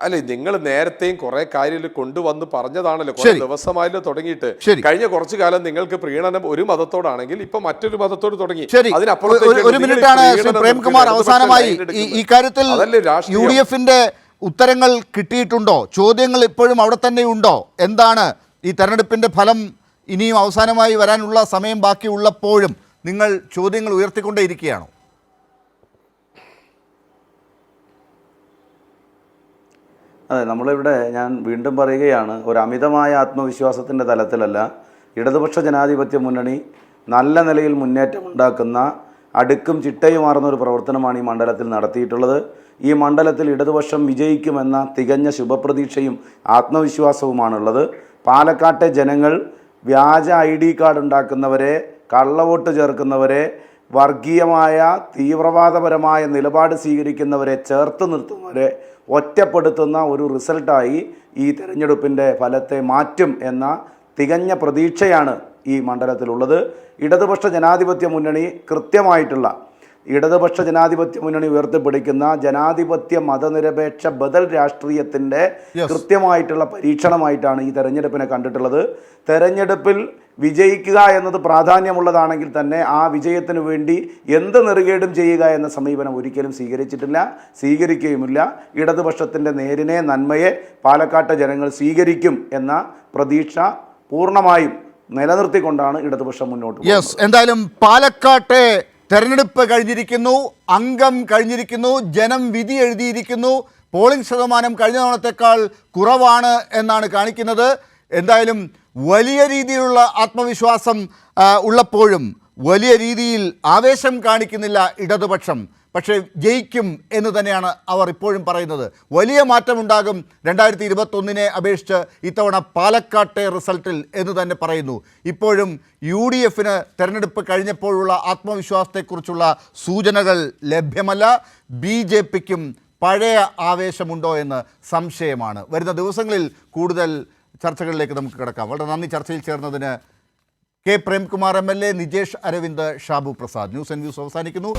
അല്ലെ, നിങ്ങൾ നേരത്തെയും കുറെ കാര്യങ്ങൾ കൊണ്ടുവന്ന് പറഞ്ഞതാണല്ലോ. കുറെ ദിവസമായല്ലോ തുടങ്ങിയിട്ട്. കഴിഞ്ഞ കുറച്ചു കാലം നിങ്ങൾക്ക് പ്രീണനം ഒരു മതത്തോടാണെങ്കിൽ ഇപ്പൊ മറ്റൊരു മതത്തോട് തുടങ്ങി. പ്രേംകുമാർ, അവസാനമായി ഈ കാര്യത്തിൽ UDFന്റെ ഉത്തരങ്ങൾ കിട്ടിയിട്ടുണ്ടോ? ചോദ്യങ്ങൾ ഇപ്പോഴും അവിടെ തന്നെ ഉണ്ടോ? എന്താണ് ഈ തെരഞ്ഞെടുപ്പിന്റെ ഫലം? ഇനിയും അവസാനമായി വരാനുള്ള സമയം ബാക്കിയുള്ളപ്പോഴും നിങ്ങൾ ചോദ്യങ്ങൾ ഉയർത്തിക്കൊണ്ടേയിരിക്കുകയാണോ? അതെ, നമ്മളിവിടെ ഞാൻ വീണ്ടും പറയുകയാണ്, ഒരു അമിതമായ ആത്മവിശ്വാസത്തിൻ്റെ തലത്തിലല്ല. ഇടതുപക്ഷ ജനാധിപത്യ മുന്നണി നല്ല നിലയിൽ മുന്നേറ്റമുണ്ടാക്കുന്ന അടുക്കും ചിട്ടയുമാർന്ന ഒരു പ്രവർത്തനമാണ് ഈ മണ്ഡലത്തിൽ നടത്തിയിട്ടുള്ളത്. ഈ മണ്ഡലത്തിൽ ഇടതുപക്ഷം വിജയിക്കുമെന്ന തികഞ്ഞ ശുഭപ്രതീക്ഷയും ആത്മവിശ്വാസവുമാണുള്ളത്. പാലക്കാട്ടെ ജനങ്ങൾ വ്യാജ ID കാർഡ് ഉണ്ടാക്കുന്നവരെ, കള്ളവോട്ട് ചേർക്കുന്നവരെ, വർഗീയമായ തീവ്രവാദപരമായ നിലപാട് സ്വീകരിക്കുന്നവരെ ചേർത്ത് നിർത്തുന്നവരെ ഒറ്റപ്പെടുത്തുന്ന ഒരു റിസൾട്ടായി ഈ തെരഞ്ഞെടുപ്പിൻ്റെ ഫലത്തെ മാറ്റും എന്ന തികഞ്ഞ പ്രതീക്ഷയാണ് ഈ മണ്ഡലത്തിലുള്ളത്. ഇടതുപക്ഷ ജനാധിപത്യ മുന്നണി കൃത്യമായിട്ടുള്ള ഇടതുപക്ഷ ജനാധിപത്യ മുന്നണി ഉയർത്തിപ്പിടിക്കുന്ന ജനാധിപത്യ മതനിരപേക്ഷ ബദൽ രാഷ്ട്രീയത്തിൻ്റെ കൃത്യമായിട്ടുള്ള പരീക്ഷണമായിട്ടാണ് ഈ തെരഞ്ഞെടുപ്പിനെ കണ്ടിട്ടുള്ളത്. തെരഞ്ഞെടുപ്പിൽ വിജയിക്കുക എന്നത് പ്രാധാന്യമുള്ളതാണെങ്കിൽ തന്നെ ആ വിജയത്തിന് വേണ്ടി എന്ത് നെറുകേടും ചെയ്യുക എന്ന സമീപനം ഒരിക്കലും സ്വീകരിച്ചിട്ടില്ല, സ്വീകരിക്കുകയുമില്ല. ഇടതുപക്ഷത്തിൻ്റെ നേരിനെ, നന്മയെ പാലക്കാട്ടെ ജനങ്ങൾ സ്വീകരിക്കും എന്ന പ്രതീക്ഷ പൂർണ്ണമായും നിലനിർത്തിക്കൊണ്ടാണ് ഇടതുപക്ഷം മുന്നോട്ട് പോകുന്നത്. എന്തായാലും പാലക്കാട്ടെ തെരഞ്ഞെടുപ്പ് കഴിഞ്ഞിരിക്കുന്നു, അംഗം കഴിഞ്ഞിരിക്കുന്നു, ജനം വിധി എഴുതിയിരിക്കുന്നു. പോളിംഗ് ശതമാനം കഴിഞ്ഞ തവണത്തേക്കാൾ കുറവാണ് എന്നാണ് കാണിക്കുന്നത്. എന്തായാലും വലിയ രീതിയിലുള്ള ആത്മവിശ്വാസം ഉള്ളപ്പോഴും വലിയ രീതിയിൽ ആവേശം കാണിക്കുന്നില്ല ഇടതുപക്ഷം. പക്ഷേ ജയിക്കും എന്ന് തന്നെയാണ് അവർ ഇപ്പോഴും പറയുന്നത്. വലിയ മാറ്റമുണ്ടാകും 2021 അപേക്ഷിച്ച് ഇത്തവണ പാലക്കാട്ടെ റിസൾട്ടിൽ എന്ന് തന്നെ പറയുന്നു. ഇപ്പോഴും UDFന് തെരഞ്ഞെടുപ്പ് കഴിഞ്ഞപ്പോഴുള്ള ആത്മവിശ്വാസത്തെക്കുറിച്ചുള്ള സൂചനകൾ ലഭ്യമല്ല. BJPക്കും പഴയ ആവേശമുണ്ടോ എന്ന് സംശയമാണ്. വരുന്ന ദിവസങ്ങളിൽ കൂടുതൽ ചർച്ചകളിലേക്ക് നമുക്ക് കിടക്കാം. വളരെ നന്ദി ചർച്ചയിൽ ചേർന്നതിന്. K. Premkumar MLA, Nijesh Aravind, Shabu Prasad. News and views അവസാനിക്കുന്നു.